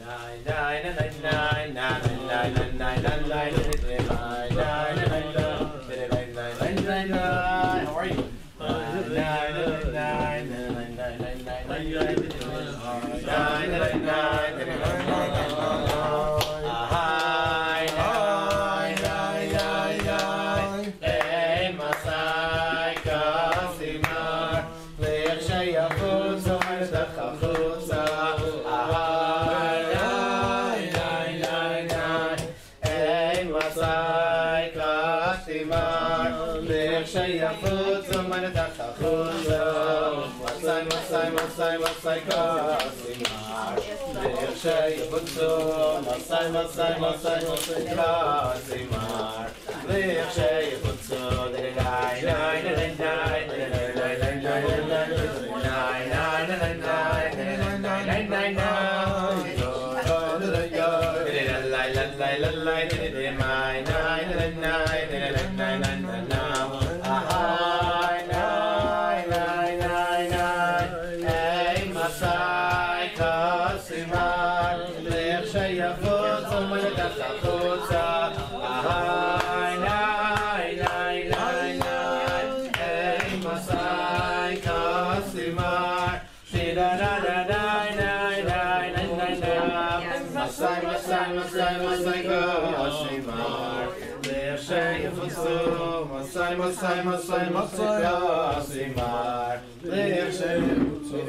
How are you?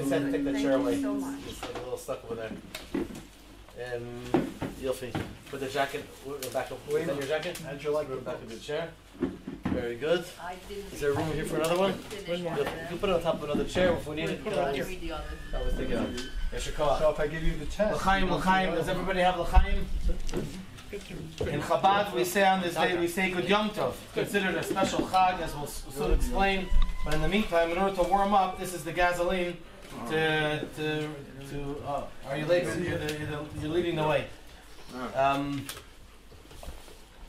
Take the chair away. It's a little stuck over there. Yilfi. Put the jacket back up. Is that your jacket? Add your leg back of the chair. Very good. Is there room here for another one? You can put it on top of another chair if we need it. Always take it out. So if I give you the test. L'chaim. Does everybody have l'chaim? In Chabad, we say on this day, we say Good Yom Tov. Considered a special chag, as we'll soon explain. But in the meantime, in order to warm up, this is the gasoline are you late? You're leading the way.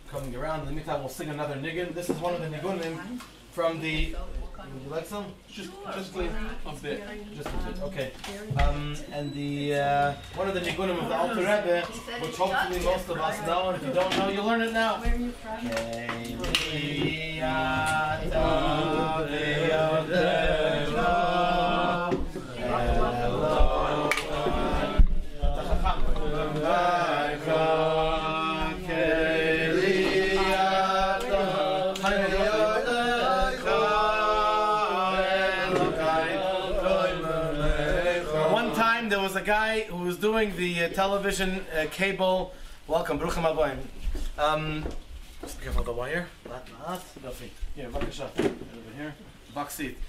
Coming around. In the meantime, we'll sing another nigun. This is one of the nigunim from the. Would you like some? Just a bit. Just a bit. Okay. And the one of the nigunim of the Alter Rebbe, which hopefully most of us know, and if you don't know, you'll learn it now. Where are you guy who was doing the television cable. Welcome, Bruchim Abayim. Just be careful of the wire. Here, Bakasha. Over here. Back seat.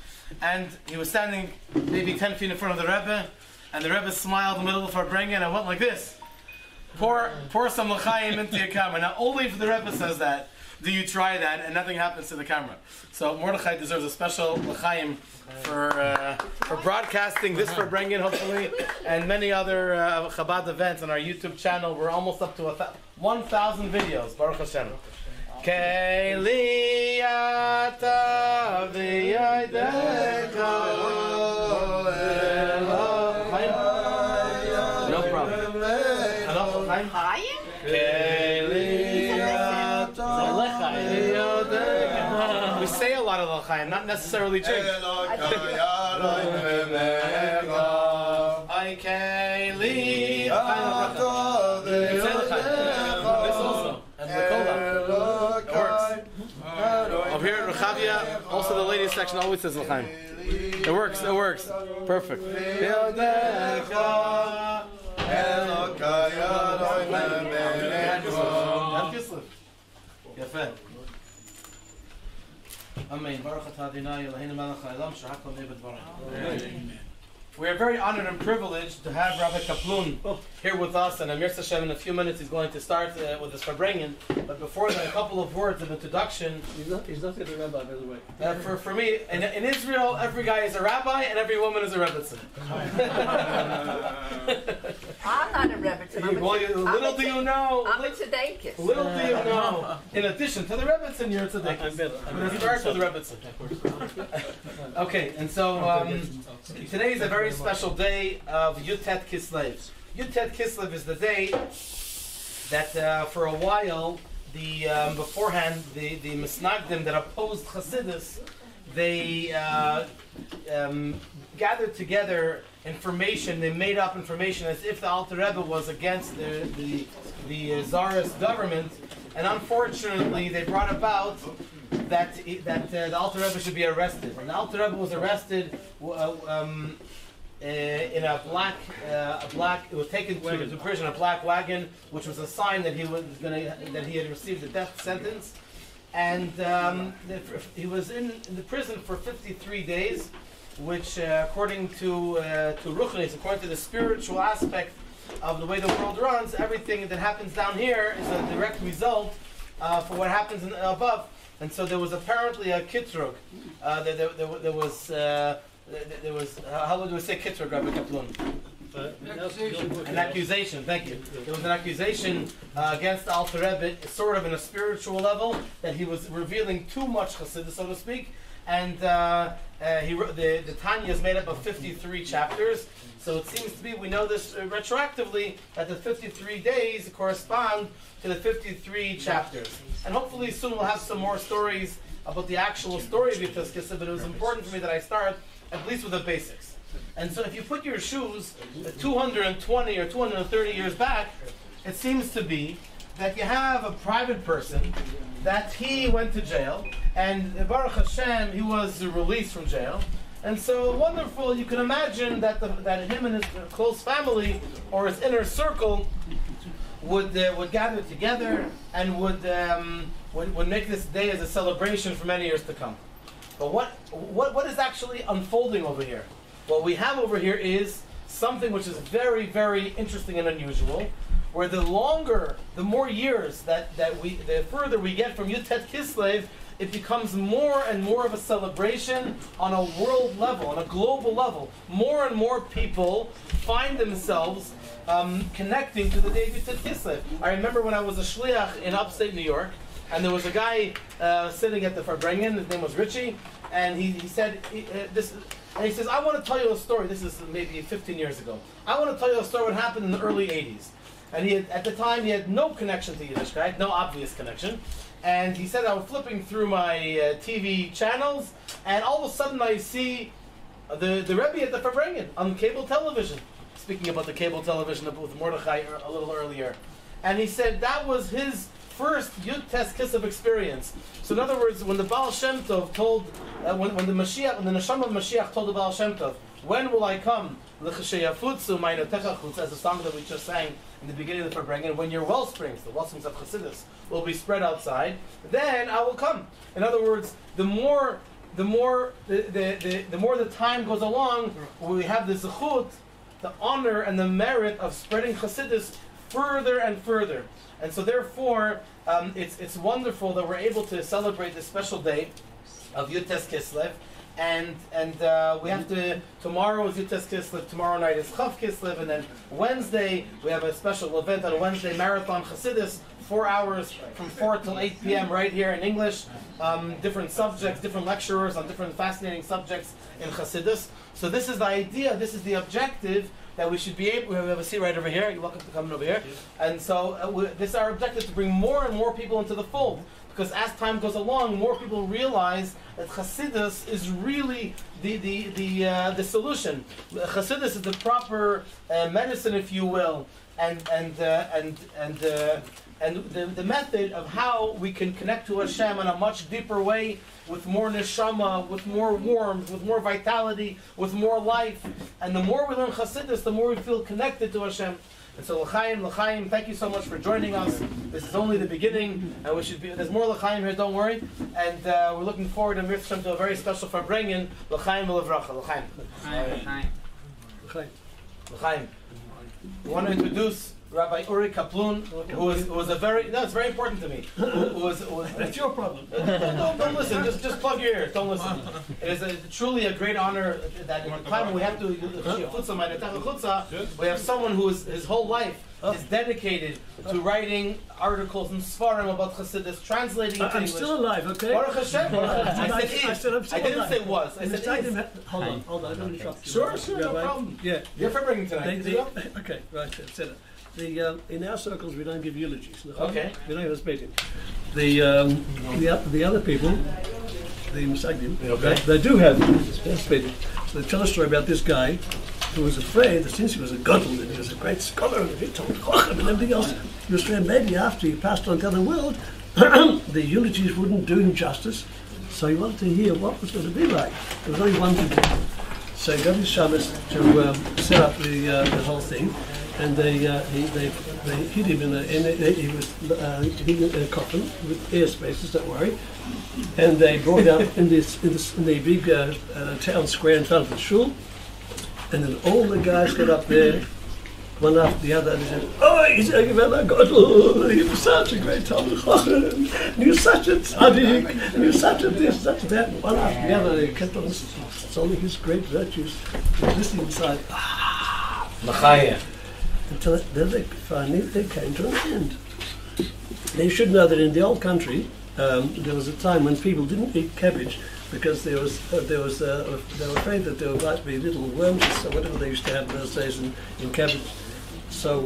And he was standing maybe 10 feet in front of the Rebbe, and the Rebbe smiled in the middle of Farbrengen and went like this. Pour some l'chaim into your camera. Now, only if the Rebbe says that do you try that, and nothing happens to the camera. So Mordechai deserves a special l'chaim for broadcasting this Farbrengen, hopefully, and many other Chabad events on our YouTube channel. We're almost up to 1,000 videos. Baruch Hashem. No problem. We say a lot of l'chaim, not necessarily drink. This also, and the kola. It works. Over here at Rechavia, also the ladies section always says l'chaim. It works. Perfect. Yafet. Amen. We are very honored and privileged to have Rabbi Kaploun here with us, and Amir Sashem in a few minutes he's going to start with his Farbrengen. But before that, a couple of words of introduction. He's not a rabbi, by the way. For me, in Israel, every guy is a rabbi and every woman is a rebbitzin. I'm not a rebbitzin. Little do you know. I'm a tzedekis. Little do you know. In addition to the rebbitzin, you're a tzedekis. But it starts with the rebbitzin. Okay, and so today is a very special day of Yud Tes Kislev. Yud Tes Kislev is the day that for a while, beforehand, the Misnagdim that opposed Chassidus, they gathered together information. They made up information as if the Alter Rebbe was against the Tsarist government, and unfortunately, they brought about that the Alter Rebbe should be arrested. And the Alter Rebbe was arrested in a black. It was taken to prison, a black wagon, which was a sign that he had received a death sentence, and he was in the prison for 53 days, which, according to Ruchnis, according to the spiritual aspect of the way the world runs, everything that happens down here is a direct result for what happens above. And so there was apparently a kitrug. There was how would we say kitrug, Rabbi Kaploun? An accusation. Thank you. There was an accusation against the Alter Rebbe, sort of in a spiritual level, that he was revealing too much Chassidus, so to speak. And the Tanya is made up of 53 chapters. So it seems to be, we know this retroactively, that the 53 days correspond to the 53 chapters. And hopefully soon we'll have some more stories about the actual story of Yud Tes Kislev, but it was important for me that I start at least with the basics. And so if you put your shoes 220 or 230 years back, it seems to be that you have a private person that he went to jail, and Baruch Hashem, he was released from jail. And so wonderful, you can imagine that him and his close family or his inner circle would gather together and would make this day as a celebration for many years to come. But what is actually unfolding over here? What we have over here is something which is very, very interesting and unusual, where the more years the further we get from Yud Tes Kislev, it becomes more and more of a celebration on a world level, on a global level. More and more people find themselves connecting to the day of Yud Tes Kislev. I remember when I was a shliach in upstate New York, and there was a guy sitting at the Farbrengen. His name was Richie, and he said this. And he says, "I want to tell you a story." This is maybe 15 years ago. I want to tell you a story what happened in the early '80s. And at the time, he had no connection to Yiddishkeit, no obvious connection. And he said, I was flipping through my TV channels, and all of a sudden I see the Rebbe at the Farbrengen on cable television. Speaking about the cable television with Mordechai a little earlier. And he said that was his first Yud Tes Kislev experience. So in other words, when the Baal Shem Tov told, when the Neshama of Mashiach told the Baal Shem Tov, when will I come? As the song that we just sang in the beginning of the Farbrengen, when your wellsprings, the wellsprings of Chassidus, will be spread outside, then I will come. In other words, the more the time goes along, we have the zechut, the honor and the merit of spreading Chassidus further and further. And so therefore, it's wonderful that we're able to celebrate this special day of Yud Tes Kislev. And we have to, tomorrow is Yud Tes Kislev, tomorrow night is Chav Kislev, and then Wednesday, we have a special event on Wednesday, Marathon Chassidus, 4 hours from 4 till 8 p.m. right here in English. Different subjects, different lecturers on different fascinating subjects in Chassidus. So this is the idea, this is the objective, that we should be able, we have a seat right over here, you're welcome to come over here. And so this is our objective, to bring more and more people into the fold. Because as time goes along, more people realize that Chassidus is really the solution. Chassidus is the proper medicine, if you will, and the method of how we can connect to Hashem in a much deeper way, with more neshama, with more warmth, with more vitality, with more life. And the more we learn Chassidus, the more we feel connected to Hashem. And so L'chaim, thank you so much for joining us. This is only the beginning, and there's more L'chaim here, don't worry. And we're looking forward to a very special Farbrengen, L'chaim V'Levracha. L'chaim. We want to introduce Rabbi Uri Kaploun, who was it's very important to me. That's your problem. Don't listen, just plug your ears, don't listen. It is truly a great honor that in the time we have to, we have someone who is his whole life is dedicated to writing articles and svarim about Chassidus, translating into I'm English. still alive, okay? Baruch Hashem. I said I'm still I didn't alive. say was. I said is. Hold on, I don't interrupt you. Sure, no Rabbi. problem. Yeah. You're Farbrengen tonight. Okay, right, that's it. In our circles, we don't give eulogies. Okay. We don't have a speaking. The other people, the Musagdim, they do have speaking. So they tell a story about this guy who was afraid that since he was a gadol and he was a great scholar and he told Chacham and everything else, he was afraid maybe after he passed on to the other world, the eulogies wouldn't do him justice. So he wanted to hear what was going to be like. There was only one thing to do. So he got his Shabbos to set up the whole thing, and they hid him he was hidden in a coffin with air spaces, don't worry, and they brought him out in the big town square in front of the shul. And then all the guys got up there, one after the other, and they said, "Oh, he's a gadol, he was such a great Talmud Chacham, you're such a tzaddik, you're such a this, such a that." And one after the other, they kept on selling his great virtues, listening inside, Machaya. until then finally they came to an end. They should know that in the old country, there was a time when people didn't eat cabbage, because they were afraid that there might be little worms or whatever they used to have in those days in cabbage. So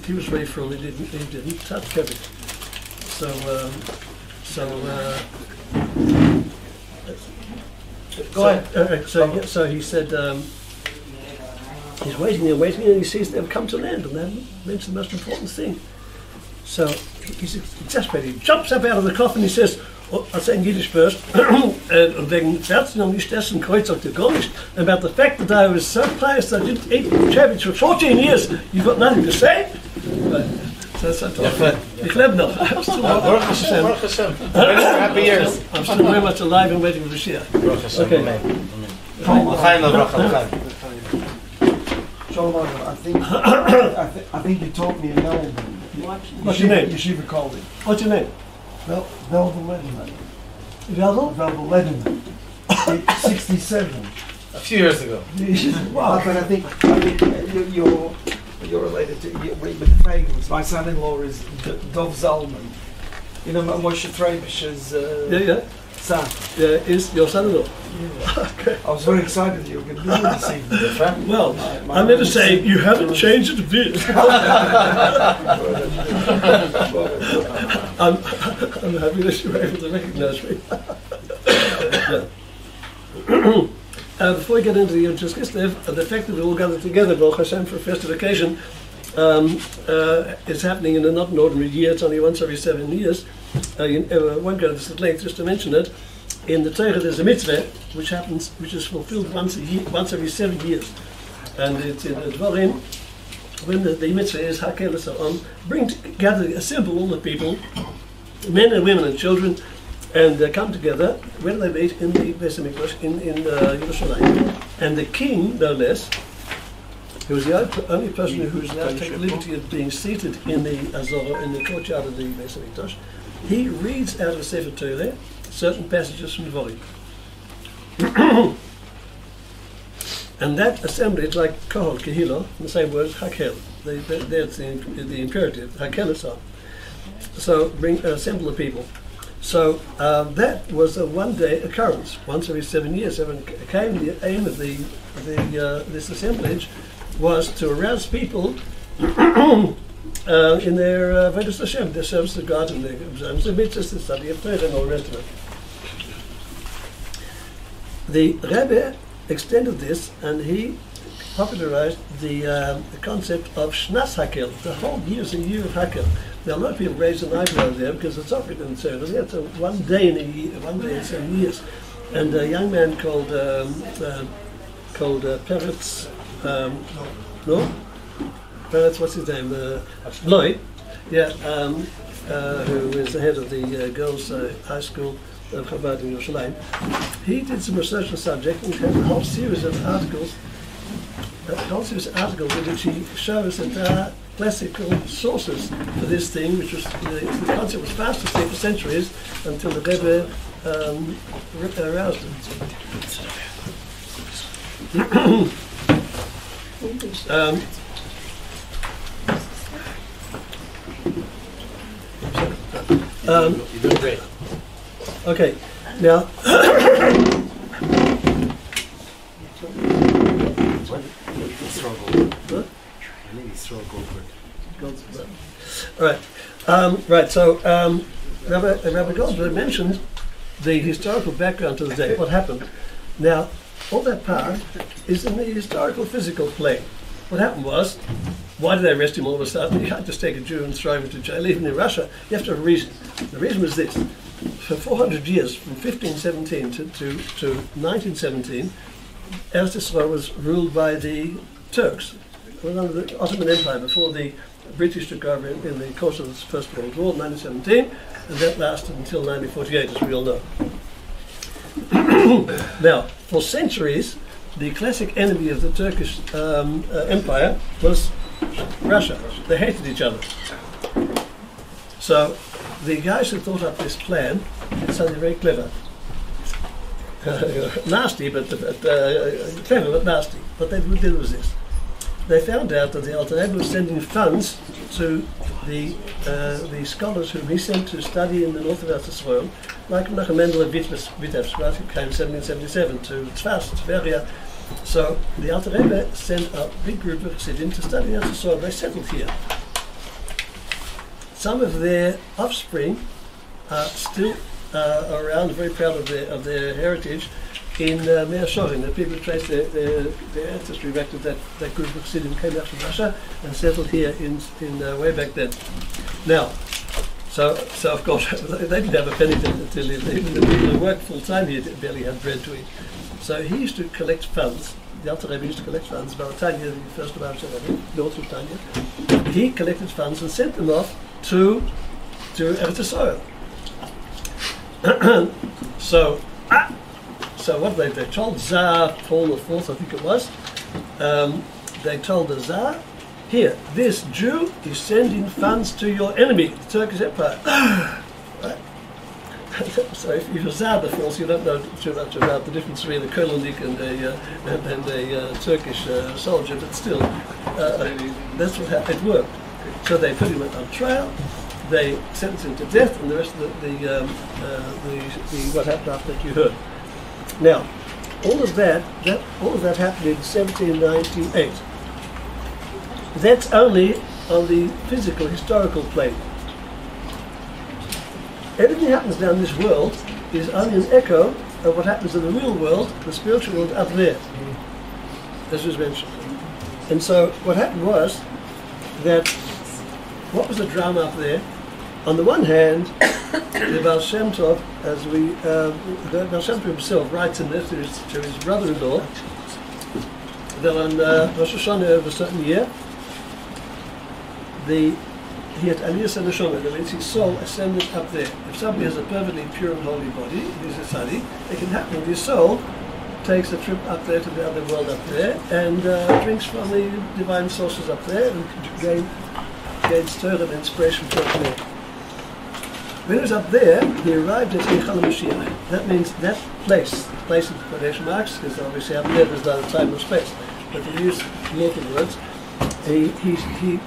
he was very full. He didn't touch cabbage. Go ahead. So he said he's waiting and waiting, and he sees they've come to land, and they haven't mentioned the most important thing. So he's exasperated. He jumps up out of the coffin. He says, I'll say in Yiddish first, and wegen Zerzen nicht essen, Kreuz auf der Gonisch, about the fact that I was so pious that I didn't eat cabbage for 14 years. You've got nothing to say? So that's Ich lebe noch. Baruch Hashem. Happy years. I'm still very much alive and waiting for Mashiach. Baruch Hashem. Okay. I think you taught me in Melbourne. What's your name? Yeshiva called it. What's your name? Velvel Lederman. Velvel? Velvel Lederman. 67. A few years ago. Wow. But I think you're related to with the Fagans. My son-in-law is Dov Zalman. You know Moshe Trebish's son. Yeah, is your son-in-law. Yeah. Okay. I was very excited that you were going to be here this evening. Well, I'm never saying you haven't changed it a bit. I'm happy that you were able to recognize me. Before we get into the Yud Tes Kislev, the fact that we all gathered together, Baruch Hashem, for a festive occasion, is happening in a not an ordinary year. It's only once every 7 years. I won't go to this at length, just to mention it. In the Torah, there's a mitzvah which is fulfilled once every 7 years, and it's in the Dvarim. When the mitzvah is Hakel Sa'am, assemble all the people, men and women and children, and come together. Where do they meet? In the Beis Hamikdash in Yerushalayim. And the king, no less, who was the only person who was allowed to take the liberty of being seated in the Azorah, in the courtyard of the Beis Hamikdash, he reads out of Sefer Torah certain passages from the volume. And that assembly is like Kohol, Kehilo, the same word, Hakel. That's the imperative, Hakel is on. So assemble the people. So that was a one-day occurrence, once every 7 years. And came the aim of this assemblage was to arouse people in their Vedas Hashem, their service to God, and their observance of mitzvahs, the study of Torah, and all the rest of it. The REBBE extended this, and he popularized the concept of Shnas Hakel. The whole year is a year of Hakel. Now, a lot of people raise an eyebrow there because it's not written in Torah. That's a 1 day in a year, 1 day in 7 years. And a young man called Peretz, Peretz, what's his name? Lloyd, yeah, who is the head of the girls' high school of Chabad in Yerushalayim. He did some research on the subject and had a whole series of articles, in which he shows that there are classical sources for this thing, which was the concept was fast asleep for centuries until the Rebbe aroused it. You're doing great. Okay, now. All right. Right. So Rabbi Goldberg mentioned the historical background to the day. What happened? Now, all that part is in the historical physical plane. What happened was, why did they arrest him all of a sudden? You can't just take a Jew and throw him into jail, even in Russia. You have to have a reason. The reason was this. For 400 years, from 1517 to 1917, Eretz Yisrael was ruled by the Turks. It was under the Ottoman Empire before the British took over in the course of the First World War, 1917, and that lasted until 1948, as we all know. Now, for centuries, the classic enemy of the Turkish Empire was Russia. They hated each other. So the guys who thought up this plan did something very clever. Nasty, but clever, but nasty. What they did was this. They found out that the Alter Rebbe was sending funds to the scholars whom he sent to study in the north of Eretz Yisrael, like Menachem Mendel of Vitebsk, who came in 1777 to Tzfas, Tveria. So the Alter Rebbe sent a big group of Chassidim to study in Eretz Yisrael. They settled here. Some of their offspring are still around, very proud of their heritage. In Mea Shorim, the people who traced their ancestry back to that group of Chassidim came out from Russia and settled here in way back then. Now, so of course they didn't have a penny to live. Even the people who worked full time here barely had bread to eat. So he used to collect funds. The Alter Rebbe used to collect funds. By the time the first of North of Tanya, he collected funds and sent them off to Eretz Yisrael. So what they told Tsar Paul IV, I think it was, they told the Tsar, here, this Jew is sending funds to your enemy, the Turkish Empire. Right? So if you're Tsar before, you don't know too much about the difference between a Kolonnik and a Turkish soldier, but still, that's what happened. It worked. So they put him on trial, they sentenced him to death, and the rest of what happened after that you heard. Now, all of that happened in 1798. That's only on the physical, historical plane. Everything that happens down this world is only an echo of what happens in the real world, the spiritual world up there, as was mentioned. And so what happened was that, what was the drama up there? On the one hand, the Baal Shem Tov, the Baal Shem Tov himself writes in this to his brother-in-law that on Rosh Hashanah of a certain year, he had Aliyah Neshama, that means his soul ascended up there. If somebody has a perfectly pure and holy body, he's a tzaddik, it can happen. His soul takes a trip up there to the other world up there and drinks from the divine sources up there and gains Torah and inspiration from there. When he was up there, he arrived at Eichel Mashiach. That means that place in quotation marks, because obviously up there there's not time or space. But to use local words, he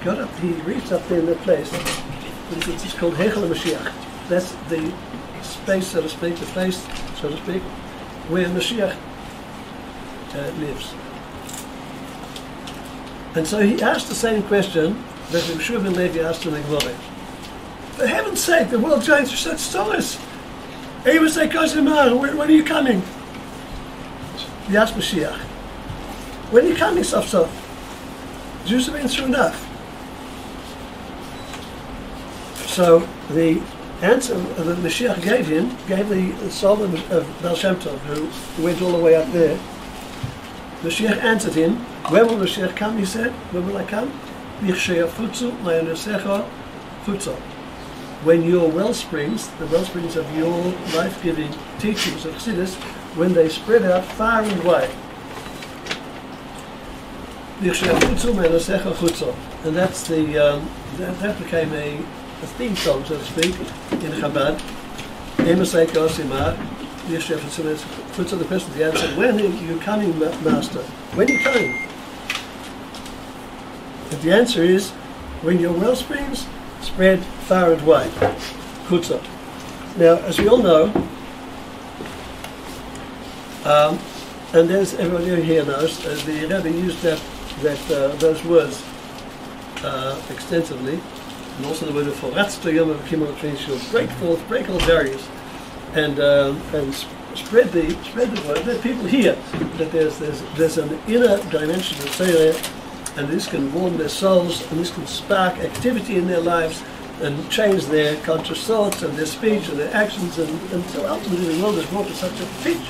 got up, he reached up there in that place. It's called Eichel Mashiach. That's the space, so to speak, the place, so to speak, where Mashiach lives. And so he asked the same question that Yeshua ben Levi asked in the Gemara. For heaven's sake, the world going through such sorrows. He would say, Kosimar, when are you coming? He asked Mashiach. When are you coming, Sof? Jews have been through enough. So the answer that Mashiach gave the soul of Baal Shem Tov, who went all the way up there. Mashiach answered him, when will Mashiach come, he said, when will I come? When your wellsprings, the wellsprings of your life-giving teachings of Chassidus, when they spread out far and wide. And that's that became a theme song, so to speak, in Chabad. The question, the answer, when are you coming, Master? When are you coming? And the answer is, when your wellsprings spread far and wide. chutzah. Now, as we all know, and as everybody here knows, the Rebbe used those words extensively, and also the word of "foratzto yom v'kimol shul," break forth, break all barriers, and spread the word. Let people hear that there's an inner dimension of Torah, and this can warm their souls, and this can spark activity in their lives, and change their conscious thoughts and their speech and their actions, until ultimately the world is brought to such a pitch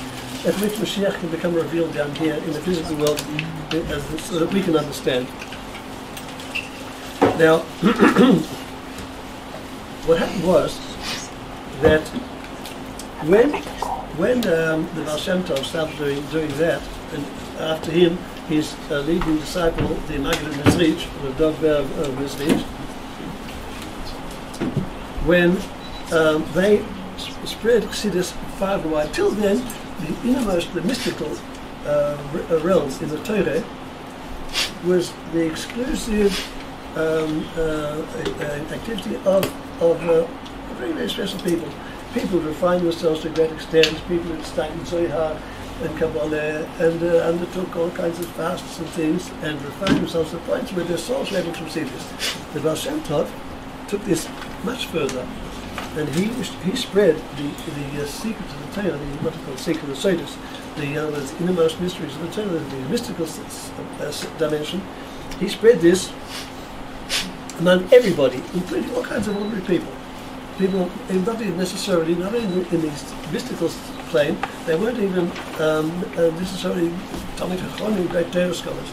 at which Mashiach can become revealed down here in the physical world, so that we can understand. Now, what happened was that when the Baal Shem Tov started doing that, and after him, his leading disciple, the Maggid of Mizrich, the Dov of Mizrich, when they spread Chassidus far and wide, till then, the innermost, the mystical realms in the Torah was the exclusive activity of very, very special people. People who refined themselves to a great extent, people who studied Zohar and Kabbalah and undertook all kinds of fasts and things and refined themselves to points where their souls were able to receive this. The Baal Shem Tov took this much further, and he spread the secret of the Torah, what is called secret of Sodus, the innermost mysteries of the Torah, the mystical dimension. He spread this among everybody, including all kinds of ordinary people. People, not even necessarily, not in this mystical plane, they weren't even necessarily Talmid Chacham, great Torah scholars.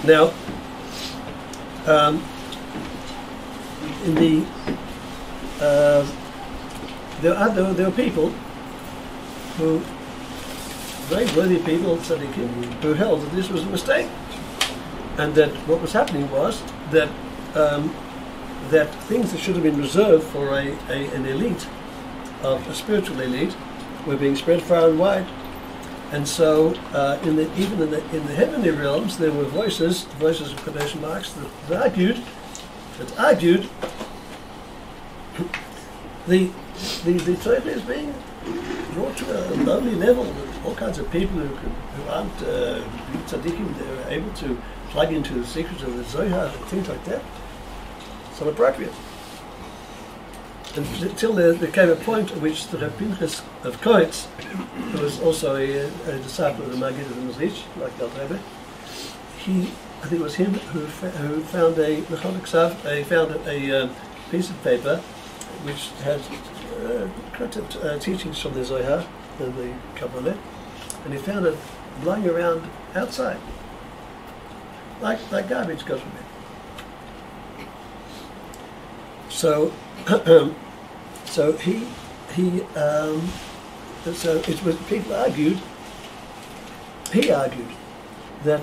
Now, there are people who, very worthy people, tzaddikim, who held that this was a mistake, and that what was happening was that that things that should have been reserved for an elite, of a spiritual elite, were being spread far and wide. And so, even in the heavenly realms, there were voices of quotation marks, that argued the Torah is being brought to a lonely level. All kinds of people who aren't tzaddikim, they're able to plug into the secrets of the Zohar and things like that. It's not appropriate. Until there came a point at which the Reb Pinchas of Koitz, who was also a disciple of the Maggid of Mizrich, like the REBBE, I think it was him who found a piece of paper which had corrected teachings from the Zohar and the Kabbalah, and he found it lying around outside, like garbage goes from it. So, so it was, people argued. He argued that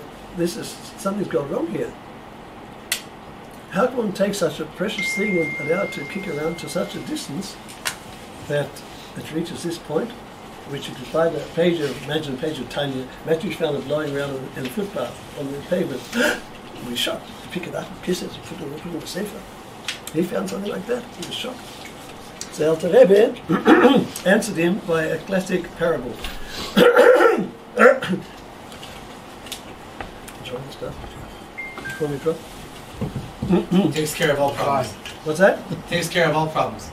something's gone wrong here. How can one take such a precious thing and allow it to kick around to such a distance that it reaches this point, which you can find imagine a page of Tanya. Imagine you found it lying around in the footpath on the pavement. He was shocked. You pick it up and kiss it and put it in the sefer. He found something like that. He was shocked. So Alter Rebbe answered him by a classic parable. Enjoying stuff. Before we drop. Takes care of all problems. What's that? Takes care of all problems.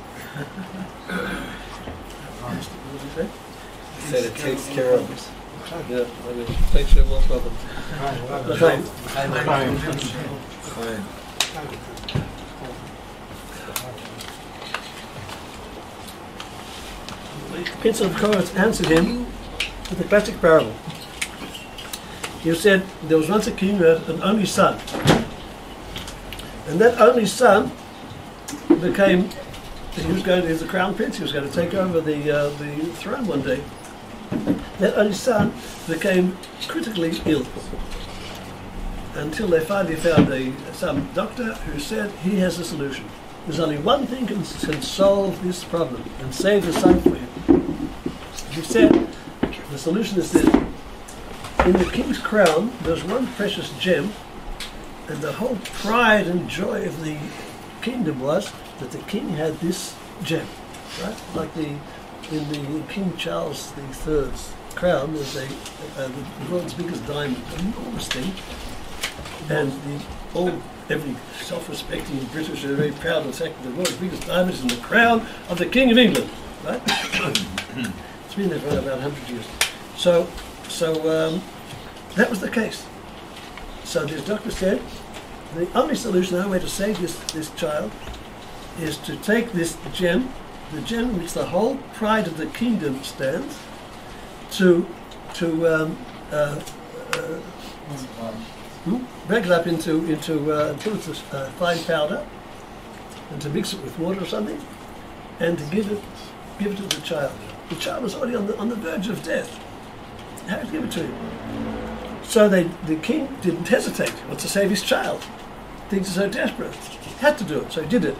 What did you say? Said it takes care of us. Yeah, I mean, takes care of all problems. Prince of Koretz answered him with a classic parable. He said there was once a king who had an only son, and that only son he was the crown prince. He was going to take over the throne one day. That only son became critically ill, until they finally found some doctor who said he has a solution. There's only one thing can solve this problem and save the son for him. He said the solution is this: in the king's crown there's one precious gem the whole pride and joy of the kingdom was that the king had this gem, right? Like in the King Charles III's crown, there's the world's biggest diamond, an enormous thing, and every self-respecting British are very proud of the fact that the world's biggest diamond is in the crown of the King of England, right? It's been there for about 100 years. So that was the case. So this doctor said, the only solution, the only way to save this child, is to take this gem, the gem which the whole pride of the kingdom stands, to break it up into put it to fine powder, and to mix it with water or something, and to give it to the child. The child was already on the verge of death. How to give it to him? So the king didn't hesitate. He wants to save his child. Things are so desperate. He had to do it, so he did it.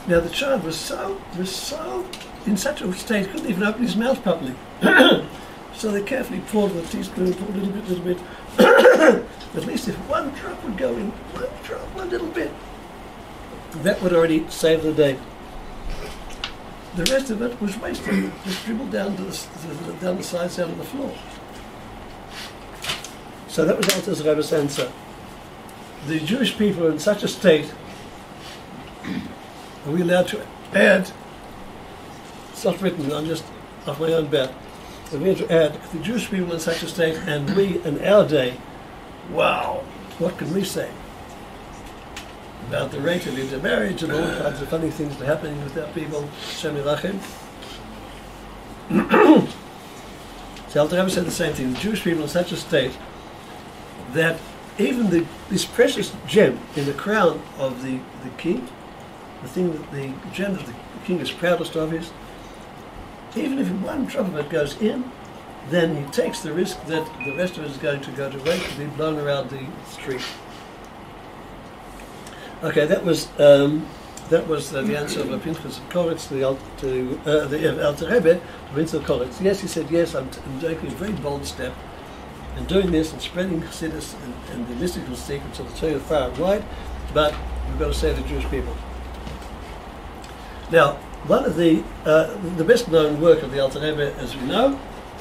Now the child was so in such a state he couldn't even open his mouth properly. So they carefully poured with a teaspoon, poured a little bit. At least if one drop would go in, one little bit, that would already save the day. The rest of it was wasted, just dribbled down down the sides, down on the floor. So that was Alter's Rebbe's answer. The Jewish people are in such a state. Are we allowed to add? It's not written. I'm just off my own bat. Are we allowed to add? If the Jewish people are in such a state, and we in our day, wow, what can we say about the rate of intermarriage and all kinds of funny things that are happening with our people? Shem Yirachim. So Alter Rebbe said the same thing. The Jewish people are in such a state that even this precious gem in the crown of the king, the gem that the king is proudest of is, even if one drop of it goes in, then he takes the risk that the rest of it is going to go to waste and be blown around the street. Okay, that was the answer of Pinchas of Koritz to Alter Rebbe, to Vincent Koritz. Yes, he said, yes, I'm taking a very bold step and doing this and spreading Chassidus and the mystical secrets of the Torah far and wide, but we've got to save the Jewish people. Now, one of the best known work of the Alter Rebbe, as we know,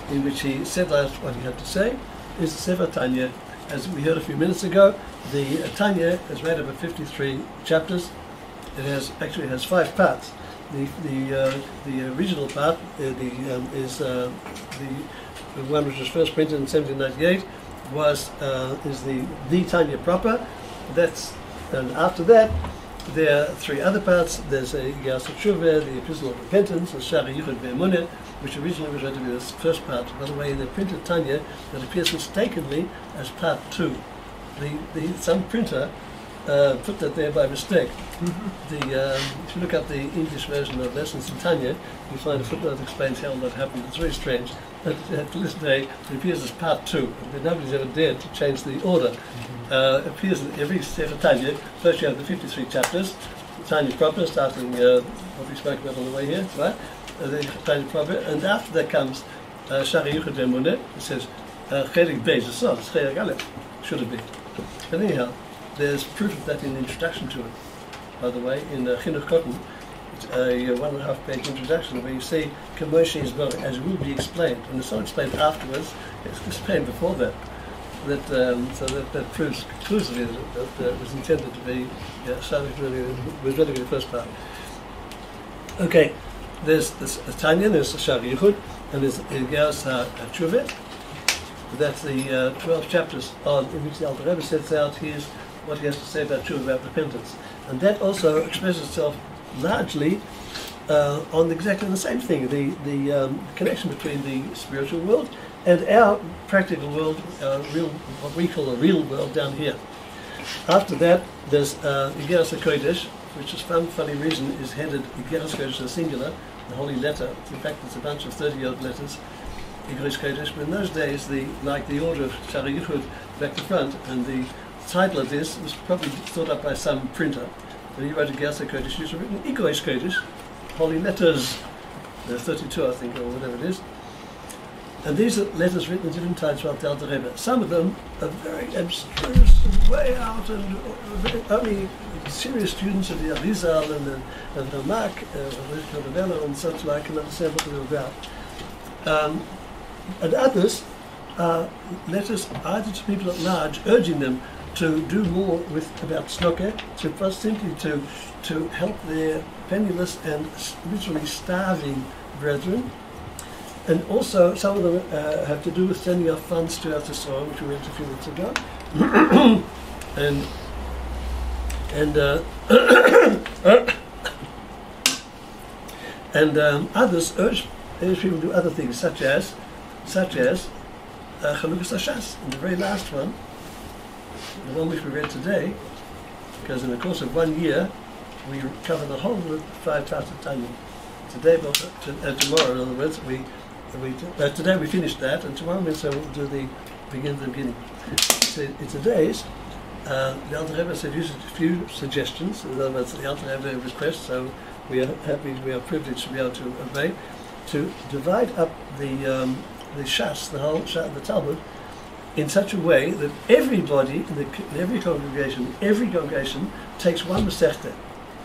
in which he said what he had to say, is the Sefer Tanya. As we heard a few minutes ago, the Tanya is made up of 53 chapters. It has 5 parts. The original part is the one which was first printed in 1798 is the Tanya proper. And after that there are 3 other parts. There's a Yas Tshuva, the Epistle of Repentance, and Shari Yichud Ve'emunah, which originally was meant to be the first part. By the way, in the printed Tanya, that appears mistakenly as part 2. Some printer put that there by mistake. If you look up the English version of Lessons in Tanya, you find a footnote that explains how that happened. It's very strange. But to this day, it appears as part 2. Nobody's ever dared to change the order. It appears in every Sefer Tanya. First you have the 53 chapters, Tanya proper, starting what we spoke about on the way here, right? The Tanya proper, and after that comes Shari Yichud Ve'emunah. It says Chelik Beis, it's Chelik Aleph, should it be? But anyhow, there's proof of that in the introduction to it. By the way, in Chinuch Cotton, it's a 1.5-page introduction where you see Kamoshe is well, as will be explained, and it's not explained afterwards, it's explained before that. That proves conclusively that it was intended to be was really the first part. Okay, there's Tanya, there's the Shari Yichud, and there's Yas HaTshuva. That's the 12 chapters in which the Alter Rebbe sets out what he has to say about Tshuva, about repentance. And that also expresses itself largely on exactly the same thing, the connection between the spiritual world and our practical world, what we call the real world down here. After that, there's Igeras HaKodesh, which for some funny reason is headed Igeras HaKodesh, the singular, the holy letter. In fact, it's a bunch of 30-odd letters, Igeras HaKodesh. But in those days, the order of Shari Yichud back to front, and the title of this was probably thought up by some printer. When he wrote Igeras HaKodesh, he was written Igeras HaKodesh, holy letters. There are 32, I think, or whatever it is. And these are letters written at different times about the Alter Rebbe. Some of them are very abstruse and way out, and only serious students of the Arizal and the Mak, and such like, can understand what they're about. And others are letters either to people at large, urging them to do more about Snoke, simply to help their penniless and literally starving brethren. And also, some of them have to do with sending out funds to Eretz Yisrael, which we went a few minutes ago. and others urge people to do other things, such as Chalukas Hashas. And the very last one, the one which we read today, because in the course of 1 year, we cover the whole of 5 parts of Tanya. Today, tomorrow, in other words, today we finished that, and tomorrow we'll do the beginning. So in today's, the Alter Rebbe said use a few suggestions. In other words, the Alter Rebbe request. So we are happy, we are privileged to be able to obey, to divide up the Shas, the whole the Talmud, in such a way that everybody in every congregation takes one Masechta,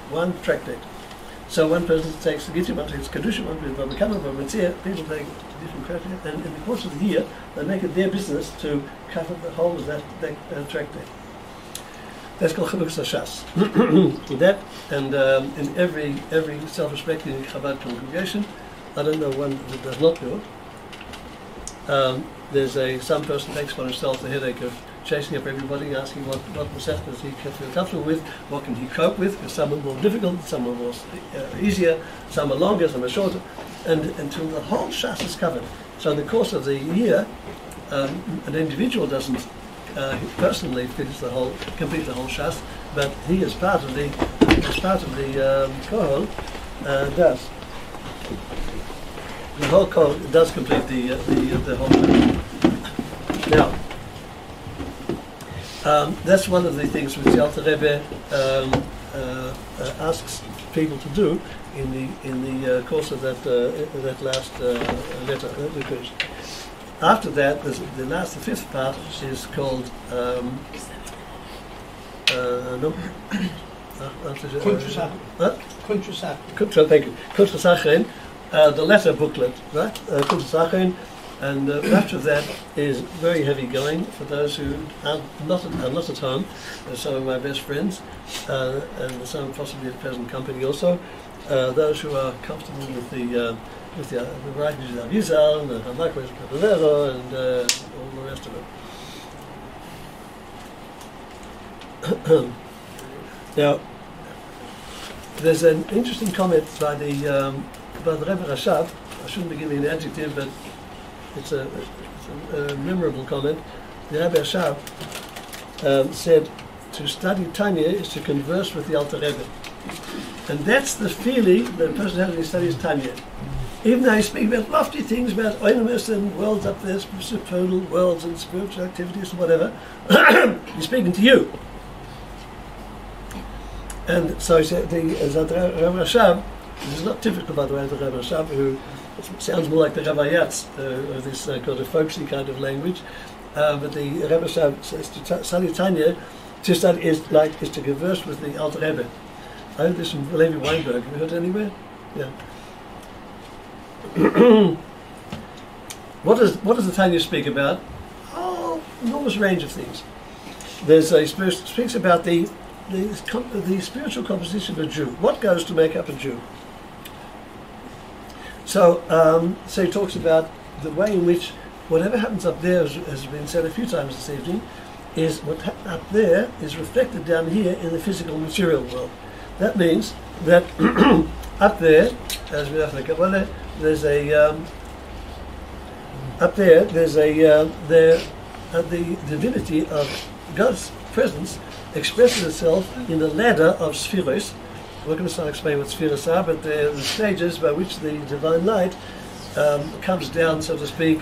one tractate. So one person takes the Gittim, one takes Kedusha, one takes Baba Kama, one takes people take different tractates, and in the course of the year, they make it their business to cover the whole of that tractate. That's called Chalukas Hashas. That, and in every self-respecting Chabad congregation, I don't know one that does not do it. There's some person takes on himself the headache of chasing up everybody, asking what Masechtas he can feel comfortable with, what can he cope with, because some are more difficult, some are more easier, some are longer, some are shorter, and until the whole Shas is covered. So in the course of the year, an individual doesn't personally complete the whole Shas, but he as part of the Kohol does. The whole Kohol does complete the whole Shas. Now, that's one of the things which the Alter Rebbe asks people to do in the course of that last letter that we finished. After that, the fifth part is called thank you. Kuntrasachin, the letter booklet, right? Kuntrasachin. And much of that is very heavy going for those who are not at home. Some of my best friends, and some possibly at present company also. Those who are comfortable with the varieties of Yizal and the Hamakos Cavalero and all the rest of it. Now, there's an interesting comment by the Rebbe Rashav. I shouldn't be giving an adjective, but it's a memorable comment. The Rabbi Ashav said to study Tanya is to converse with the Alter Rebbe. And that's the feeling that a person has when he studies Tanya. Even though he's speaking about lofty things, about oinamus and worlds up there, supernal worlds and spiritual activities and whatever, he's speaking to you. And so he said, the Rabbi Ashav, this is not typical by the way of the Rabbi Ashav, who it sounds more like the Ravayats, this kind of folksy kind of language. But the Rebbe says to study Tanya, to study is to converse with the Alter Rebbe. I heard this from Levi Weinberg. Have you heard it anywhere? Yeah. What does the Tanya speak about? Oh, enormous range of things. Speaks about the spiritual composition of a Jew. What goes to make up a Jew? So he talks about the way in which whatever happens up there, as has been said a few times this evening, is what up there is reflected down here in the physical material world. That means that up there, as we have in the Kabbalah, the divinity of God's presence expresses itself in the ladder of spheros. We're going to start explaining what spheros are, but they're the stages by which the divine light comes down, so to speak,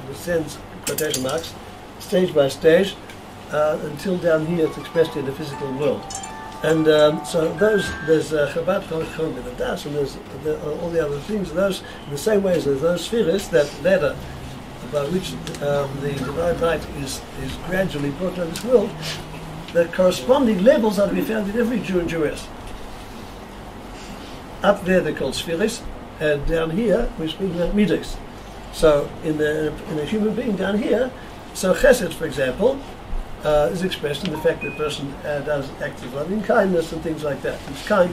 descends, quotation marks, stage by stage, until down here it's expressed in the physical world. And so there's Chabad Chom with the Das, and there's all the other things. Those, in the same way as there's those spheres, that ladder by which the divine light is gradually brought to this world, the corresponding levels are to be found in every Jew and Jewess. Up there they're called spheres, and down here we're speaking about midas. So in a human being down here, so chesed, for example, is expressed in the fact that a person does acts of loving kindness and things like that. He's kind,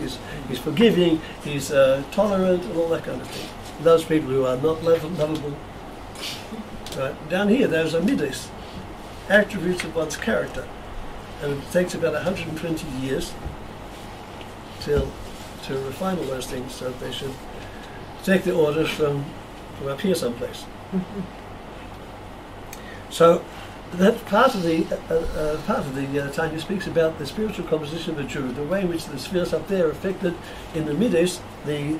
he's forgiving, he's tolerant, and all that kind of thing. Those people who are not lovable. Right. Down here, those are midas, attributes of one's character. And it takes about 120 years to refine all those things, so that they should take the orders from up here someplace. So that part of the Tanya speaks about the spiritual composition of a Jew, the way in which the spheres up there are affected in the midas, the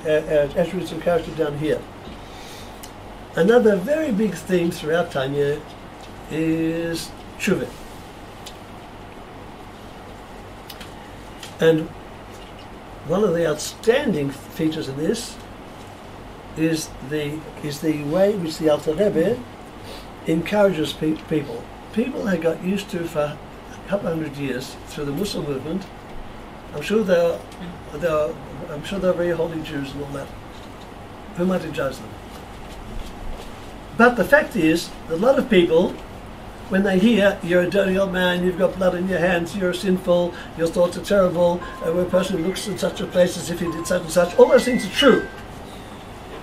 attributes of character down here. Another very big theme throughout Tanya is tshuva. And one of the outstanding features of this is the way in which the Alter Rebbe encourages people. People had got used to for a couple hundred years through the Muslim movement. I'm sure they're very holy Jews and all that. Who might have judged them? But the fact is, a lot of people, when they hear you're a dirty old man, you've got blood in your hands, you're sinful, your thoughts are terrible, when a person looks in such a place as if he did such and such, all those things are true.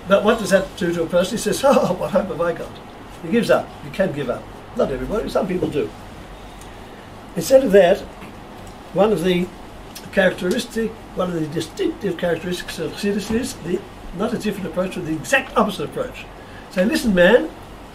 But what does that do to a person? He says, oh, what hope have I got? He gives up. You can give up. Not everybody, some people do. Instead of that, one of the distinctive characteristics of Chassidus is not a different approach, but the exact opposite approach. Say, listen, man,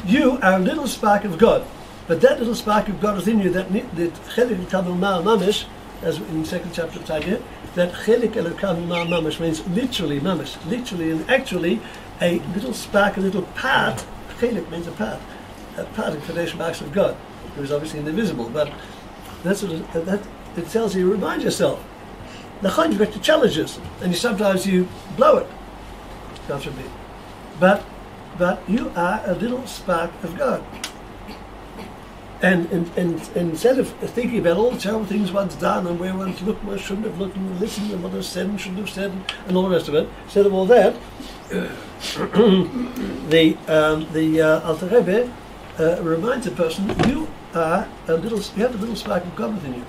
you are a little spark of God, but that little spark of God within you, that chelik elokam mamish, as in the second chapter of Tanya, that chelik elokam mamish means literally mamish, literally and actually a little spark, a little part. Chelik means a part of foundation marks of God, who is obviously indivisible. But that's what it tells you. Remind yourself. Nachon, you've got your challenges, and sometimes you blow it. God forbid. But you are a little spark of God. And instead of thinking about all the terrible things one's done and where one's looked, one shouldn't have looked, and listened, and what was said and shouldn't have said, and all the rest of it, instead of all that, the Alter Rebbe reminds a person, you have a little spark of God within you.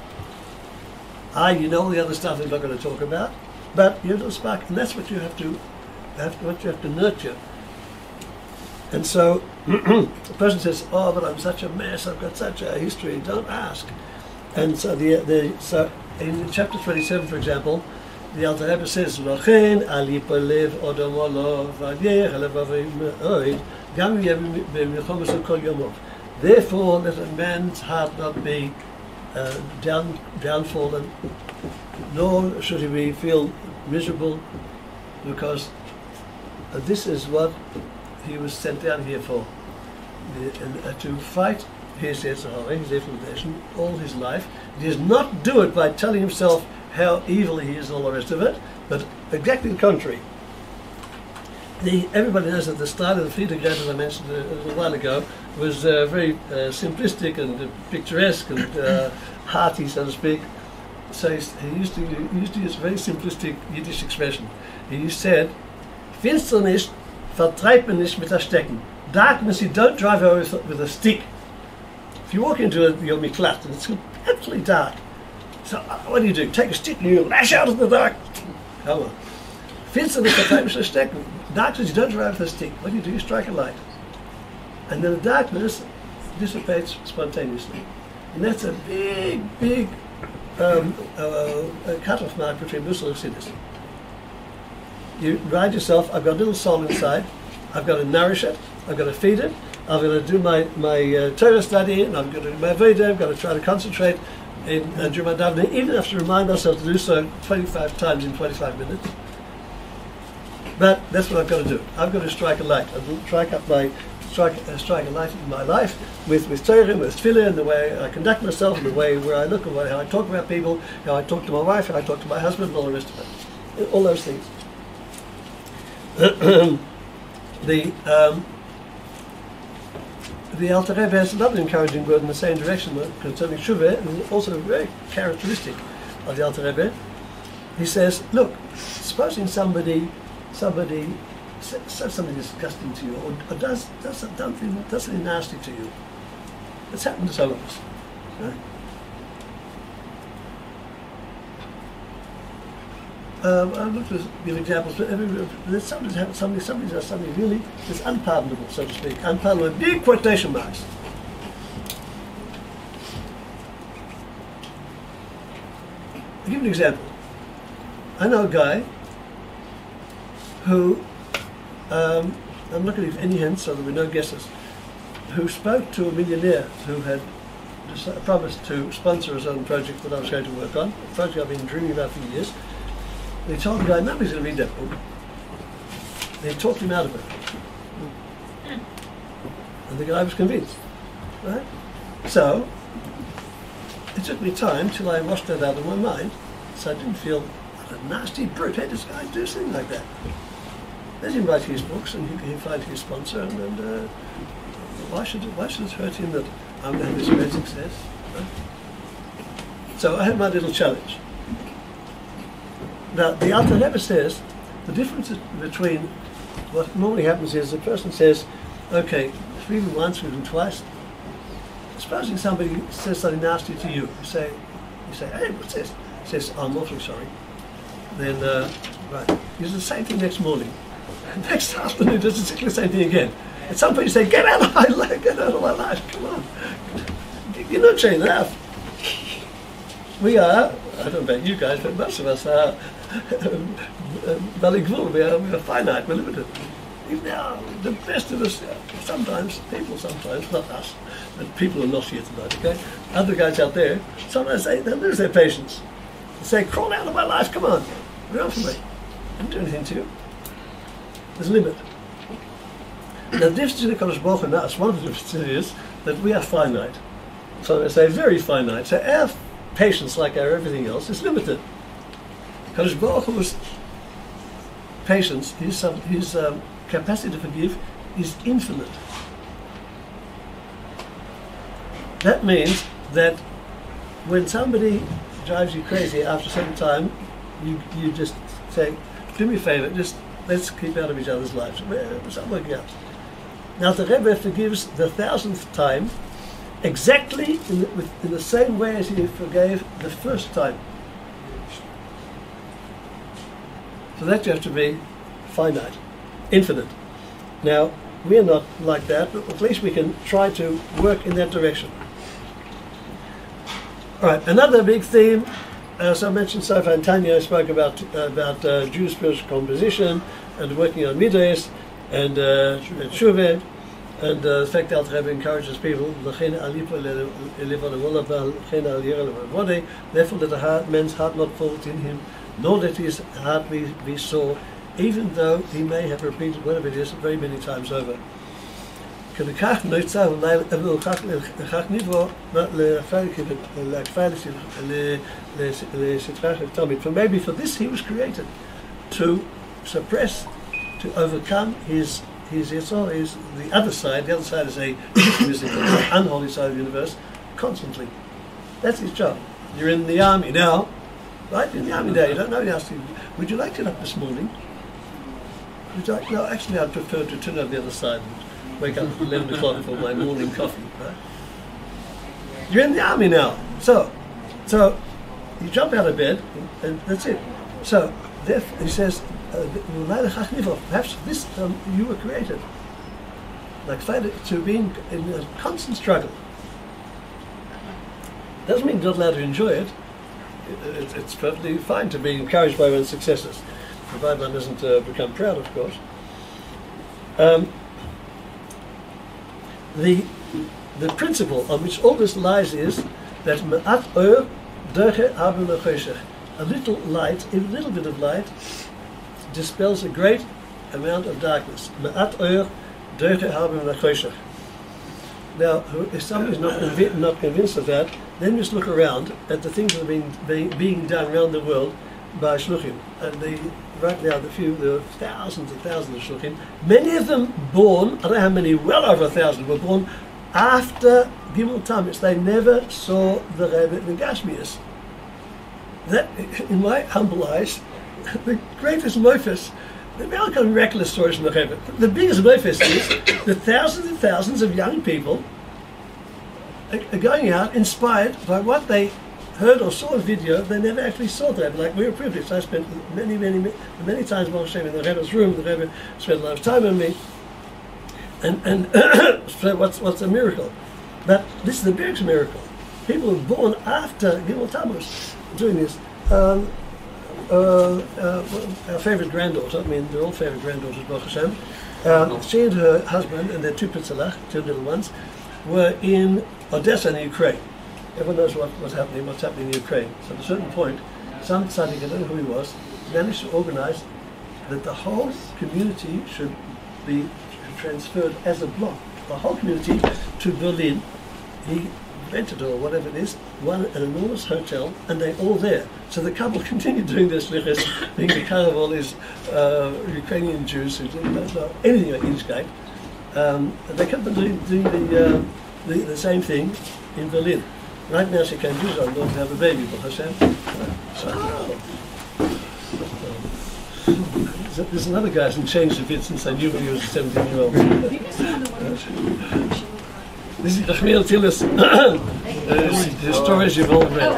You know all the other stuff I'm not going to talk about, but you're a little spark, and that's what you have to nurture. And so the person says, oh, but I'm such a mess, I've got such a history, don't ask. And so so in chapter 27, for example, the Alter Rebbe says, therefore let a man's heart not be downfallen, nor should he feel miserable, because this is what he was sent down here for, to fight his inclination all his life. He does not do it by telling himself how evil he is and all the rest of it, but exactly the contrary. Everybody knows that the style of the Friedrich, as I mentioned a little while ago, was very simplistic and picturesque and hearty, so to speak. So he used to use a very simplistic Yiddish expression. He said, "Finsternis vertreibt man nicht mit der Stecken." Darkness you don't drive away with a stick. If you walk into your miklat and it's absolutely dark, so what do? Take a stick and you lash out of the dark. Come on. Finsternis vertreibt man nicht mit der Stecken. Darkness you don't drive with a stick. What do? You strike a light. And then the darkness dissipates spontaneously. And that's a big cut-off mark between Muslim and Chassidus. You remind yourself, I've got a little soul inside, I've got to nourish it, I've got to feed it, I've got to do my Torah study, and I've got to do my Veda, I've got to try to concentrate and do my davening, even have to remind myself to do so 25 times in 25 minutes. But that's what I've got to do. I've got to strike a light. I've got to strike up my strike a light in my life with Torah, with tefillah, and the way I conduct myself, and the way where I look, and how I talk about people, how I talk to my wife, how I talk to my husband, and all the rest of it. All those things. The Alter Rebbe has another encouraging word in the same direction concerning Shuvah, and also very characteristic of the Alter Rebbe. He says, look, supposing somebody says something disgusting to you, or does something nasty to you. It's happened to some of us. Right? I've looked at give examples, but somebody does something really that's unpardonable, so to speak. Unpardonable, big quotation marks. I'll give you an example. I know a guy who, I'm not going to give any hints so there will be no guesses, who spoke to a millionaire who had promised to sponsor his own project that I was going to work on, a project I've been dreaming about for years. And he told the guy, nobody's going to read that book. And he talked him out of it. And the guy was convinced. Right? So, it took me time till I washed that out of my mind, so I didn't feel what a nasty brute. Hey, this guy do something like that. Let him write his books and he'll find his sponsor, and why should it hurt him that I'm going to have this great success? Right? So I had my little challenge. Now, the Alter Rebbe says the difference between what normally happens is the person says, okay, we've been once, we've been twice. Supposing somebody says something nasty to you, you say, hey, what's this? He says, oh, I'm awfully sorry. Then, right, you do the same thing next morning. Next afternoon, does exactly the same thing again. At some point, you say, get out of my life, come on. You're not saying that. We are, I don't know about you guys, but most of us are we are finite, we're limited. Now, the best of us, sometimes, not us, but people are not here tonight, okay? Other guys out there, sometimes they lose their patience. They say, crawl out of my life, come on, run for me. I didn't do anything to you. There's a limit. Now, the difference between the Kodesh Baruch Hu and us, one of the differences is that we are finite. So I say very finite. So our patience, like our everything else, is limited. Kodesh Baruch Hu's patience, his capacity to forgive, is infinite. That means that when somebody drives you crazy after a certain time, you just say, do me a favor, just let's keep out of each other's lives. It's not working out. Now the Rebbe forgives the 1000th time exactly in the same way as he forgave the first time. So that you have to be finite, infinite. Now, we are not like that, but at least we can try to work in that direction. All right, another big theme, as I mentioned so far, Tanya spoke about Jewish spiritual composition and working on middays and Shuvah, and the fact that Rebbe encourages people, therefore that a man's heart not fall within him, nor that his heart be sore, even though he may have repeated whatever it is very many times over. For maybe for this he was created, to suppress, to overcome his Yitzhak, is the other side. The other side is a the unholy side of the universe, constantly. That's his job. You're in the army now, right? In the army now, you don't know. He asks you, would you like to get up this morning? No, actually I'd prefer to turn over the other side and wake up at 11 o'clock for my morning coffee, right? You're in the army now. So you jump out of bed and that's it. So he says, perhaps this you were created like to being in a constant struggle. Doesn't mean you're not allowed to enjoy it. It's perfectly fine to be encouraged by one's successes, provided one doesn't become proud, of course. The principle on which all this lies is that me'at or derche abu lechoshech. A little light, a little bit of light, dispels a great amount of darkness. Me'at or Now, if somebody's not convinced of that, then just look around at the things that are being done around the world by shluchim. And right now, there are thousands and thousands of shluchim. Many of them born, I don't know how many, well over 1,000 were born after Gimel Tammuz. They never saw the Rebbe in Gashmias. That, in my humble eyes, the greatest moifus, the American miraculous stories from the Rebbe. The biggest moifus is that thousands and thousands of young people are going out inspired by what they heard or saw a video. They never actually saw the Rebbe. Like, we were privileged. I spent many times in the Rebbe's room. The Rebbe spent a lot of time with me. And so what's a miracle? But this is the biggest miracle. People were born after Gimel Tammuz doing this. Our favorite granddaughter, I mean, they're all favorite granddaughters, Baruch Hashem. She and her husband and their two pitzalach, two little ones, were in Odessa in Ukraine. Everyone knows what's happening in Ukraine. So at a certain point, some tzaddik, I don't know who he was, managed to organize that the whole community should be transferred as a block, the whole community, to Berlin. He rented, or whatever it is, an enormous hotel, and they're all there. So the couple continued doing their shlichus, being the kind of all these Ukrainian Jews who didn't know anything about Yiddishkeit. They kept on doing the same thing in Berlin. Right now she came to Israel, going to have a baby, Baruch Hashem. There's another guy who hasn't changed a bit since I knew when he was a 17-year-old. This is Rechavia tell us the stories you've all read.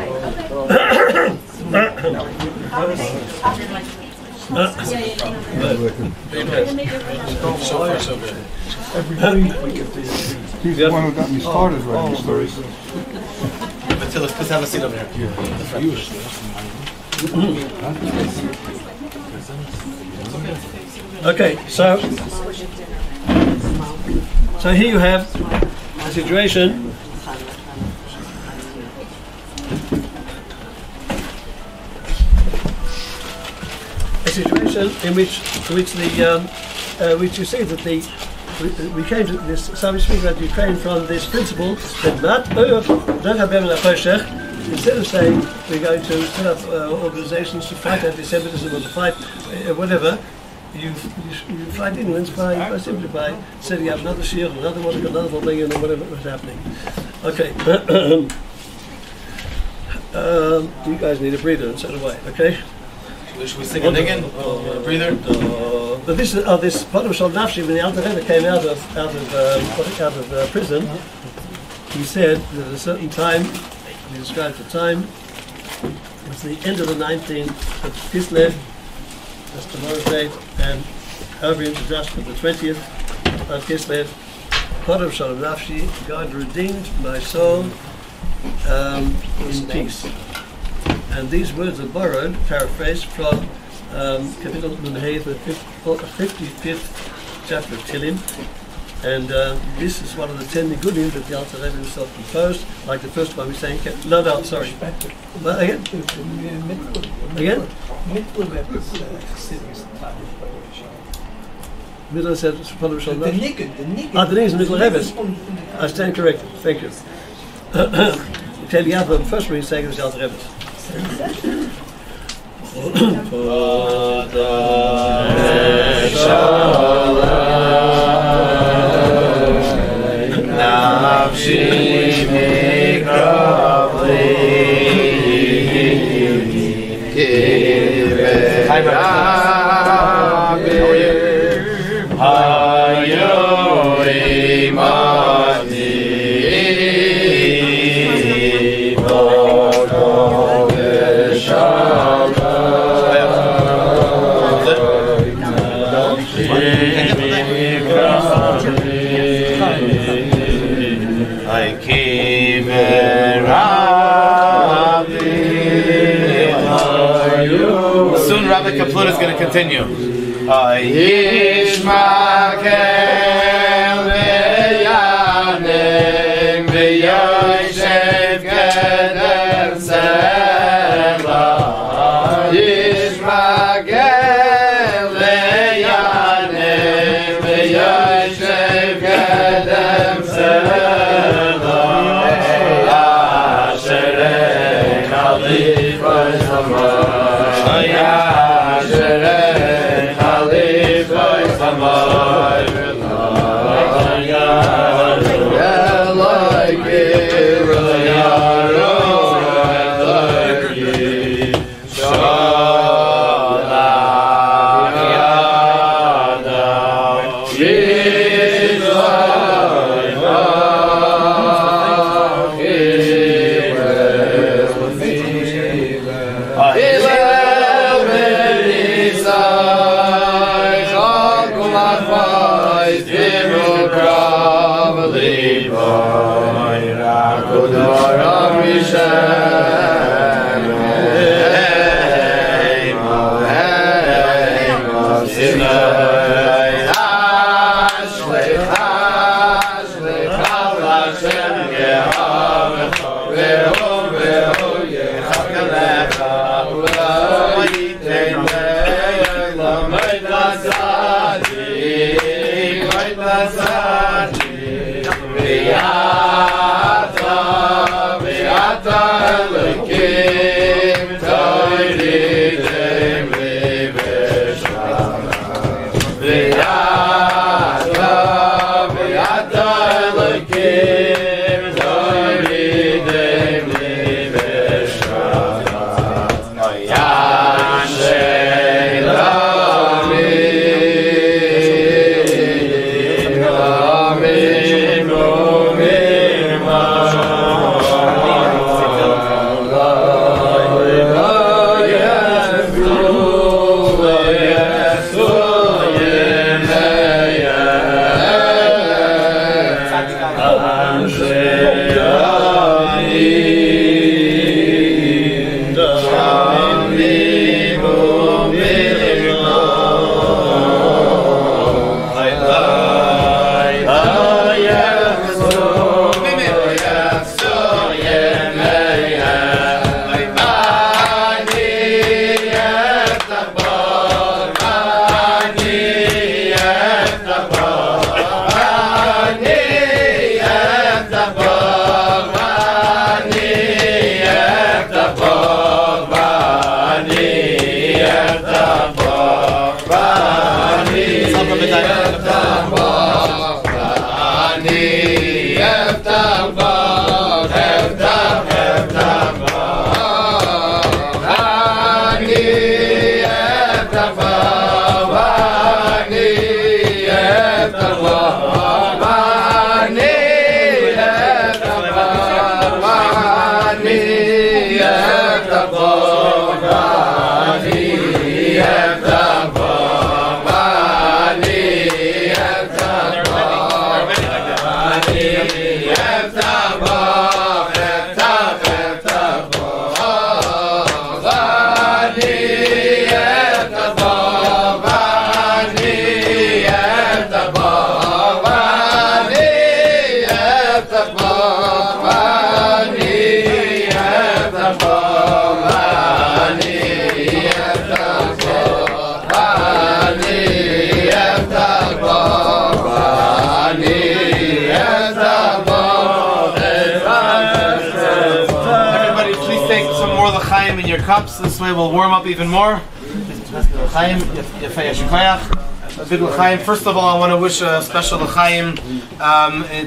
He's the one who got me started writing stories. But tell us, please have a seat over here. Okay, so here you have a situation. In which you see that we came to this. So we speak about Ukraine from this principle that instead of saying we're going to set up organizations to fight anti-Semitism or to fight whatever, you fight ignorance simply by setting up another shiur, another one, another Farbrengen, or whatever was happening. Okay. You guys need a breather, and so do I. Okay. Should we sing a niggin? A breather? But this Potem Shal Nafshi, when the Alter Rebbe came out of prison, he said that at a certain time, he described the time, it was the end of the 19th of Kislev, that's tomorrow's date, and however into just for the 20th of Kislev, Potem Shal Nafshi, God redeemed my soul in peace. And these words are borrowed, paraphrased, from Kapitel Nunhei, the 55th chapter of Tilim. And this is one of the 10 nigunim that the Alter Rebbe himself composed, like the first one we sang. No, sorry. Well, again? Middle said, the niggin is Middle Rebbe's. I stand corrected. Thank you. Tell the other, the first one we sang is the Alter Rebbe's. Soon Rabbi Kaploun is going to continue. Cups. This way we'll warm up even more. First of all, I want to wish a special l'chaim.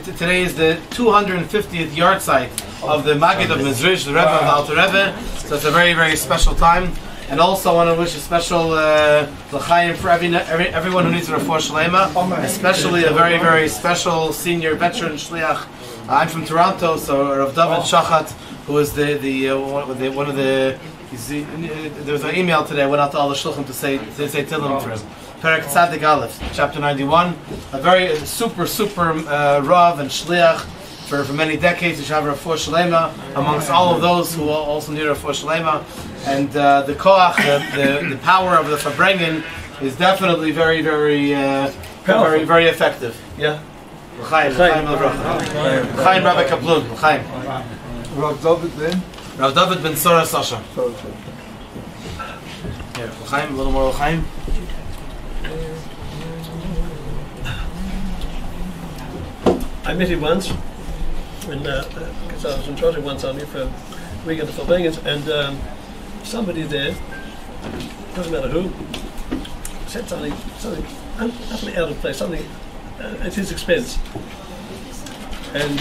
Today is the 250th yard site of the Maggid of Mizrish, the Rebbe of Alter Rebbe. So it's a very, very special time. And also I want to wish a special l'chaim for everyone who needs a refuah shlema, especially a very, very special senior veteran shliach. I'm from Toronto, so Rav David Shachat, who is one of the there was an email today. I went out to all the shluchim to say Tillim for him. Perek Tzadik Aleph, chapter 91. A very super Rav and shliach for many decades. We have refuah shlema amongst all of those who also need refuah shlema. And the koach, the power of the Farbrengen is definitely very effective. Yeah. L'chaim Rabbi Kaploun. L'chaim. Rav David then? Rav David ben Sora Sasha. Here, L'chaim, a little more L'chaim. I met him once, because I was in Toronto once only for a weekend of Farbrengen, and somebody there doesn't matter who, said something utterly out of place, something at his expense. And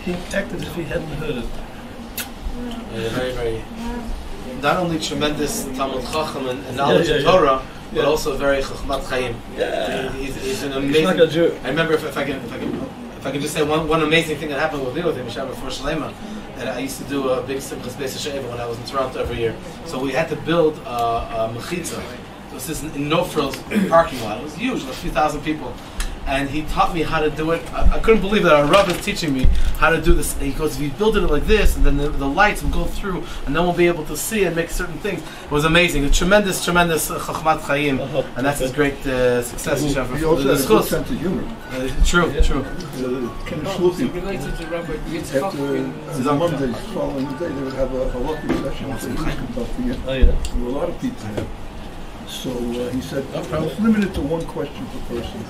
he acted as if he hadn't heard it. Very, very. Not only tremendous Talmud Chacham and knowledge of Torah, but also very Chachmat Chaim. Yeah. He's an amazing. Like a Jew. I remember if I can just say one amazing thing that happened with me with him, Shabbat before Shalema, and I used to do a big Simchas Beis HaSheva when I was in Toronto every year. So we had to build a mechitza. So this is in No Frills parking lot. It was huge, like 3,000 people. And he taught me how to do it. I couldn't believe that our Rav is teaching me how to do this. And he goes, if you build it like this, and then the lights will go through, and then we'll be able to see and make certain things. It was amazing. A tremendous Chachmat Chaim. And that's his great success. He also has a good sense of humor. True. Kind of sloopy. Related to Rabbi After Monday, following the day, they would have a walking session. Oh yeah. There were a lot of people there. So he said, it's limited to one question per person.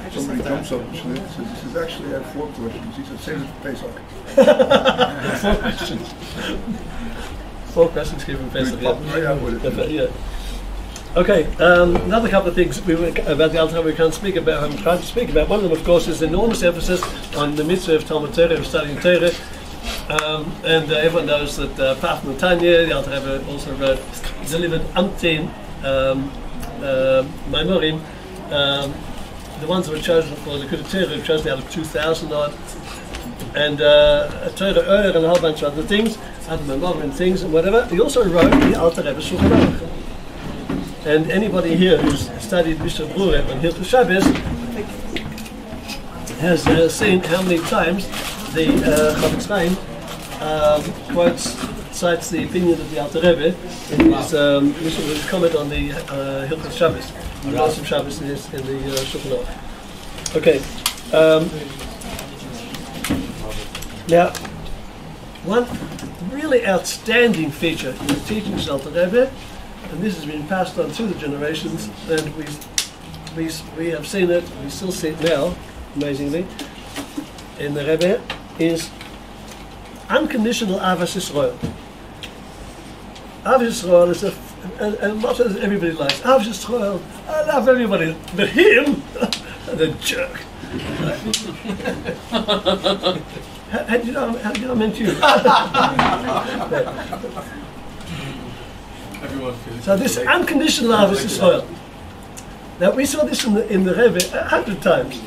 Somebody jumps up and says, he says, actually I have 4 questions. He said, save it for Pesach. 4 questions. 4 questions given Pesach. Yeah. Okay, another couple of things about the Alter Rebbe we can't speak about, I'm trying to speak about. One of them, of course, is the enormous emphasis on the mitzvah of Talmud Torah, of studying Torah. And everyone knows that apart from Tanya, the Alter Rebbe also delivered umpteen Maimorim, the ones that were chosen for the Likkutei Torah, were chosen out of 2,000 odd, and Torah and a whole bunch of other things, other Maimorim things and whatever. He also wrote the Alter Rebbe Shulchan Aruch. And anybody here who's studied Mishnah Berurah on Hilchos Shabbos has seen how many times the Chofetz Chaim cites the opinion of the Alter Rebbe in his comment on the Hilchos Shabbos, the last of Shabbos in the Shulchan Aruch. Okay. Now, one really outstanding feature in the teachings of the Alter Rebbe, and this has been passed on through the generations, and we have seen it, we still see it now, amazingly, in the Rebbe, is unconditional Avas Yisrael. Avas Yisrael is a motto that everybody likes. Avas Yisrael, I love everybody, but him, the jerk. How do you know I meant you? So this unconditional Avas Yisrael. Now we saw this in the Rebbe 100 times.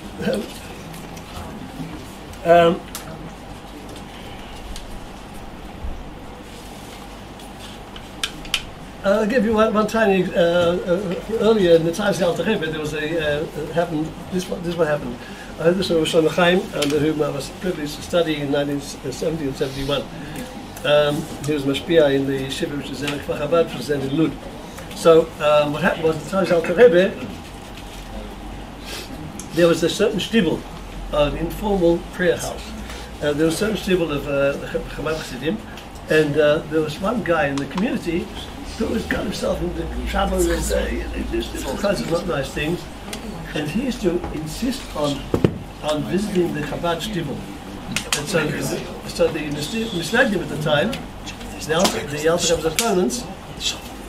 I'll give you one tiny. Earlier in the times of the Alter Rebbe, there was happened. This is what happened. This was Shlomo Chaim, under whom I was privileged to study in 1970 and 71. He was mashpia in the yeshiva which is in Chabad, which was in Lud. So what happened was, in the times of the Alter Rebbe, there was a certain shtibel, an informal prayer house. There was a certain shtibel of Chabad Chassidim, and there was one guy in the community who got himself into trouble and did all kinds of not nice things, and he used to insist on visiting the Chabad shtibel. And so the Misnagdim at the time, the Alter Rebbe's opponents,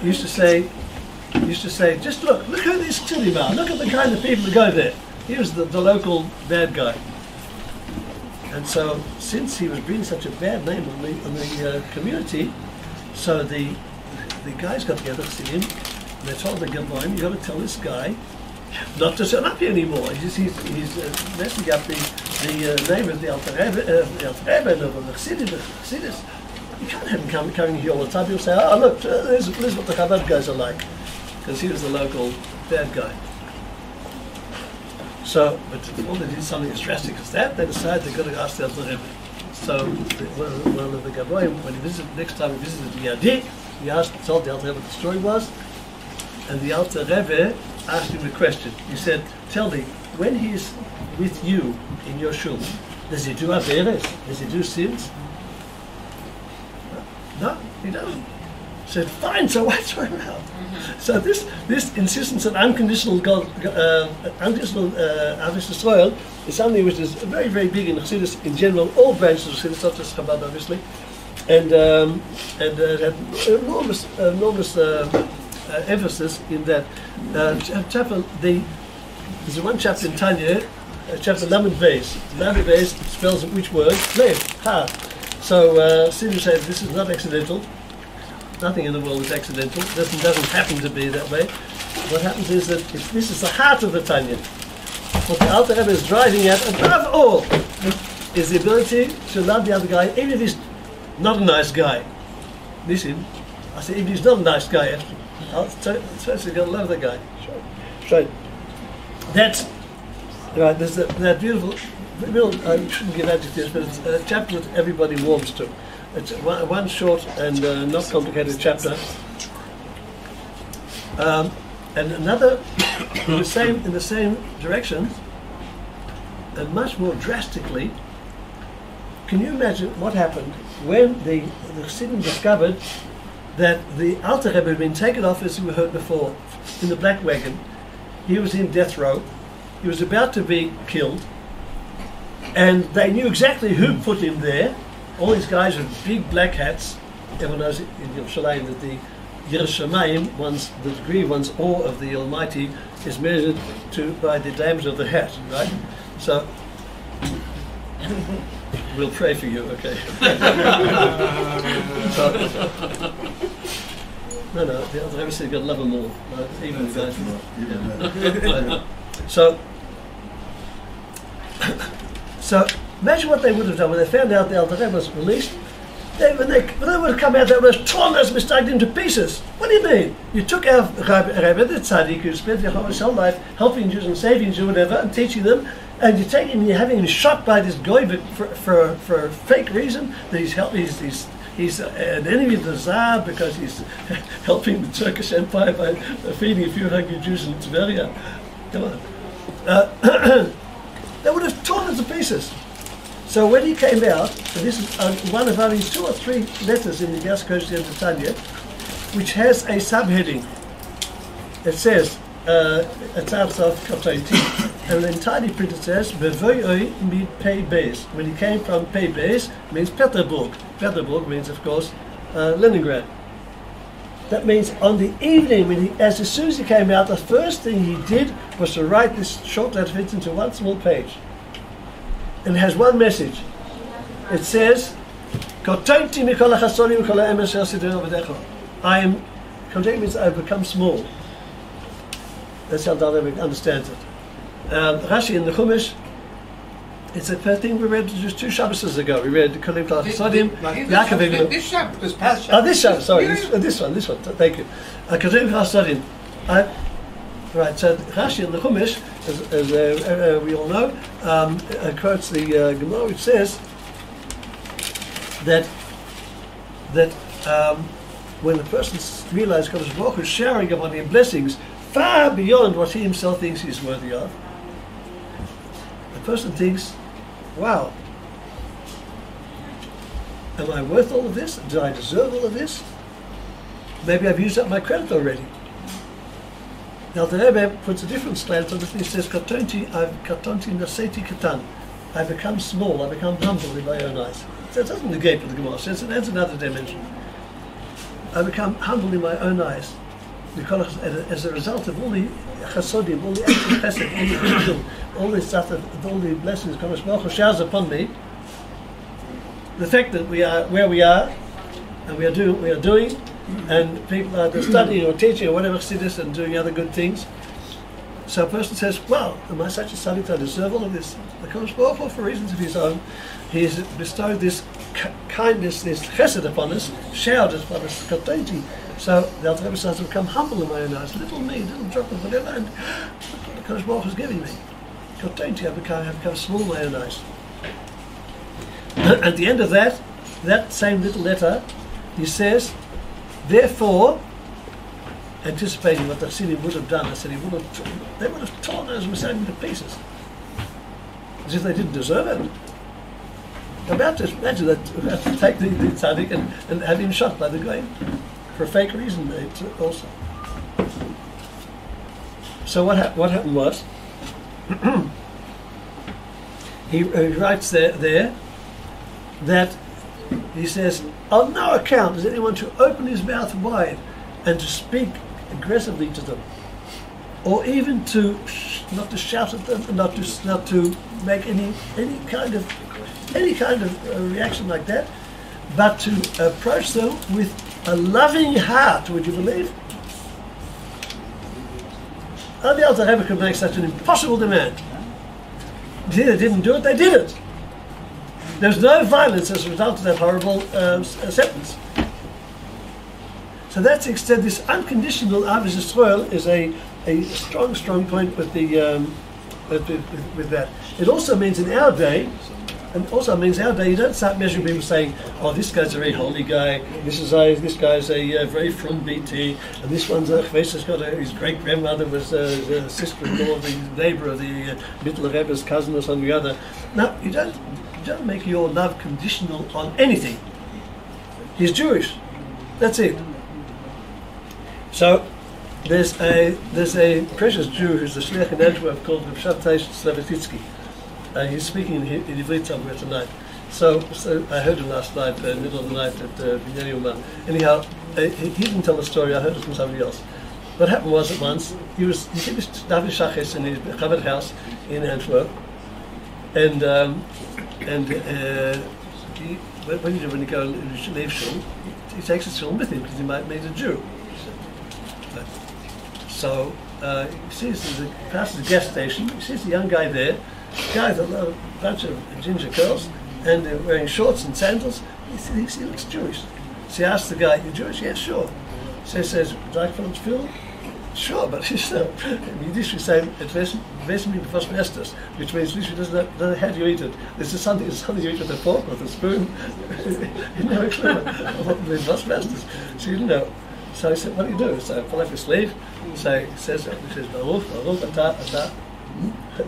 used to say, just look who these tziddim are, look at the kind of people who go there. He was the local bad guy. And so, since he was bringing such a bad name on the community, so the guys got together to see him, and they told the Gabon, you got to tell this guy not to turn up here anymore. He's messing up the name of the Alter Rebbe and of the Chassidus. You can't have him coming here all the time. He'll say, oh look, this is what the Chabad guys are like, because he was the local bad guy. So, but before they did something as drastic as that, they decided they've got to ask the Alter Rebbe. So, one of the Gabroim, when next time he visited the Yadi, he told the Alter Rebbe what the story was, and the Alter Rebbe asked him a question. He said, tell me, when he's with you in your shul, does he do averes? Does he do sins? No, he doesn't. He said, fine, so why throw him out? So this insistence on unconditional unconditional Avos Yisrael is something which is very, very big in Chassidus in general, all branches of Chassidus, not just Chabad, obviously, and had enormous emphasis in that chapter. There's one chapter in Tanya, chapter Lamed Beis. Lamed Beis spells which word? Lev, ha. So Siddur says this is not accidental. Nothing in the world is accidental. It doesn't happen to be that way. What happens is that this is the heart of the Tanya. What the Alter Rebbe is driving at, above all, is the ability to love the other guy, even if he's not a nice guy. Listen, I say, even if he's not a nice guy, I'm supposed to love the guy. So that's right. There's that beautiful. I shouldn't give adjectives, but it's a chapter that everybody warms to. It's one short and not complicated chapter. And another in the same direction, and much more drastically. Can you imagine what happened when the Chassidim discovered that the Alter Rebbe had been taken off, as we heard before, in the black wagon? He was in death row. He was about to be killed, and they knew exactly who put him there. All these guys with big black hats. Everyone knows in Yerushalayim that the Yerushalayim, the degree of one's awe of the Almighty is measured by the diameter of the hat, right? So we'll pray for you, okay? No, the other Rebbe said you've got to love them all, right? Even the guys. So imagine what they would have done when they found out the Alter Rebbe was released. When they would have come out, they would have torn us, mistaked him to pieces. What do you mean? You took our Rebbe, the tzaddik, who spent their whole life helping Jews and saving Jews, whatever, and teaching them, and you take him and you're having him shot by this goy for a fake reason that he's an enemy of the Tsar because he's helping the Turkish Empire by feeding a few hungry Jews in Tveria. Come on. They would have torn us to pieces. So when he came out, and this is one of only 2 or 3 letters in the Gaskosh of Tanya, which has a subheading. It says, it starts off Kaploun, and in tiny print it says, Bevoyoi mi Pei Beis. When he came from Pei Beis, means Peterburg. Peterburg means, of course, Leningrad. That means on the evening, as soon as he came out, the first thing he did was to write this short letter fits into one small page. And it has one message. It says, I am, content means I have become small. That's how David understands it. Rashi in the Chumash, it's a thing we read just 2 Shabbos ago. We read Kolim Kol HaChasodim, Yaakov. This Shabbos, this past Shabbos. Oh, this Shabbos, sorry, this one, thank you. Kolim Kol HaChasodim. Right, so Rashi in the Chumash, as we all know, quotes the Gemara, which says that when the person realizes Kodesh Baruch Hu is showering upon him blessings far beyond what he himself thinks he's worthy of, the person thinks, wow, am I worth all of this? Do I deserve all of this? Maybe I've used up my credit already. Now the Rebbe puts a different slant on this. He says, Katonti naseti katan. I become small, I become humble in my own eyes. So it doesn't negate what the Gemara says, it adds another dimension. I become humble in my own eyes. Because as a result of all the chasodim, all the chesed, all the stuff, all the blessings Kodesh Baruch Hu showers upon me, the fact that we are where we are, and we are doing what we are doing, and people are studying or teaching or whatever chassidus and doing other good things. So a person says, wow, am I such a tzaddik? I deserve all of this? The Kodesh Baruch Hu, for reasons of his own, he has bestowed this kindness, this chesed upon us, showered us upon us, katonti. So the Alter Rebbe says, to become humble in my own eyes, little me, little drop of whatever, and the Kodesh Baruch Hu is giving me. Katonti, I have become small in my own eyes. At the end of that same little letter, he says, therefore, anticipating what the Chassidim would have done, I said they would have torn those Messiahs into pieces, as if they didn't deserve it. About to imagine that, about to take the tzaddik and have him shot by the goyim for a fake reason also. So what happened was, he writes there that he says, on no account is anyone to open his mouth wide and to speak aggressively to them, or even to not to shout at them, not to make any kind of reaction like that, but to approach them with a loving heart. Would you believe? How the Alter Rebbe could make such an impossible demand? You see, they didn't do it. They did it. There's no violence as a result of that horrible sentence. So that's the extent. This unconditional Ahavas Yisrael is a strong point with the with that. It also means in our day, you don't start measuring people saying, "Oh, this guy's a very holy guy. This guy's a very from BT, and this one's his great grandmother was the sister-in-law of the neighbor of the Mittler Rebbe's cousin or something or other." No, you don't make your love conditional on anything. He's Jewish. That's it. So there's a precious Jew who's the shliach in Antwerp called Yud Tes Kislev. He's speaking in Ivrit somewhere tonight. So I heard him last night, in the middle of the night at Binyamin. Anyhow, he didn't tell the story. I heard it from somebody else. What happened was at once he finished David Shaches in his Chabad house in Antwerp, and when you go and leave shul, he takes his shul with him because he might meet a Jew. So he sees he passes the gas station. He sees a young guy there. Guys, a bunch of ginger girls, and they're wearing shorts and sandals. He looks Jewish. So he asks the guy, "You Jewish?" "Yeah, sure." So he says, "Would you like for him to film?" "Sure," but in Yiddish we say, which means literally doesn't know how do you eat it. This is something you eat with a fork, with a spoon. You know, so you know. So he said, "What do you do?" So I pull up his sleeve. So he says, "Baruch, Ata." He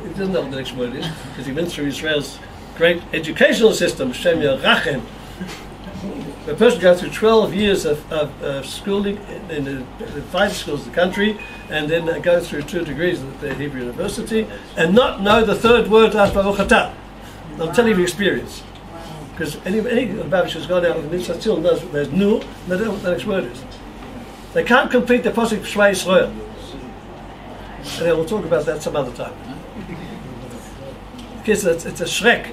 doesn't know what the next word is because he went through Israel's great educational system, Shem Yerachem. A person goes through 12 years of schooling in the 5 schools in the country, and then go through 2 degrees at the Hebrew University, and not know the 3rd word after Baruch Ata. I'm telling you experience. Because any Babish who's gone out with Mitzvah still knows what there's new, and they don't know what the next word is. They can't complete the Pasuk Shvei Yisrael. And we'll talk about that some other time. Because it's a shrek.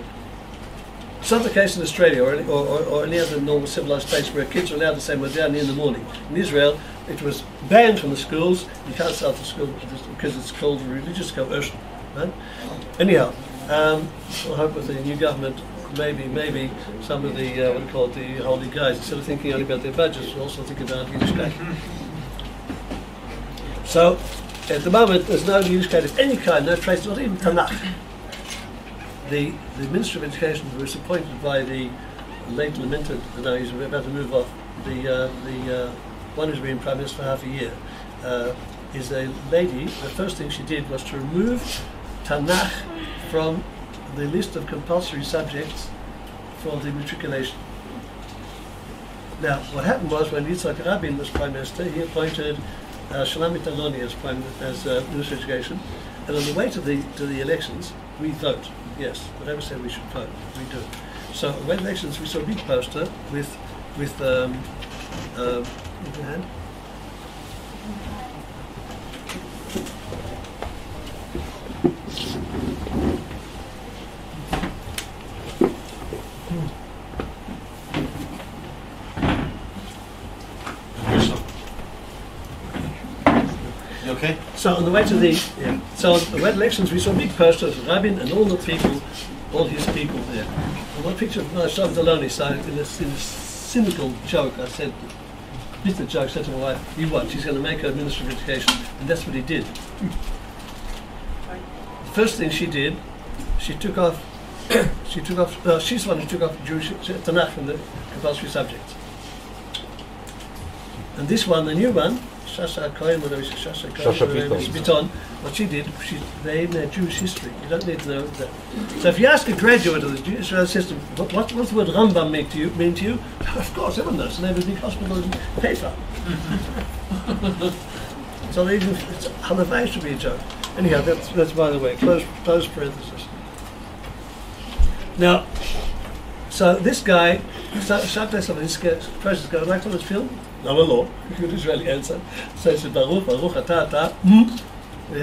It's not the case in Australia or any other normal civilized place where kids are allowed to say Modani in the morning. In Israel, it was banned from the schools. You can't start the school because it's called religious coercion. Right? Anyhow, I hope with the new government, maybe some of the what we call the holy guys, instead of thinking only about their budgets, will also think about Yiddishkeit. So, at the moment, there's no Yiddishkeit of any kind, no trace, not even Tanakh. The Minister of Education, who was appointed by the late lamented, now he's about to move off, the one who's been Prime Minister for half a year, is a lady. The first thing she did was to remove Tanakh from the list of compulsory subjects for the matriculation. Now, what happened was when Yitzhak Rabin was Prime Minister, he appointed Shalomit Aloni as Minister of Education, and on the way to the elections, we vote. Yes, whatever said we should vote, we do. So when elections, we saw a big poster with in your hand. Okay. So on the way to the elections, we saw big posters of Rabin and all the people, all his people there. And one picture of Shalom Deloni, so in a cynical joke, I said, bitter joke, said to my wife, "You watch, he's going to make her Minister of Education," and that's what he did. The first thing she did, she's the one who took off Jewish Tanakh from the compulsory subjects. And this one, the new one, Shasha Biton, what she did, they even had Jewish history. You don't need to know that. So if you ask a graduate of the Jewish system, what's the word Rambam mean to you? Of course, everyone knows. The name of the big hospital in Haifa. So it's Halavai should be a joke. Anyhow, that's by the way, close parenthesis. Now, so this guy, I'd like to watch this film. no law. Good Israeli answer. So he says, Baruch, Baruch, Ata. He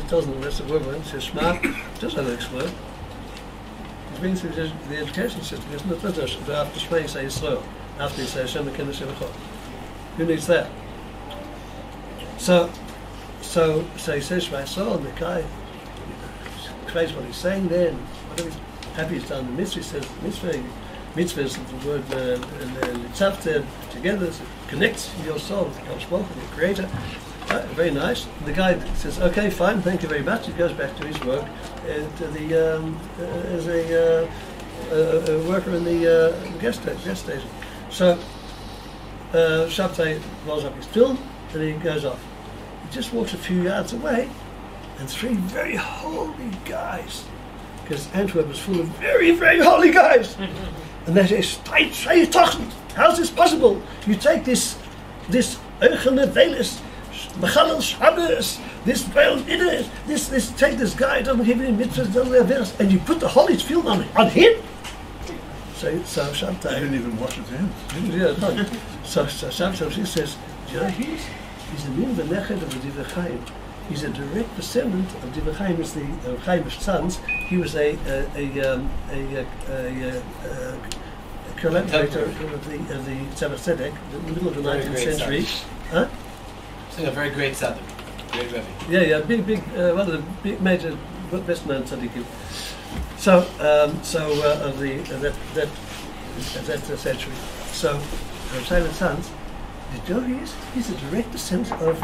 tells them the rest of the word. He says, Shema, just the next word. It means the education system. Isn't it? After Shema, you say Yisrael. After you say Hashem, Elokeinu, Hashem Echad. Who needs that? So he says Shema Yisrael, and the guy crazy what he's saying there, and whatever he's happy he's done the mitzvah. He says mitzvah is the word litzavte together, so it connects your soul with the Kadosh Baruch Hu, the Creator. Very nice. The guy says, "Okay, fine, thank you very much." He goes back to his work as a worker in the gas station. So Shabtai rolls up his film and he goes off. He just walks a few yards away, and three very holy guys, because Antwerp is full of very, very holy guys, and they say, how's this possible? You take this Eichene Velis, Mechalel Shabbos, this take this guy, doesn't give any mitzvahs, doesn't have verse, and you put the holy field on him? So Shabtai He didn't even wash his hands. Yeah, no. So Shabtai says, he's a min v'neched of the Divrei Chaim. He's a direct descendant of Divrei Chaim, is the Chaim's sons. He was a collaborator of the Tzemach Tzedek in the middle of the 19th century. Huh? A very great tzaddik, great Rebbe. Yeah, big, one of the big major, best known tzaddikim. So of that century. So Chaim's sons. The joke is, he's a direct descendant of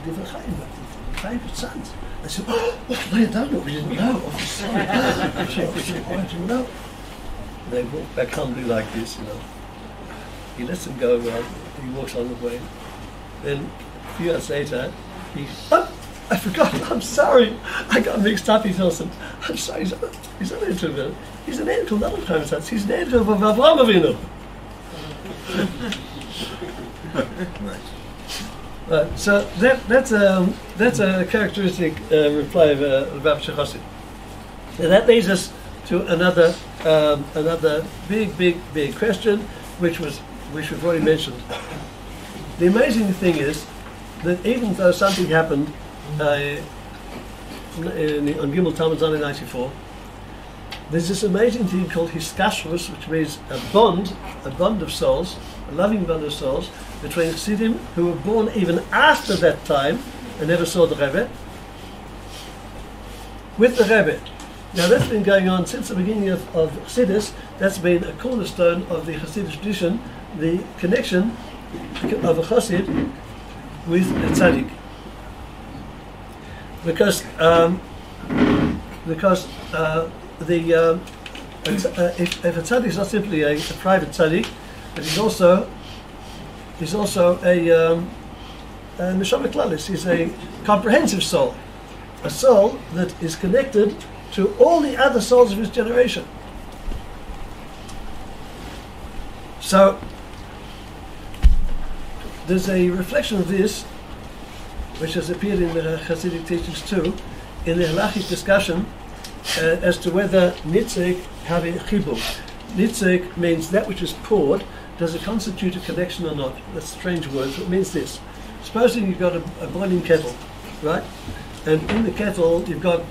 Divrei Chaim, the Chaim's sons. I said, oh, I don't know, we didn't know. Oh, sorry. Why didn't know? They walk back humbly like this, He lets them go around, he walks on the way. Then a few years later, I forgot, I'm sorry. I got mixed up, he tells them. I'm sorry, he's not an introvert. He's an angel, not a Chaim's sons. He's an angel of Avraham Avinu. So that's a characteristic reply of Rabbi Shechassid. And that leads us to another big question, which we've already mentioned. The amazing thing is that even though something happened on Gimel Talmud 94, there's this amazing thing called hiskashrus, which means a bond of souls, a loving bond of souls, between Chassidim who were born even after that time and never saw the Rebbe, with the Rebbe. Now that's been going on since the beginning of Chassidus. That's been a cornerstone of the Chassidic tradition, the connection of a Chassid with a tzaddik. Because if a tzaddik is not simply a private tzaddik, but he's also a neshama klalis. He's a comprehensive soul, a soul that is connected to all the other souls of his generation. So there's a reflection of this, which has appeared in the Hasidic teachings too, in the halachic discussion as to whether nitzek have a chibur. Nitzek means that which is poured. Does it constitute a connection or not? That's a strange word, but it means this. Supposing you've got a boiling kettle, right? And in the kettle you've got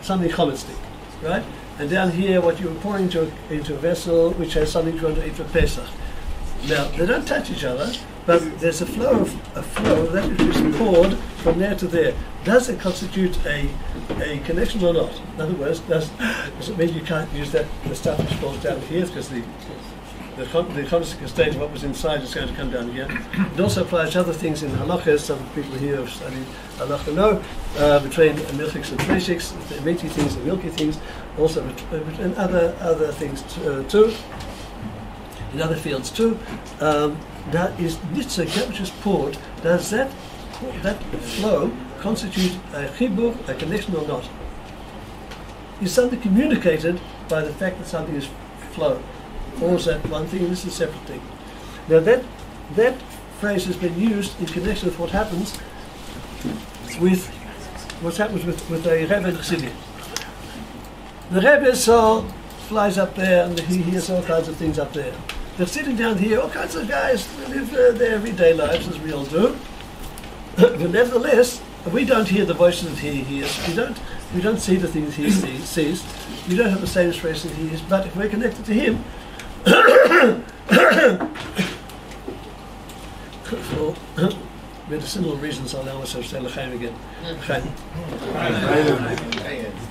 something chometznik, right? And down here what you're pouring into a vessel which has something you want to eat for Pesach. Now, they don't touch each other, but there's a flow of that which is poured from there to there. Does it constitute a connection or not? In other words, does it mean you can't use the stuff which falls down here because the consequent state of what was inside is going to come down here. It also applies to other things in halachas. Some people here have studied halacha know between milchiks and fleishiks, the meaty things and milky things, also and other things too, in other fields too. That is nitzek, that which is poured. Does that flow constitute a chibur, a connection or not? Is something communicated by the fact that something is flowed? Or is that one thing and this is a separate thing? Now that phrase has been used in connection with what happens with a Rebbe and Chassidim. The Rebbe's soul flies up there and he hears all kinds of things up there. They're sitting down here, all kinds of guys live their everyday lives as we all do. But nevertheless, we don't hear the voices that he hears. We don't see the things he sees. We don't have the same expression he hears. But if we're connected to him, for medicinal reasons, I'll allow myself to say L'chaim again. L'chaim.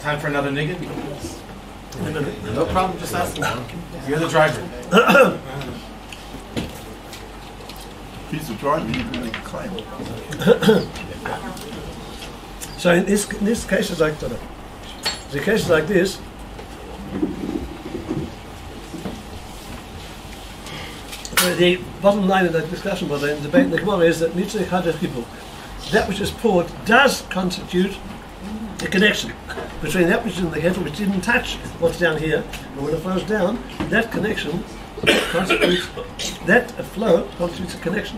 Time for another nigga? No problem, just ask him. You're the driver. He's the driver, you can make a claim. So in this cases like that, the cases like this, the bottom line of that discussion, but in the debate in the Gemara is that Mitzvah Chadach Gibur, that which is poured does constitute a connection between that which is in the kettle, which didn't touch what's down here, and when it flows down, that connection constitutes, that flow constitutes a connection.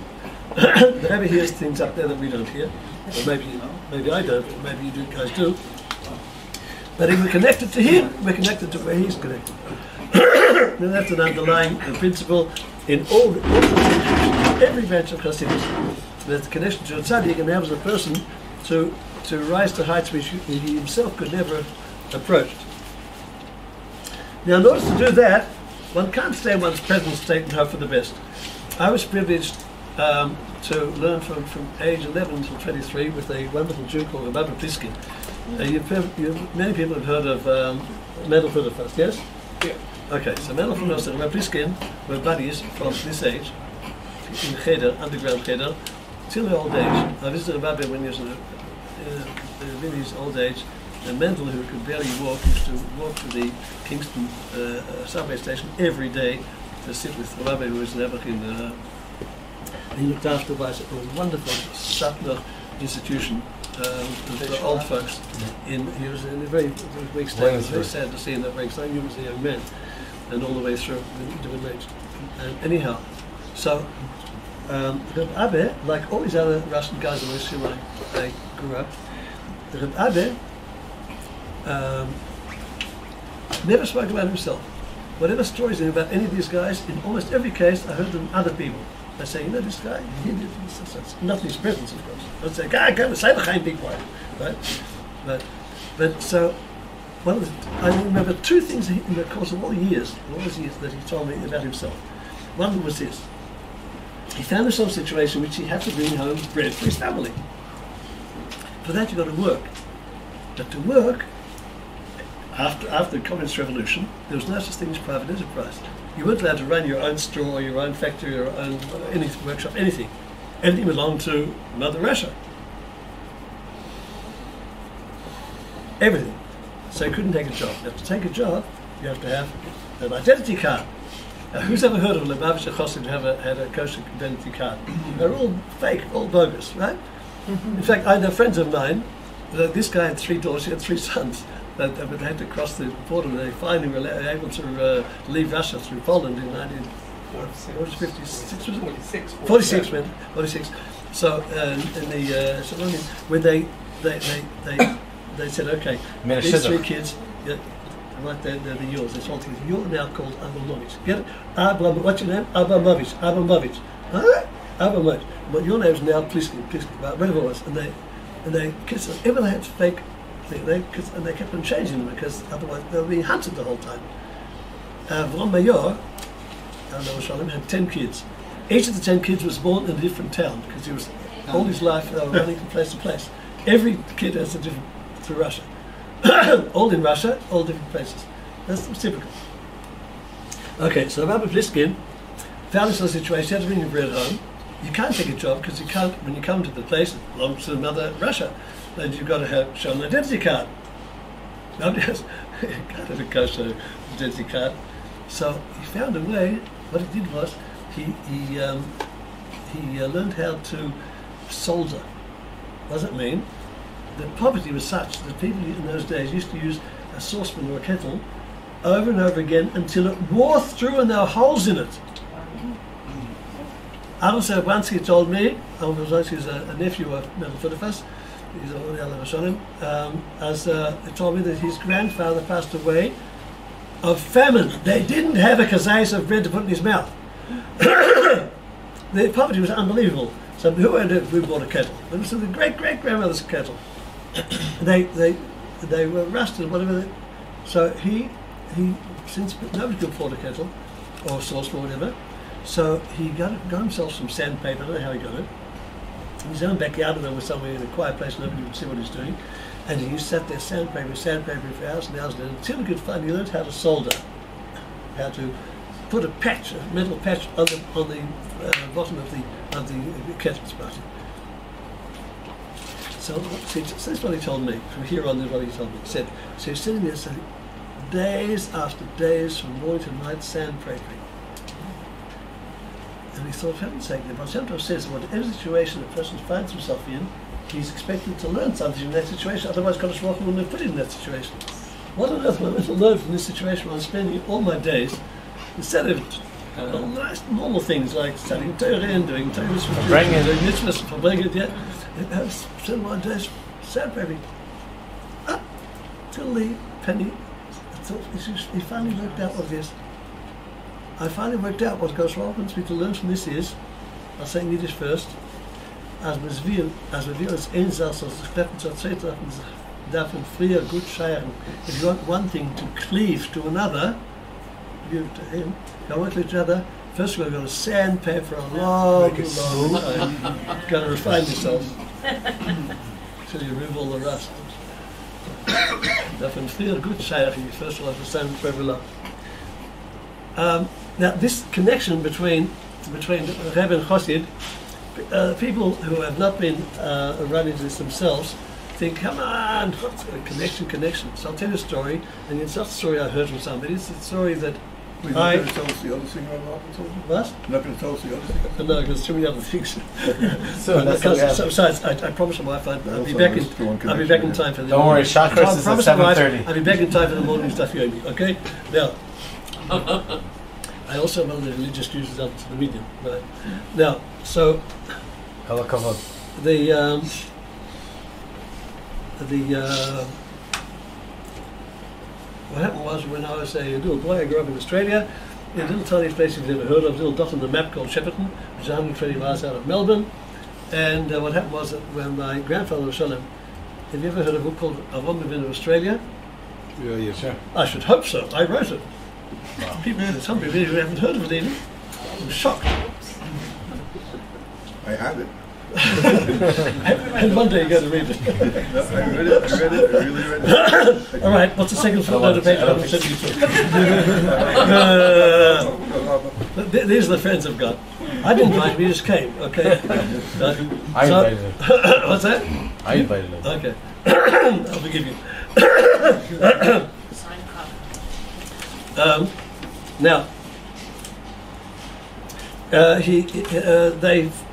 The Rebbe hears things up there that we don't hear, or maybe I don't, or maybe you guys do. But if we're connected to him, we're connected to where he's connected. And that's an underlying principle in all every branch of Chassidus. That the connection to a tzaddik enables a person to rise to heights which he himself could never have approached. Now, in order to do that, one can't stay in one's present state and hope for the best. I was privileged to learn from age 11 until 23 with a wonderful Jew called Rabbi Pliskin. Many people have heard of Mendel Fuderfast, yes? Yeah. Okay, so Mendel Fuderfast and Rabbi Pliskin were buddies from this age, in the cheder, underground cheder, till their old age. I visited Rabbi when he was in his old age, and Mendel, who could barely walk, used to walk to the Kingston subway station every day to sit with Rabbi, who was an Abraham. He looked after by a wonderful Satner institution for old folks. He was in a very weak state. It was very sad to see him that very young. He was a young man, and all the way through the middle age. Anyhow, so Reb Abbe, like all these other Russian guys in which I grew up, Reb Abbe never spoke about himself. Whatever stories about any of these guys, in almost every case, I heard them other people. I say, you know this guy? He did this. Not in his presence, of course. I'd say, God, go to say the big quiet, right? But so, I remember two things in the course of all those years that he told me about himself. One was this: he found himself in a situation in which he had to bring home bread for his family. For that, you got to work. But to work, after the Communist Revolution, there was no such thing as private enterprise. You weren't allowed to run your own store, your own factory, your own workshop, anything. Everything belonged to Mother Russia. Everything. So you couldn't take a job. You have to take a job, you have to have an identity card. Now, who's ever heard of Lubavitcher Chosim who had a kosher identity card? They're all fake, all bogus, right? In fact, I know friends of mine, this guy had 3 daughters, he had 3 sons. But they had to cross the border, and they finally were able to leave Russia through Poland in 1946. 46. So when they said, okay, these 3 kids, right, they're yours. It's all together. You're now called Abramovich. Get it? What's your name? Abramovich. Huh? Abramovich. But your name's now Pliskin, whatever it was. And they kissed us. Ever they had fake. And they kept on changing them because otherwise they were being hunted the whole time. Avram Mayor, had 10 kids. Each of the 10 kids was born in a different town because he was all his life running from place to place. Every kid has a different through Russia. All in Russia, all different places. That's typical. Okay, so Rabbi Pliskin found himself in a situation, he had to bring his bread home. You can't take a job because you can't, when you come to the place, it belongs to Mother Russia. Then you've got to show an identity card. Nobody has can't have a kosher identity card. So he found a way. What he did was he learned how to solder. What does it mean? The poverty was such that people in those days used to use a saucepan or a kettle over and over again until it wore through and there were holes in it. Also, once he told me, he's a nephew of Mendel Fuderfast, he's already he told me that his grandfather passed away of famine. They didn't have a kazayas of bread to put in his mouth. the poverty was unbelievable. So who bought a kettle? It was the great-great-grandmother's kettle. They were rusted, whatever. So he since nobody could afford a kettle or saucepan or whatever, so he got himself some sandpaper. I don't know how he got it. In his own backyard, and there was somewhere in a quiet place, nobody would see what he's doing. And he sat there sandpaper for hours and hours, and until he could he learned how to solder, how to put a metal patch on the bottom of the kettle spout. So that's what he told me. From here on, this is what he told me. He said, so he's sitting there saying, days after days, from morning to night, sandpapering. And he thought, for heaven's sake, the Baal Shem Tov says, whatever situation a person finds himself in, he's expected to learn something in that situation, otherwise Kodesh Baruch Hu wouldn't have put him in that situation. What on earth am I meant to learn from this situation where I'm spending all my days, instead of nice normal things like studying Torah and doing Torah, doing mitzvahs, Farbrengen, I spend my days sandpapering. Up till the penny, he finally worked out what it is. I finally worked out what Kodesh Baruch Hu wants me to learn from this is, I'll say in Yiddish first, as wir uns einsetzen, als Kräften zur Zeit darf man früher gut scheren. If you want one thing to cleave to another, you to him, you want to each other, first of all, you've got to sandpaper a long time. You've got to refine yourself until you remove all the rust. Darf man früher gut scheren, you first of all have to sandpaper a lot. Now, this connection between Rebbe and Chosid, people who have not been run into this themselves think, come on, what's a connection. So I'll tell you a story, and it's not a story I heard from somebody, it's a story that You're not going to tell us the other thing Rabbi told you? What? You're not going to tell us the other thing? No, because there's too many other things. So besides, I promise my wife I'll be back in time for the Don't worry, Chakras is at 7:30. I'll be back in time for the morning stuff you owe me, okay? Now, I also have other religious duties up to the medium, right? Now, so what happened was when I was a little boy, I grew up in Australia, in a little tiny place you've never heard of, a little dot on the map called Shepparton, which is 120 miles out of Melbourne. And what happened was that when my grandfather was Shalom, have you ever heard of a book called Avon of Australia? Yeah, sure. I should hope so. I wrote it. Wow. Some people who haven't heard of it even. I'm shocked. I have it. And one day you're going to read it. I really read it. All right, what's the second footnote of page? I haven't sent you to. These are the friends I've got. I didn't invite him, he just came, okay? I invited him. What's that? I invited him. Okay. I'll forgive you. Now,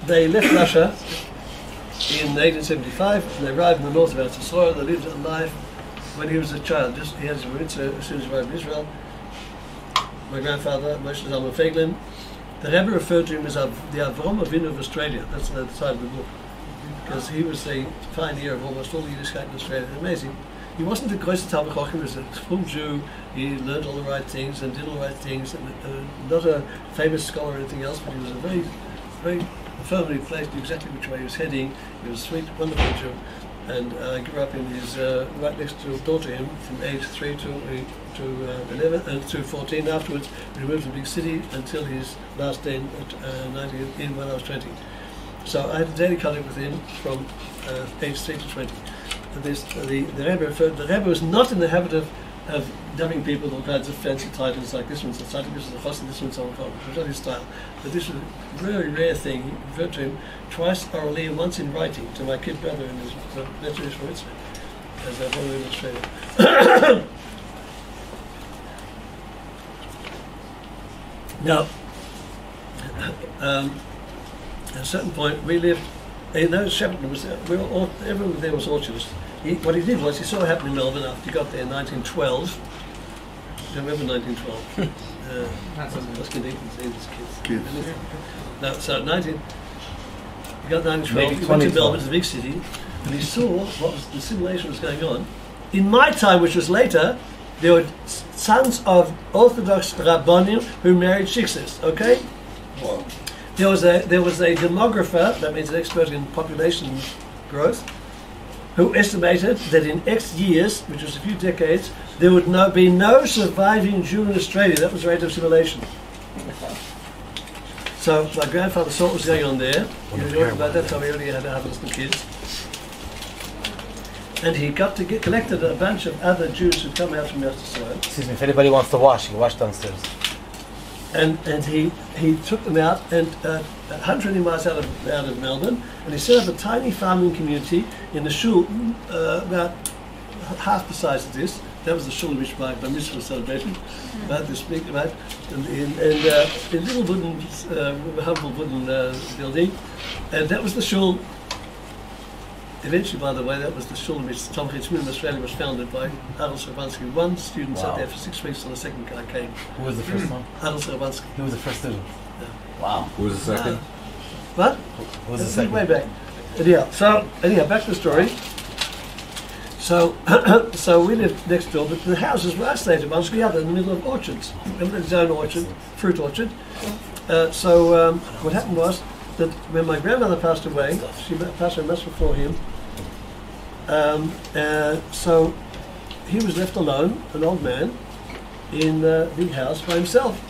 they left Russia in 1875 and they arrived in the north of Eretz Yisrael. They lived a life when he was a child. He had his roots as soon as he arrived in Israel. My grandfather, Moshe Zalman Feiglin, the Rebbe referred to him as the Avram Avinu of Australia. That's the side of the book. Because he was the pioneer of almost all the Yiddishkeit in Australia. Amazing. He wasn't the greatest Talmud Chacham, he was a full Jew. He learned all the right things and did all the right things. And, not a famous scholar or anything else, but he was a very, very firmly placed, knew exactly which way he was heading. He was a sweet, wonderful Jew. And I grew up in his, right next door to him from age 3 to 11 and to 14 afterwards. We moved to a big city until his last day in when I was 20. So I had a daily contact with him from age 3 to 20. The Rebbe was not in the habit of dubbing people with all kinds of fancy titles like this one's a tzaddik, this is a chassid, this one's a chacham. It was not his style. But this was a very rare thing. He referred to him twice orally and once in writing to my kid brother in his letter for Israel, as I've already illustrated. Now, at a certain point, we lived. Shepparton was everyone there was orchardists. What he did was he saw what happened in Melbourne after he got there in 1912. Do you remember 1912? What's good kids. No, so he got 1912. He went to Melbourne, it's a big city, and he saw what the assimilation was going on. In my time, which was later, there were sons of Orthodox Rabbanim who married shiksas. Okay. There was a demographer, that means an expert in population growth, who estimated that in X years, which was a few decades, there would be no surviving Jew in Australia. That was the rate of assimilation. So my grandfather saw what was going on there. By that time he already had 100 kids. And he collected a bunch of other Jews who come out from Eretz Israel. Excuse me, if anybody wants to wash, you can wash downstairs. And he took them out, and 120 miles out of Melbourne, and he set up a tiny farming community in the shul, about half the size of this. That was the shul which my mitzvah celebration, about this big, in little wooden, humble wooden building, and that was the shul. Eventually, by the way, that was the shul in which Tom Hitzman in Australia was founded by Adol Sarabansky. One student sat there for 6 weeks, and the second guy came. Who was the first one? Adol Sarabansky. Who was the first student? Yeah. Wow. Who was the second? What? Who was the second? Way back. Anyhow, back to the story. So we lived next door, but the houses were isolated, one to the other, in the middle of orchards. His own orchard, fruit orchard. What happened was that when my grandmother passed away, she passed away much before him. So he was left alone, an old man, in the big house by himself.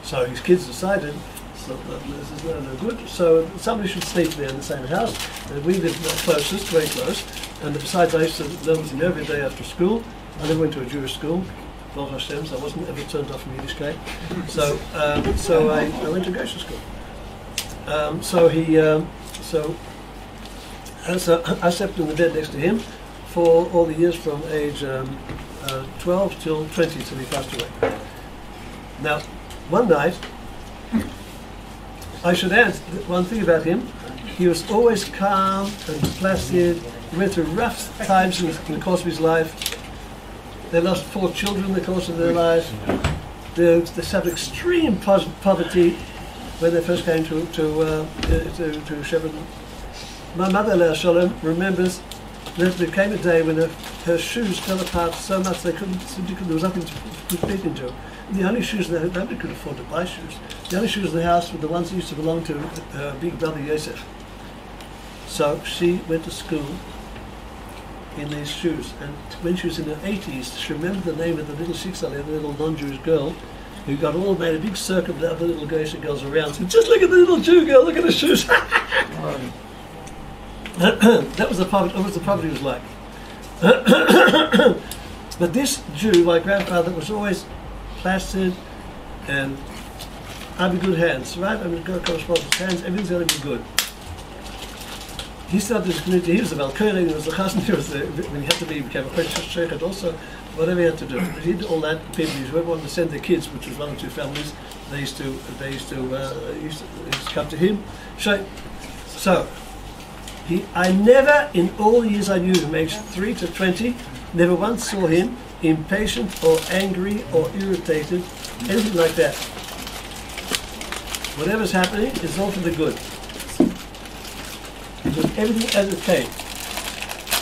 So his kids decided, this is no good, so somebody should sleep there in the same house. And we lived closest, very close. And besides, I used to learn with him every day after school. I never went to a Jewish school, Baruch Hashem, so I wasn't ever turned off from Yiddishkeit. So I went to Goshen school. So I slept in the bed next to him for all the years from age 12 till 20 till he passed away. Now, one night, I should add one thing about him. He was always calm and placid. He went through rough times in the course of his life. They lost 4 children in the course of their life. They suffered extreme poverty when they first came to Shevin. My mother, Leah Shalom, remembers that there came a day when her shoes fell apart so much there was nothing to put feet into. The only shoes nobody could afford to buy shoes. The only shoes in the house were the ones that used to belong to her big brother Yosef. So she went to school in these shoes, and when she was in her 80s, she remembered the name of the little Shiksale, the little non-Jewish girl, who got all made a big circle of the other little Goyish girls around. Said, "Just look at the little Jew girl, look at her shoes." That was the poverty was like. But this Jew, my grandfather, was always placid and I'd be good hands, right? I'm going to correspond with hands, everything's going to be good. He started this community, he was the Valkyrie, he was the Chassan, when he had to be, he became a Sheikh also, whatever he had to do. But he did all that, people, whoever wanted to send their kids, which was 1 or 2 families, they used to come to him. So, I never, in all the years I knew him, aged 3 to 20, never once saw him impatient or angry or irritated, anything like that. Whatever's happening is all for the good. It was everything as it came,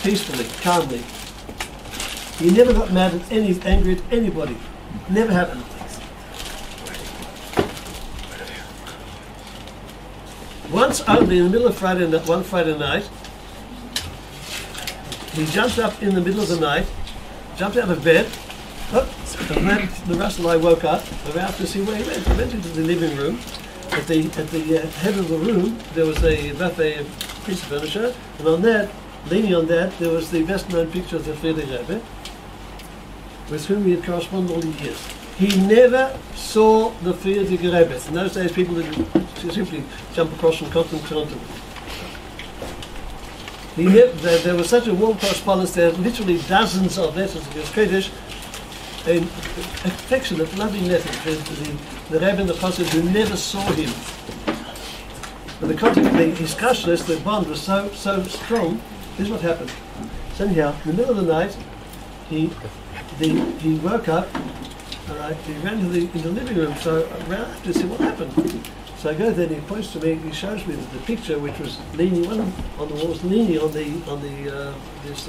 peacefully, calmly. He never got mad at angry at anybody. Never happened. Once only, in the middle of one Friday night, he jumped up in the middle of the night, jumped out of bed, and then the rest of I woke up around to see where he went. He went into the living room. At the head of the room, there was a piece of furniture, and on that, leaning on that, there was the best-known picture of the REBBE, with whom he had corresponded all the years. He never saw the REBBE. In those days, people didn't simply jump across from continent to continent. There was such a warm correspondence. There were literally dozens of letters of his Kodesh, an affectionate, loving letter to the Rebbe and the Chassid who never saw him. But his kashrus, the bond was so strong. This is what happened. So anyhow, in the middle of the night, he woke up. He ran into the living room. So I ran up to see what happened. So I go there and he points to me. He shows me the picture, which was leaning on the wall, was leaning on this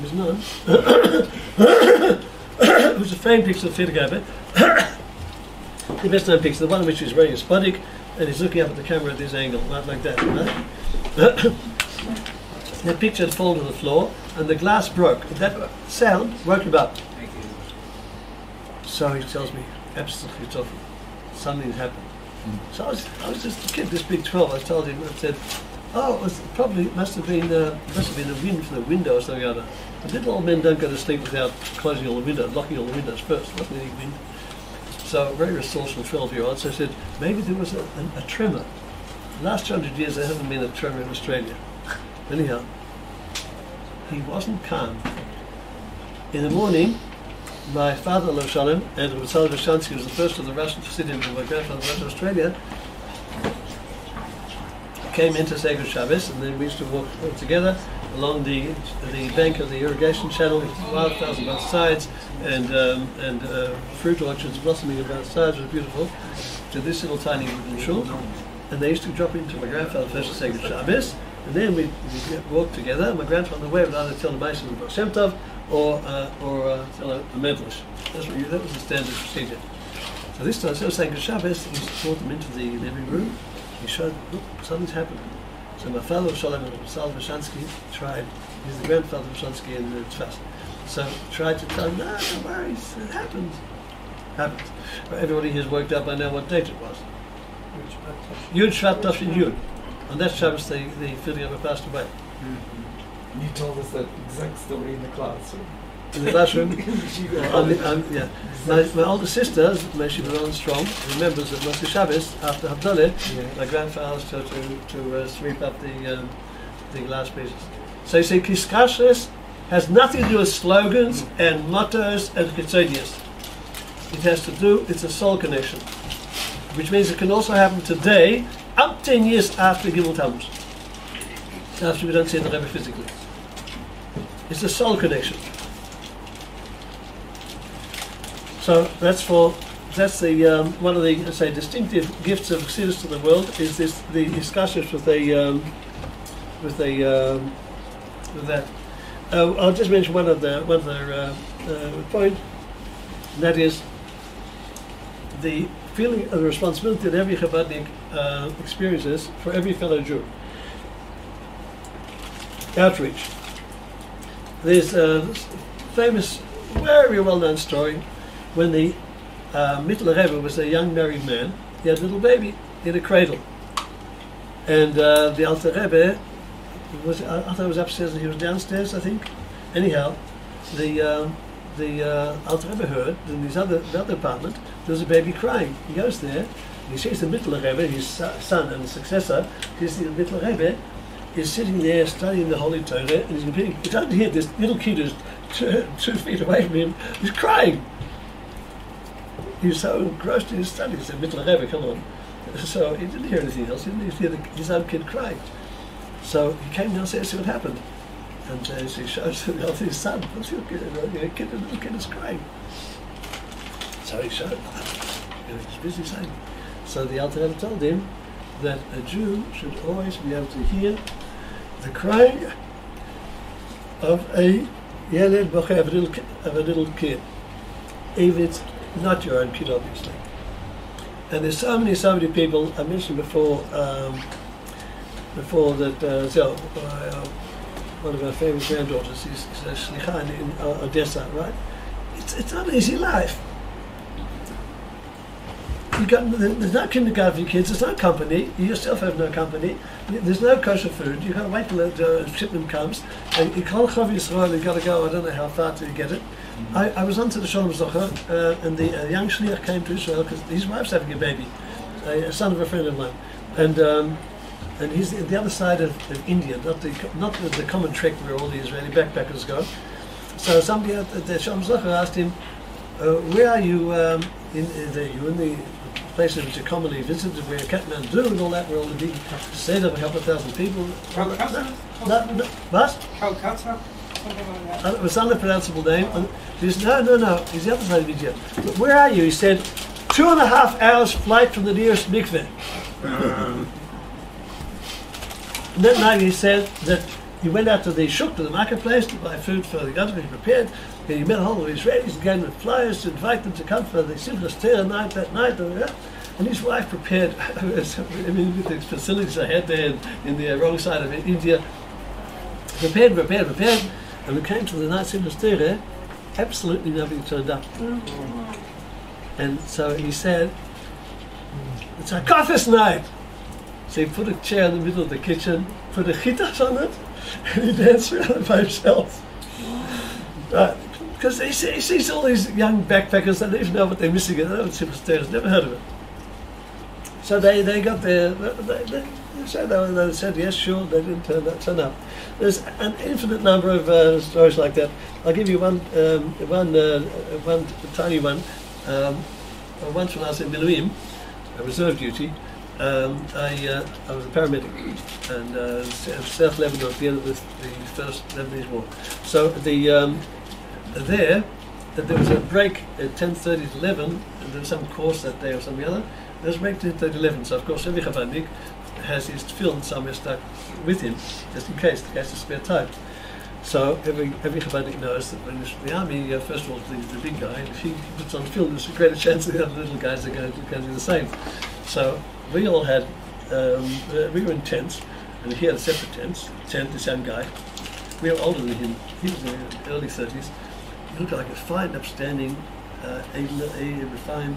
miznon. It was a framed picture of the REBBE. The best known picture, the one in which he was wearing a spoddik, and he's looking up at the camera at this angle, right like that, right? The picture had fallen to the floor, and the glass broke. That sound woke him up. So he tells me, absolutely tough, something happened. So I was just a kid, this big 12. I told him, I said, oh, it was must have been the wind from the window or something like that. The little old men don't go to sleep without closing all the windows, locking all the windows first, not any wind. So very resourceful 12-year-old. So I said, maybe there was a tremor. The last 200 years there hasn't been a tremor in Australia. Anyhow, he wasn't calm. In the morning, my father, Lo Shalom, and Rabbi Vashansky was the first of the Russian Chassidim who my grandfather went to Australia, came into say good Shabbos, and then we used to walk together along the bank of the irrigation channel, wildflowers on both sides, and fruit orchards blossoming on both sides. It was beautiful. To this little tiny wooden shul, and they used to drop into my grandfather first to say good Shabbos, and then we'd walk together. And my grandfather on the way would either tell the Maaseh of Baal Shem Tov or tell a Medrash. That was the standard procedure. So this time, instead of saying good Shabbos, he brought them into the living room. He showed, look, something's happened. So my father, Shalom, and Sal Vashansky tried, he's the grandfather of Vashansky in the Tzfas. So tried to tell him, no worries, it happened. Happened. Everybody has worked out by now what date it was. Yud Shvat Tafshin Yud. On that Shabbos, the Fili ever passed away. You told us that exact story in the classroom. In the classroom? Yeah. My older sister, may she be well and strong, remembers that Moshe Shabbos, after Havdalah, my grandfather asked her to sweep up the glass pieces. So you see, Kiskashres has nothing to do with slogans and mottos and chitzonius. It has to do, it's a soul connection, which means it can also happen today, up 10 years after Gimel Tammuz, after we don't see the Rebbe physically. It's a soul connection. So that's the one of the say distinctive gifts of Chassidus to the world is the discussions with that. I'll just mention one other point, and that is the feeling of the responsibility that every Chabadnik experiences for every fellow Jew. Outreach. There's a famous, very well-known story when the Mittler Rebbe was a young married man. He had a little baby in a cradle, and the Alter Rebbe was, I thought it was upstairs and he was downstairs, I think. Anyhow, the Alter Rebbe heard in his other apartment there was a baby crying. He goes there, and he sees the Mittler Rebbe, his son and successor. He sees the Mittler Rebbe is sitting there studying the Holy Torah, and he's repeating. He doesn't hear this little kid who's 2 feet away from him. He's crying. He was so engrossed in his studies. He said, Mittler Rebbe, come on. So he didn't hear anything else. He didn't hear his own kid crying. So he came down and said, see what happened. And so he shows his son, what's your kid? The little kid is crying. So he showed him. He's busy saying. So the Alter Rebbe told him that a Jew should always be able to hear the crying of a yeled boche, of a little kid, even if it's not your own kid, obviously. And there's so many people. I mentioned before that one of our famous granddaughters is a shlicha in Odessa, right? It's not an easy life. There's no kindergarten for your kids, there's no company, you yourself have no company, there's no kosher food, you can't wait till the shipment comes, and you can't have Yisrael, you've got to go, I don't know how far to get it. I was onto the Shalom Zocher, and the young shliach came to Israel because his wife's having a baby, a son of a friend of mine, and he's at the other side of India, not the common trek where all the Israeli backpackers go. So somebody at the Shalom Zocher asked him, where are you, in the places which are commonly visited, where Kathmandu and all that, where all the big seder of a couple of thousand people. Calcutta? What? Calcutta? Something like that. It was an unpronounceable name. And he said, no, he's the other side of India. But where are you? He said, 2.5 hours flight from the nearest mikveh. And that night he said that he went out to the shuk, to the marketplace, to buy food for the Gadol he prepared. And he met a whole lot of Israelis and gave them flyers to invite them to come for the Simchas Torah night that night. And his wife prepared, I mean, with the facilities they had there in the wrong side of India, prepared, and we came to the night Seder, absolutely nobody turned up. And so he said, it's a coffee's night. So he put a chair in the middle of the kitchen, put a chitas on it, and he danced around it by himself. Because he sees all these young backpackers, they don't even know what they're missing, they don't see stairs, never heard of it. So they got there, they said yes, sure, they didn't turn up. There's an infinite number of stories like that. I'll give you one tiny one. Once when I was in Miluim, reserve duty, I was a paramedic and South Lebanon at the end of the first Lebanese war. So there was a break at 10:30 to 11, and there was some course that day or something other. There was a break 10:30 to 11, so of course every Chabadnik has his film somewhere stuck with him, just in case of spare time. So every Chabadnik knows that when he's in the army, first of all, the big guy, if he puts on film, there's a greater chance that the other little guys are going to do the same. So we all had, we were in tents, and he had a separate tent, this young guy. We were older than him. He was in the early 30s. He looked like a fine, upstanding, a refined,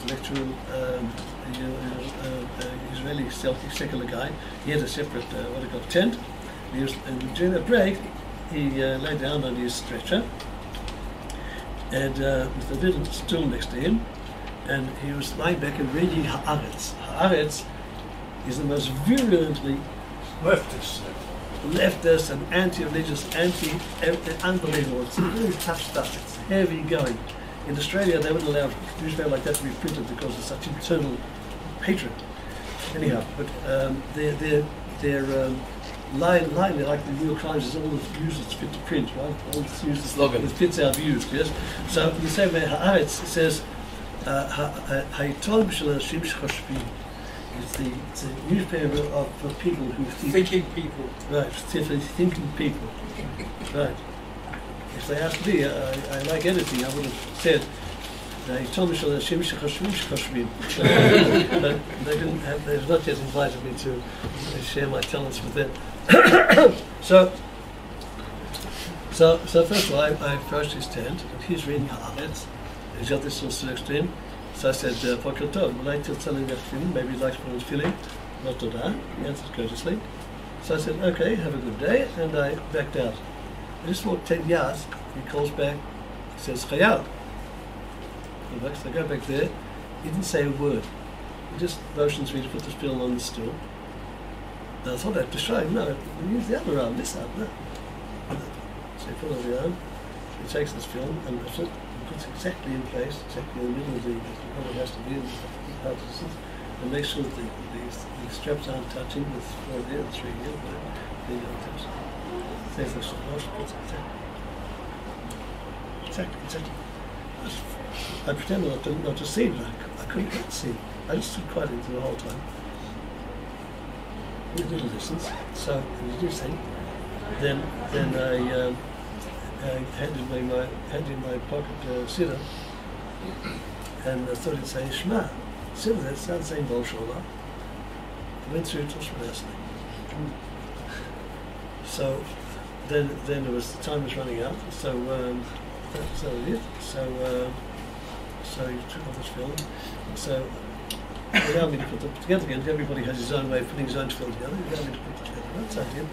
intellectual, Israeli secular guy. He had a separate, tent. And during that break, he lay down on his stretcher, and with a little stool next to him, and he was lying back and reading Haaretz. Haaretz is the most virulently leftist and anti-religious, unbelievable. It's really tough stuff. It's heavy going. In Australia, they wouldn't allow a newspaper like that to be printed because of such internal hatred. Anyhow, but they're line like the New York Times is all the views that's fit to print, right? All the views that fits our views, yes? So you say where Haaretz says Ha'itol b'shel Anashim shechoshvim. It's the newspaper for people who think. Thinking people. Right, thinking people. Right. If they asked me, I like editing, I would have said Ha'itol b'shel Anashim shechoshvim. But they've not yet invited me to share my talents with them. So first of all, I approached his tent, and he's reading Haaretz. He's got this little next to him. So I said, Boker Tov, would like to tell him that feeling, maybe he'd like to put his feeling. Not Todah. He answered courteously. So I said, okay, have a good day, and I backed out. I just walked 10 yards, he calls back, he says, Chayal. So I go back there, he didn't say a word. He just motions me to put this film on the stool. And I thought I'd to show him, no, use the other arm, this arm, no. So he put on the arm, he takes this film and puts it exactly in place, exactly in the middle of where it has to be, and makes sure that the straps aren't touching with 4 there and 3 here, but they don't touch. Says the motion puts it exactly. I pretended not to see it, but I couldn't not see it. I just stood quiet into the whole time. With little distance. So you do see. Then I handed in my pocket siddur, and I thought it'd say Shema. Siddur, that's not saying Bol Sholah. I went through it also. So then there was the time was running out. So that was it. So he took off his film. So he allowed me to put them together again. Everybody has his own way of putting his own film together. He allowed me to put it together. That's how I did.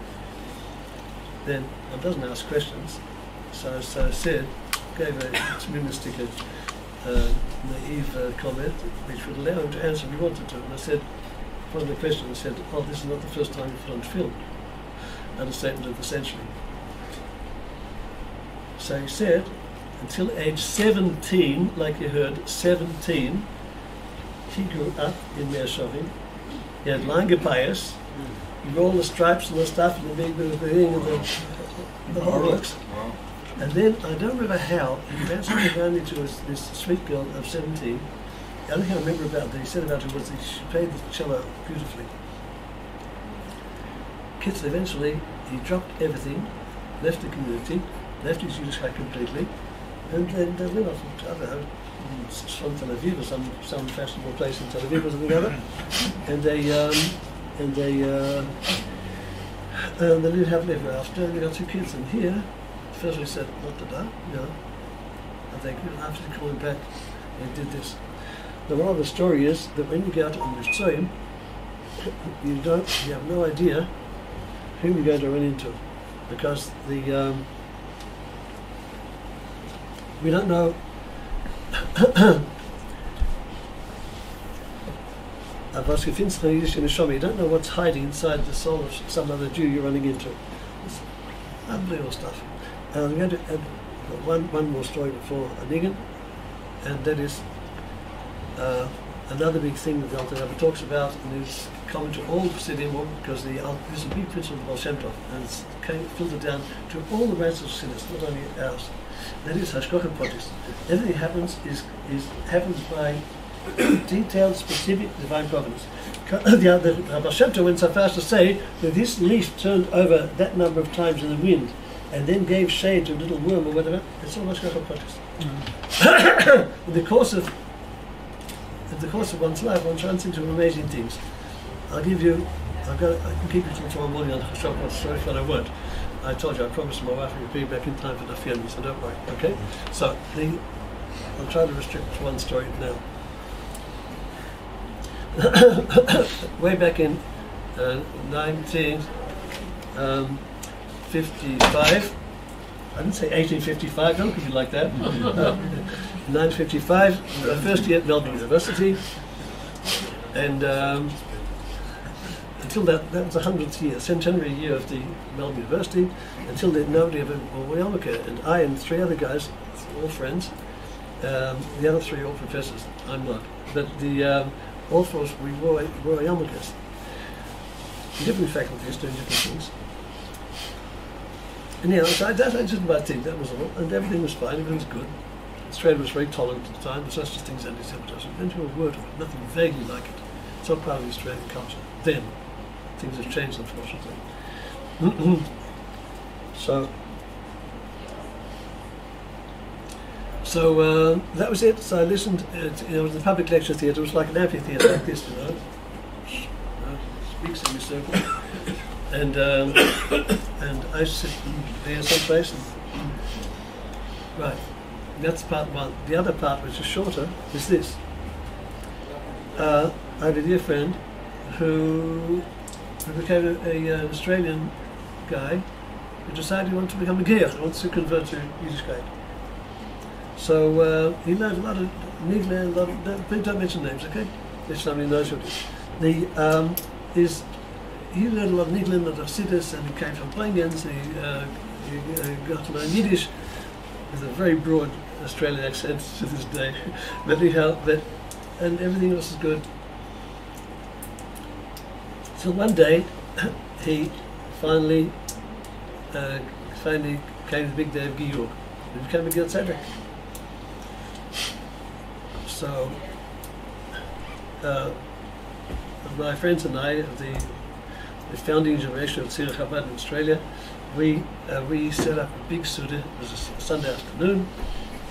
Then I doesn't ask questions. So I said, gave a extremistic, naive comment, which would allow him to answer if he wanted to. And I said, one of the questions, I said, oh, this is not the first time you've put on film. Understatement of the century. So he said, until age 17, like you heard, 17, he grew up in Mershovim. He had lange bias. He wore all the stripes and the stuff and the big thing and the whole works. And then, I don't remember how, he eventually found me to this sweet girl of 17. The only thing I remember about that he said about her was that she played the cello beautifully. Kids, eventually, he dropped everything, left the community, left his Yiddishkeit completely, and then they went off to, I don't know, from Tel Aviv or some fashionable place in Tel Aviv or something like that, and they lived happily ever after, and they got 2 kids, and here, first we said, what the da, you know, and they after coming back, they did this. The moral of the story is that when you go out on Mitzrayim, you have no idea whom you're going to run into, because we don't know. You don't know what's hiding inside the soul of some other Jew you're running into. It's unbelievable stuff. And I'm going to add one more story before Anigan, and that is another big thing that the Alter Rebbe talks about, and is common to all Chassidim, because there's a big principle of Baal Shem Tov, and it's filtered down to all the ranks of Chassidus, not only ours. That is Hashgacha Pratis. Everything happens by detailed, specific divine providence. The Baal Shem Tov went so far as to say that this leaf turned over that number of times in the wind, and then gave shade to a little worm or whatever. It's all Hashgacha Pratis. In the course of one's life, one runs into amazing things. I can keep you till tomorrow morning on Shabbat, sorry but I won't. I told you, I promised my wife we'd be back in time for the family, so don't worry, okay? So, I'll try to restrict to one story now. Way back in 1955, I didn't say 1855, don't look at me like that. 1955, my first year at Melbourne University, and until that was the 100th year, centenary year of the Melbourne University. Until then, nobody ever wore a yarmulke, and I and 3 other guys, all friends, the other 3 all professors. I'm not, but all 4 of us, we wore yarmulkes. Different faculties doing different things. And yeah, so I just about think that was all, and everything was fine, everything was good. Australia was very tolerant at the time. There's such things as anti-Semitism. Didn't hear a word of it, nothing vaguely like it. It's not part of the Australian culture. Then, things have changed, unfortunately. So that was it. So I listened. It was the public lecture theatre. It was like an amphitheatre, like this, big semicircle. And I sit there someplace. Right. That's part one. The other part, which is shorter, is this. I had a dear friend who became an Australian guy who decided he wanted to become a Geir, he wants to convert to Yiddishkeit. So he learned a lot of Nigla, don't mention names, okay? If somebody knows what it is. He learned a lot of Nigla, a lot of Siddur, and he came from Farbrengen, so he got to learn Yiddish with a very broad Australian accent to this day. But anyhow, and everything else is good. So one day, he finally came to the big day of Giyur. He became a Gil Tzedek. So, my friends and I, the founding generation of Chabad in Australia, we set up a big Suda. It was a Sunday afternoon,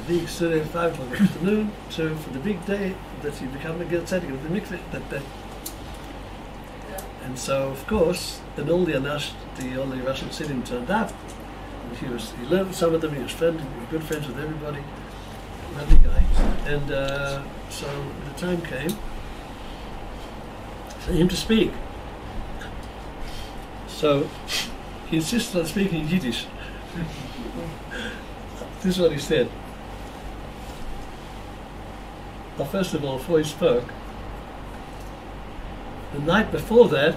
a big Suda, 5 o'clock in the afternoon, for the big day that you become a Gil Tzedek of the mikveh that day. And so, of course, and all the Russian Chassidim turned up. And he learned with some of them. He was good friends with everybody. Lovely guy. And so the time came for him to speak. So he insisted on speaking Yiddish. This is what he said. Well, first of all, before he spoke, the night before that,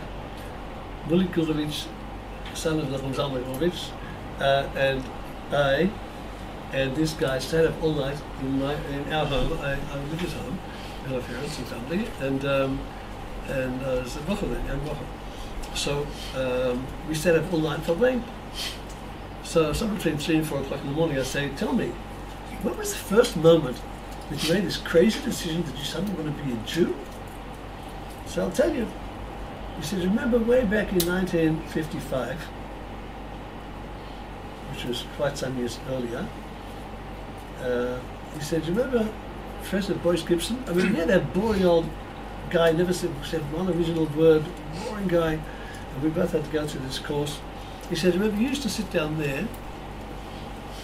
Muli Kulovich, son of Nachum Zalman, and I and this guy stayed up all night in our home. I lived at home, with my parents and family, and I was a bocher then, young bocher. So we stayed up all night for rain. So somewhere between 3 and 4 o'clock in the morning, I say, tell me, what was the first moment that you made this crazy decision that you suddenly want to be a Jew? So I'll tell you. He says, remember way back in 1955, which was quite some years earlier, he said, "You remember Professor Boyce Gibson? I mean, he had that boring old guy, never said one original word, boring guy, and we both had to go through this course." He said, "Remember, you used to sit down there,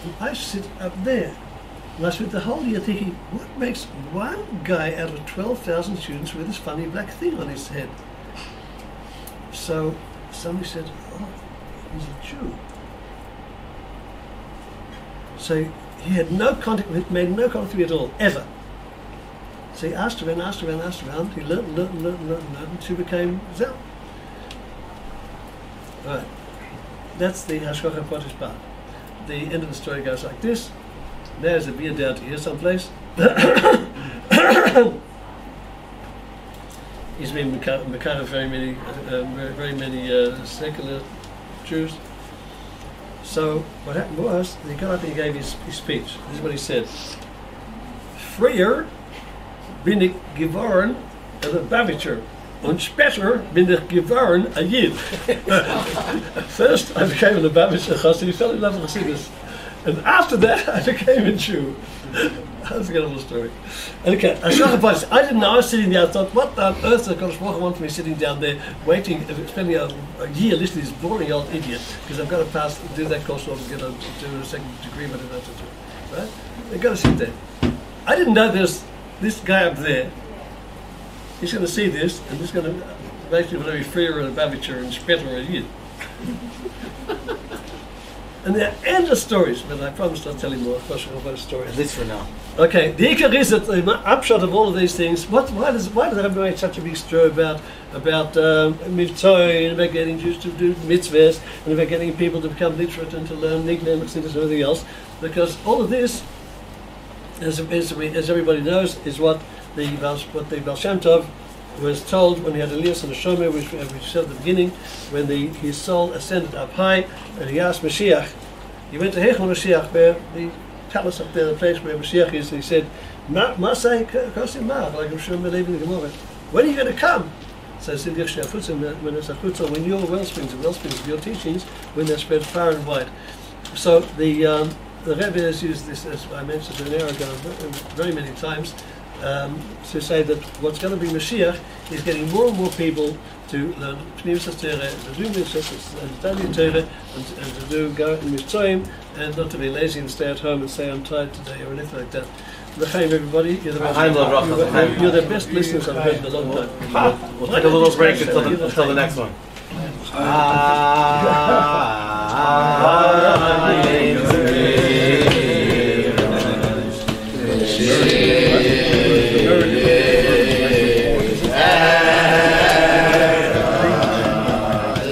and I used to sit up there." And I spent the whole year thinking, what makes one guy out of 12,000 students with this funny black thing on his head? So somebody said, "Oh, he's a Jew." So he had no contact with, made no contact with me at all, ever. So he asked around, he learned, until he became Zel. Right. That's the Hashgacha Pratis part. The end of the story goes like this. There's a beer down to here someplace. He's been Mekar of very many secular Jews. So what happened was, he got up and he gave his speech. This is what he said. "Früher bin ich geworden a Babitscher, und später bin ich geworden a Yid." First I became a Babitscher Chassid, he fell in love with Chassidus. And after that, I became a Jew. That's a good little story. Okay, I didn't know. I was sitting there. I thought, what on earth does Kodesh Baruch Hu want me sitting down there, waiting, spending a year listening to this boring old idiot, because I've got to do that course or get do a second degree, but I don't have to do it. Right? I've got to sit there. I didn't know there's this guy up there. He's going to see this, and he's going to basically want to be freer and a Babitcher and Spetter and a Yid. And there are endless stories, but I promise not telling more. Of about stories. At least for now. Okay, the Ikar is that the upshot of all of these things. Why does Rabbi make such a big stir about mitzvah and about getting Jews to do mitzvahs and about getting people to become literate and to learn nicknames and everything else? Because all of this, as everybody knows, is what the Baal Shem Tov was told when he had Elias and the Shomer, which we said at the beginning, when his soul ascended up high, and he asked Mashiach. He went to Hechel Mashiach, where the palace up there, the place where Mashiach is, and he said, "Masay kosim mar, like I'm sure in the Gemara. When are you going to come?" So when your wellsprings, the wellsprings of your teachings, when they're spread far and wide. So the REBBE has used this, as I mentioned an hour ago, very many times, to say that what's going to be Mashiach is getting more and more people to learn Pnimis HaTorah, to do Mitzvahs, and to study Torah, and to go in Mitzvahim, and not to be lazy and stay at home and say, "I'm tired today," or anything like that. L'chaim, everybody. You're the best listeners I've heard in a long time. We'll take a little break until the next one.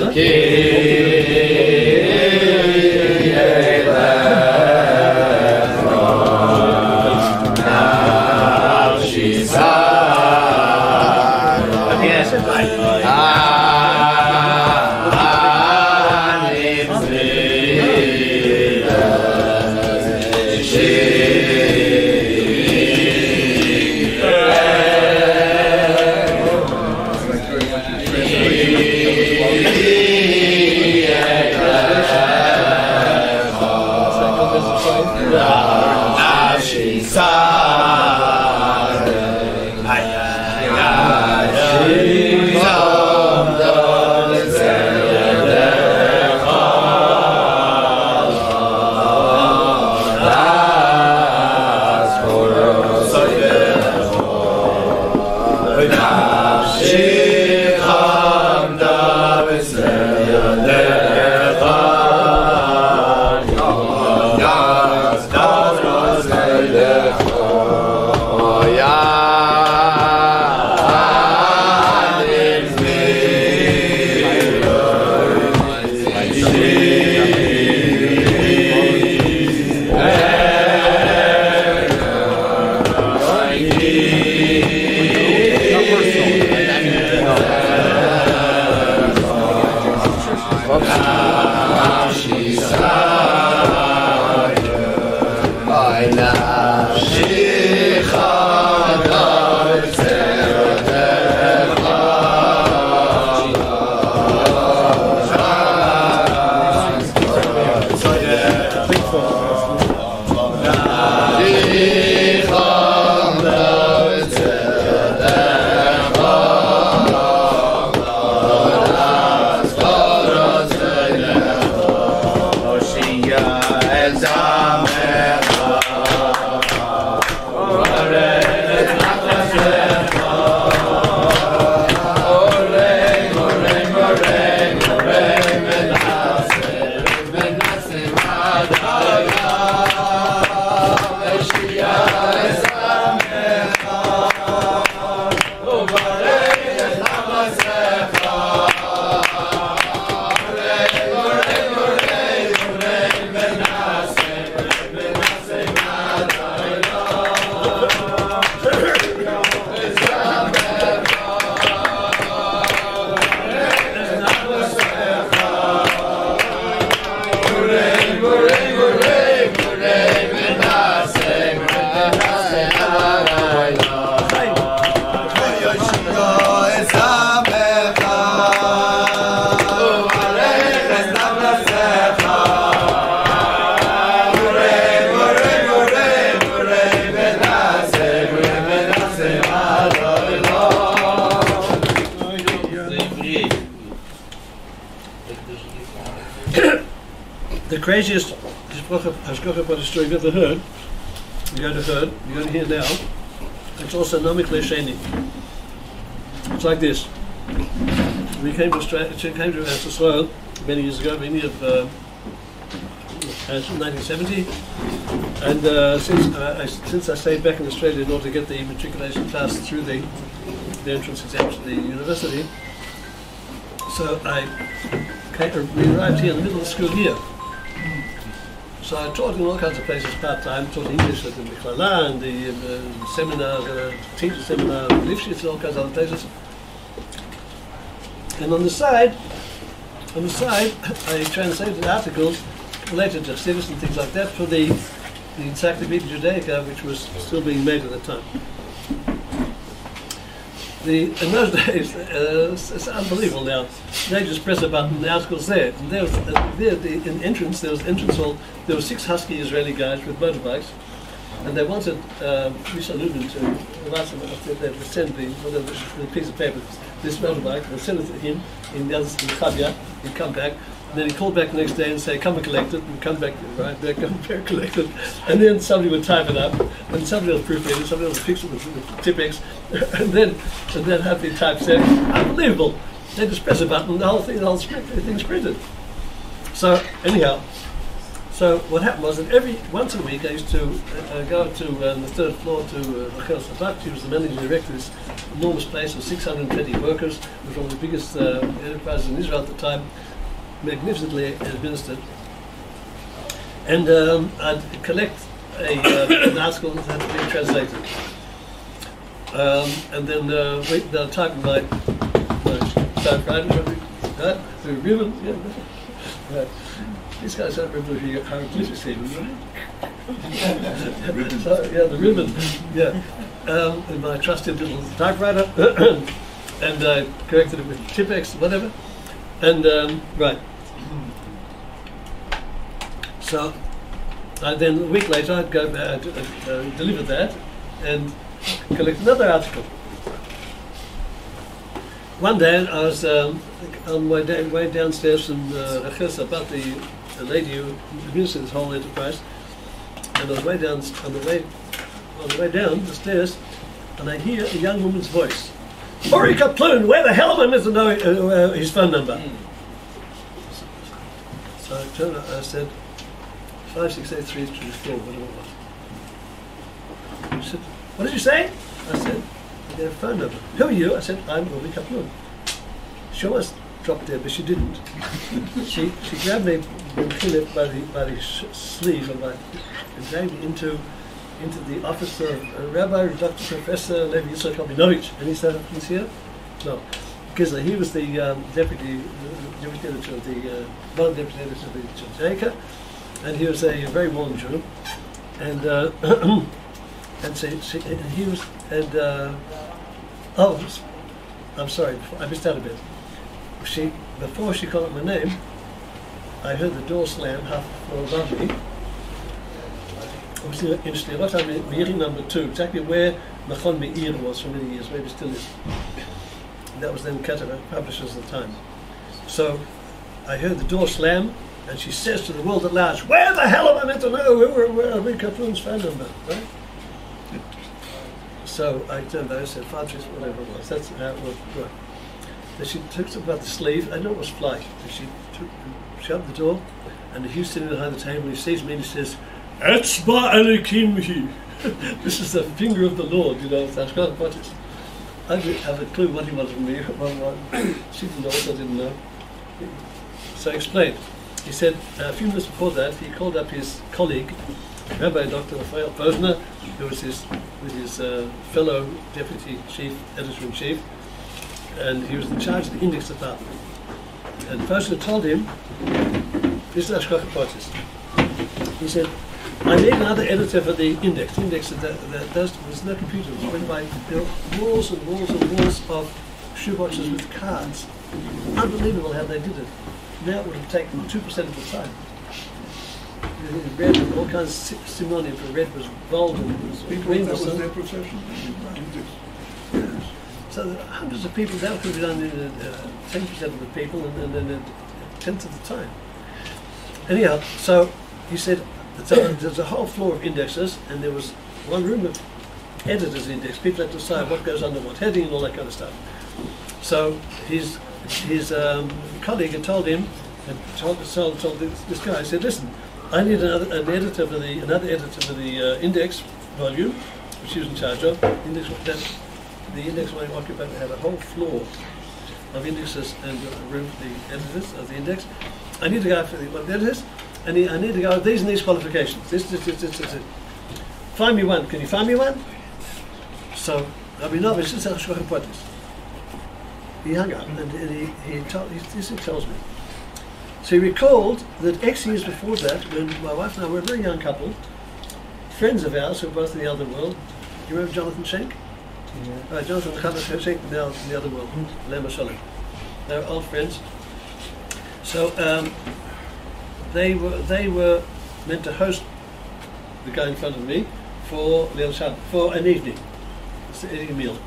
Yeah. craziest Hashgacha story you've ever heard, you're going to hear now. It's also nomically sheni. It's like this. We came to Israel many years ago, beginning of 1970, and since I stayed back in Australia in order to get the matriculation class through the entrance exam to the university, so we arrived here in the middle of the school year. So I taught in all kinds of places part-time, taught English at the Rechavia and the seminar, teacher seminar, Lifshitz, and all kinds of other places. And on the side, I translated articles related to Chassidus and things like that for the Encyclopedia Judaica, which was still being made at the time. In those days, it's unbelievable now. They just press a button, the article's there. And in the entrance, there was entrance hall. There were 6 husky Israeli guys with motorbikes, and they wanted Misha Lubin to send the piece of paper, this motorbike, and send it to him in the other Rechavia. He'd come back, and then he'd call back the next day and say, come and collect it, and come back, right back, come back, collect it. And then somebody would type it up, and somebody else proofread it, somebody else would fix it with Tipex, and then have the typeset. Unbelievable. They just press a button, and the whole thing's printed. So anyhow, so what happened was that once a week I used to go to the 3rd floor to Chabad. He was the managing director of this enormous place with 620 workers. It was one of the biggest enterprises in Israel at the time, magnificently administered. And I'd collect an article that had to be translated. And then they'll type in my typewriter, right? The ribbon, yeah. Right. These guys don't remember hieroglyphics even, right? So, yeah, the ribbon, yeah. In my trusted little typewriter, and corrected it with Tipex, whatever. And, right. So, then a week later I'd go back, deliver that, and collect another article. One day I was on my way downstairs from Rechavia about the lady who administered this whole enterprise, and I was on the way down the stairs, and I hear a young woman's voice. Uri Kaploun, where the hell am I meant to know his phone number? So I turned up, I said 5683334, whatever it was. She said, what did you say? I said, their phone number. Who are you? I said, I'm Uri Kaploun. She almost dropped dead, but she didn't. she grabbed me by the sleeve and dragged me into the office of Rabbi Dr. Professor Levi Yitzchak Rabinovich. And he said, he's here? No. Because he was the deputy editor of one deputy editor of the Judaica, and he was a very warm Jew. And he was, I'm sorry, I missed out a bit. Before she called out my name, I heard the door slam half a floor above me. It was interesting. What I'm in number 2, exactly where Machon Meir was for many years, maybe still is. That was then Ketara, publishers at the time. So I heard the door slam, and she says to the world at large, where the hell am I meant to know where Uri Kaploun's phone number, right? So I turned back and said, Fadris, whatever it was. That's how it was. Right. Then she took about the sleeve, I know it was fly. And she shut the door, and he was sitting behind the table, and he sees me and he says, Etzba Elohim. This is the finger of the Lord, you know. I didn't have a clue what he wanted from me. She didn't know what I didn't know. So I explained. He said, a few minutes before that, he called up his colleague, Rabbi Dr. Raphael Posner, who was his fellow deputy chief, editor-in-chief, and he was in charge of the index department. And Posner told him, this is Ashkocha Potis. He said, I need another editor for the index. The index there's no computer. It was written by walls and walls and walls of shoeboxes with cards. Unbelievable how they did it. Now it would have taken 2% of the time. Red, all kinds of synonym for red was bold and green. That was their profession. So there are hundreds of people, that could be done in 10% of the people and then 10th of the time. anyhow, so he said, there's a whole floor of indexes, and there was one room of editor's index. People had to decide what goes under what heading and all that kind of stuff. So his colleague had told him, and told this guy, said, listen, I need another editor for the index volume, which he was in charge of. The index volume occupied had a whole floor of indexes and room for the editors of the index. I need to go for the editors, and I need to go with these and these qualifications. This. Find me one. Can you find me one? So Rabbi Novish said, he hung up and he tells me. So he recalled that X years before that, when my wife and I were a very young couple, friends of ours who were both in the other world. Do you remember Jonathan Schenk? Yeah. Jonathan Schenk, now in the other world, Lema Shalom. They were old friends. So they were meant to host the guy in front of me for an evening, eating a meal.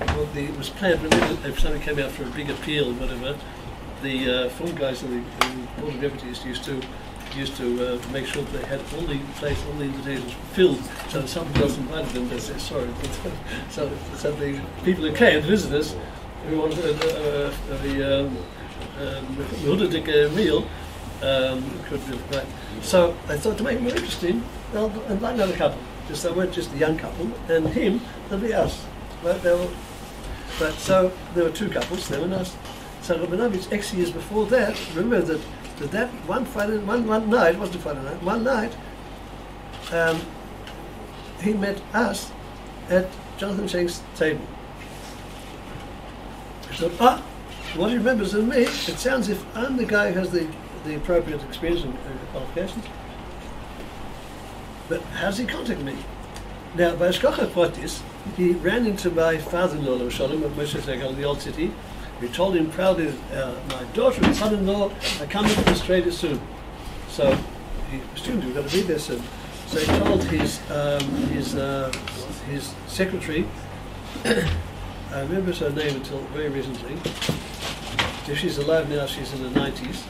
Well, it was planned, but if somebody came out for a big appeal or whatever, the film guys of the Board of Deputies used to make sure that they had all the invitations filled, so that somebody else invited them. They said sorry. so the people who came, the visitors, who wanted the meal, could be right. So I thought, to make it more interesting, I'll invite another couple. They weren't just the young couple, and him, there'll be us. So there were two couples, them and us. So Rabbi Novich, X years before that, remember that one night, it wasn't Friday night, one night, he met us at Jonathan Schenk's table. He said, what he remembers of me, it sounds as if I'm the guy who has the appropriate experience and qualifications. But how does he contact me? Now, by Shkocha Pratis, he ran into my father-in-law, Shalom, at Moshe Zegal, in the old city. He told him proudly, my daughter and son-in-law are coming from Australia soon. So he assumed he was going to be there soon. So he told his secretary, I remember her name until very recently. If she's alive now, she's in the 90s.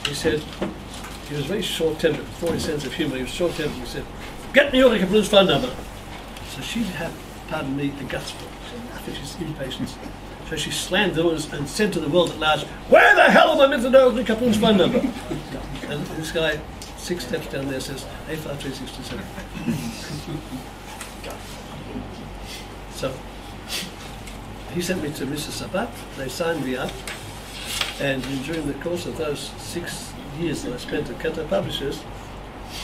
He said, he was very short-tempered, before his sense of humour, he was short-tempered. He said, get me Uri Kaploun's phone number. So she had, pardon me, the guts for it. I think she's impatient. So she slammed the doors and said to the world at large, where the hell am I meant to know Uri Kaploun's phone number? And this guy, 6 steps down there, says, 85367. So he sent me to Mrs. Sabat, they signed me up, and during the course of those 6 years that I spent at Keter Publishers,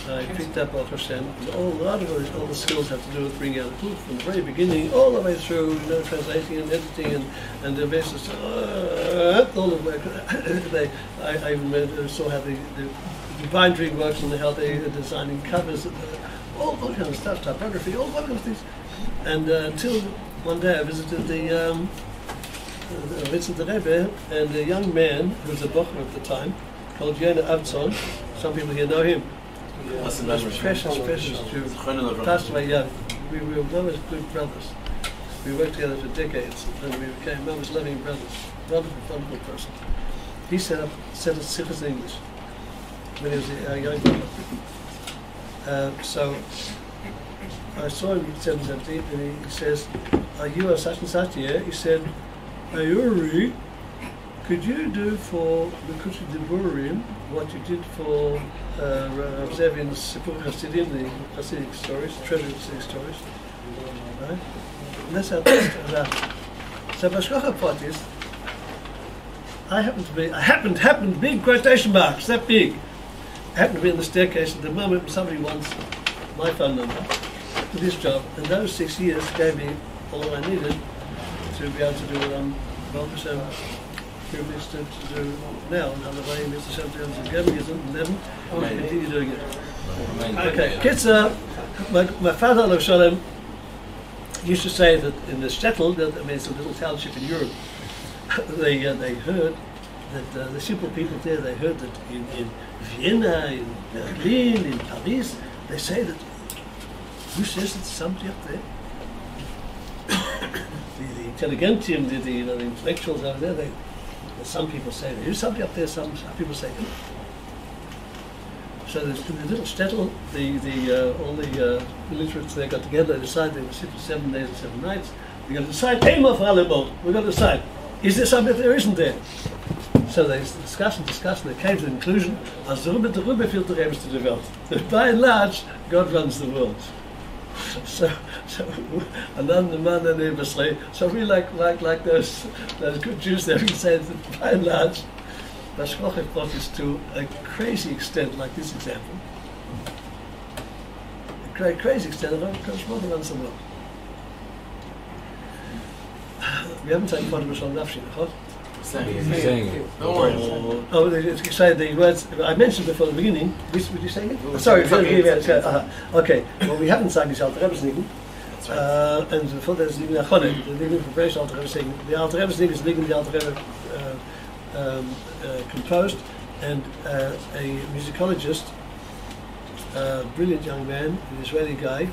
I picked up Baruch Hashem all the skills have to do with bringing out a book from the very beginning, all the way through, translating and editing and the basis, all the way. I even saw how the bindery works and how they are designing covers, all kind of stuff, typography, all kind of things. And until one day I visited the REBBE, and a young man who was a bocher at the time, called Yona Avtzon. Some people here know him. Precious Jew. Passed away young. We were always good brothers. We worked together for decades, and we became always loving brothers. Wonderful person. He set us Sichos English when he was a young brother. So I saw him in 17, and he says, "Are you a such and such here?" He said, "Hey Uri, could you do for the Kushi Deburim what you did for Rav Zevin's Sipur Hasidim, the Hasidic stories, treasured Hasidic stories?" Right? And that's how it started. So Bashkocha Pratis, I happened to be, big quotation marks, that big. I happened to be in the staircase at the moment when somebody wants my phone number for this job, and those 6 years gave me all I needed to be able to do what I'm privileged to do now. Another way, Mr. Shem to give me is 11, I want to continue doing it. Okay, Kitzah, my father, Shalom, used to say that in the shtetl, it's a little township in Europe, they heard that the simple people there, they heard that in Vienna, in Berlin, in Paris, they say that, who says that somebody up there? the intelligentium, the intellectuals over there, Some people say there's somebody up there. Some people say. So in the little shtetl, all the illiterates they got together. They decided they would sit for 7 days and 7 nights. We're going to decide. We're going to decide. Is there something that there isn't there? So they discussed, and they came to the conclusion, as the Rebbe filled the Rebbe to develop. By and large, God runs the world. So and then the man and the so we like those good Jews there, we say that by and large, Bashkochev brought this to a crazy extent, like this example. A crazy extent, and God runs the world. We haven't taken part of us on Nafshi, huh? Saying it. Don't worry. Oh, it's excited the words I mentioned before the beginning. Would you say it? Sorry, okay. Well, we haven't sung this Alter Rebbe's Nigen. That's right. And before there's Nigen Achone, the Nigen for British Alter Rebbe's Nigen. The Alter Rebbe's Nigen is Nigen the Alter Rebbe composed, and a musicologist, brilliant young man, an Israeli guy,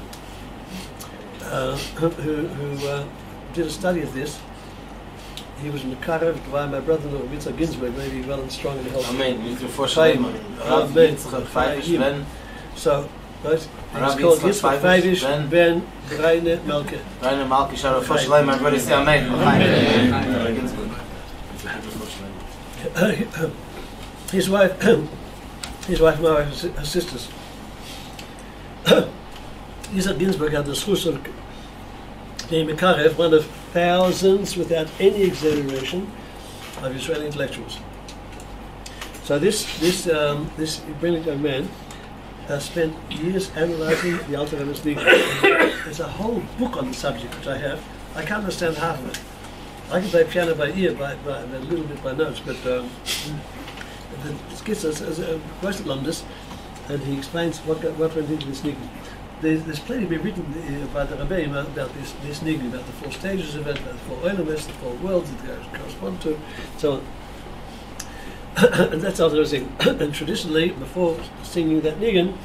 who did a study of this. He was in the Karev by my brother-in-law, Rabbi Ginsburg, maybe well and strong in the health. Amen. You can forschaffen. Rabbi Ben. So, right? It's called Yitzchak Feivish Ben Reine Malke. Reine Malke, Shara Forschaffen. My brother say Amen. His wife and her sisters. Yitzchak Ginsburg had the schus of being Karev, one of thousands, without any exaggeration, of Israeli intellectuals. So this brilliant young man spent years analyzing the Alter Rebbe's Nigen. There's a whole book on the subject which I have. I can't understand half of it. I can play piano by ear, by a little bit by notes, but the skits as a question on this, and he explains what went into this Nigen. There's plenty been written by the Rebbe about this Nigen, about the 4 stages of it, about the 4 elements, the 4 worlds it correspond to, so on. And that's all they're saying. And traditionally, before singing that Nigen,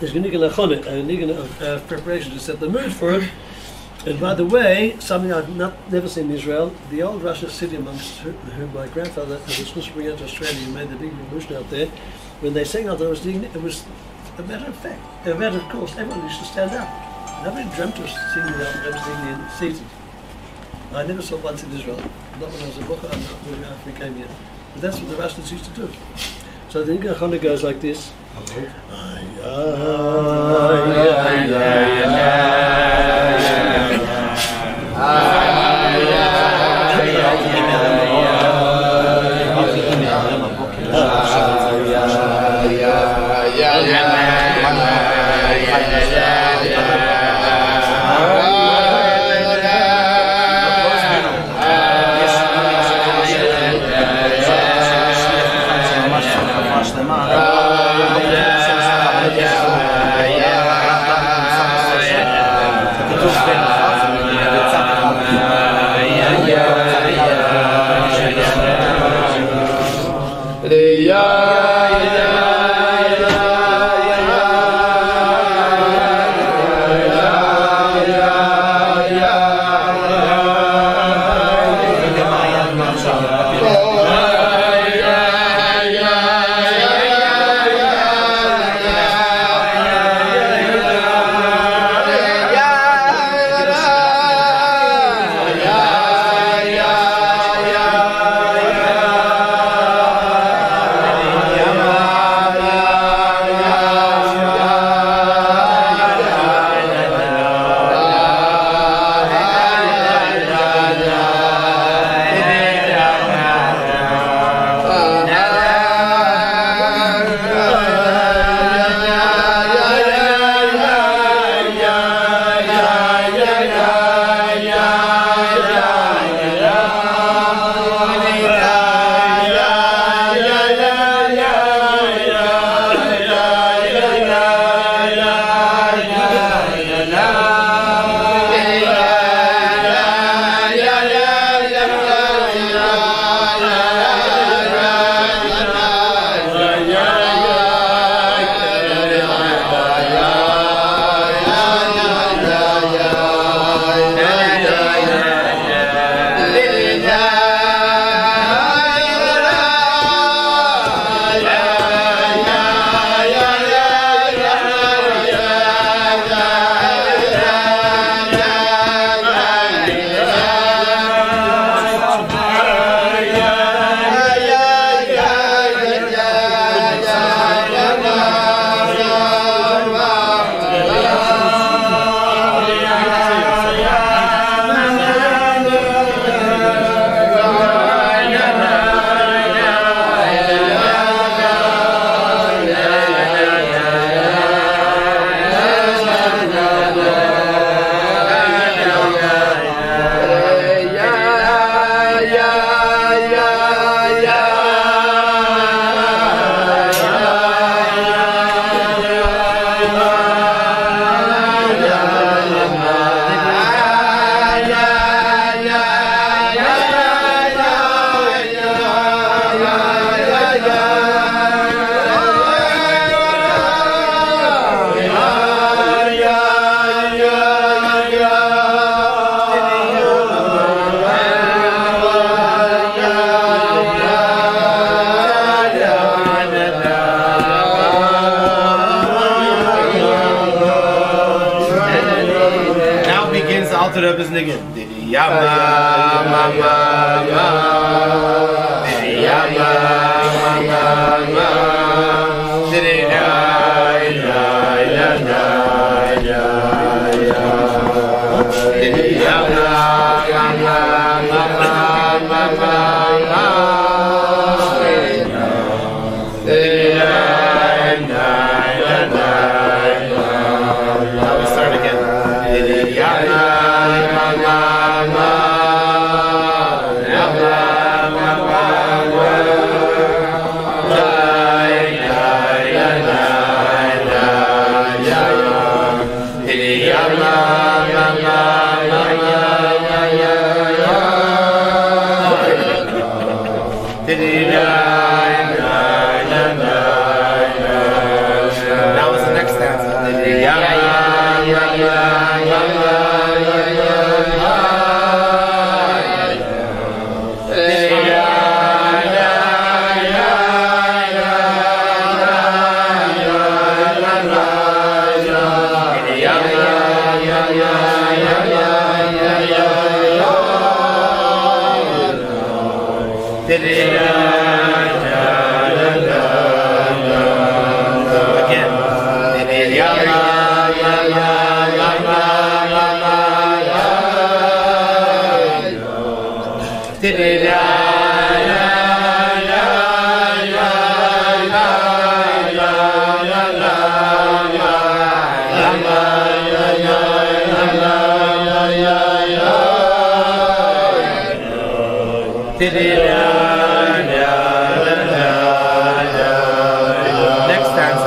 there's a Nigen Achone, a Nigen of preparation to set the mood for it. And by the way, something I've never seen in Israel, the old Russian city monks, who my grandfather was supposed to bring out to Australia and made the big revolution out there, when they sang out there was Nigen, it was a matter of fact, a matter of course, everyone used to stand up. Nobody dreamt of singing out everything seated. I never saw once in Israel, not when I was a book, after we came here. But that's what the Russians used to do. So the Nigen Achone goes like this. Alter Rebbe's niggun. Didi yama mama ma. Didi yama mama ma. Didi da da da da da da. Didi yama mama mama mama ma. Didi da da da da. Now we start again. Didi yama. Now is the next stanza. Next stanza.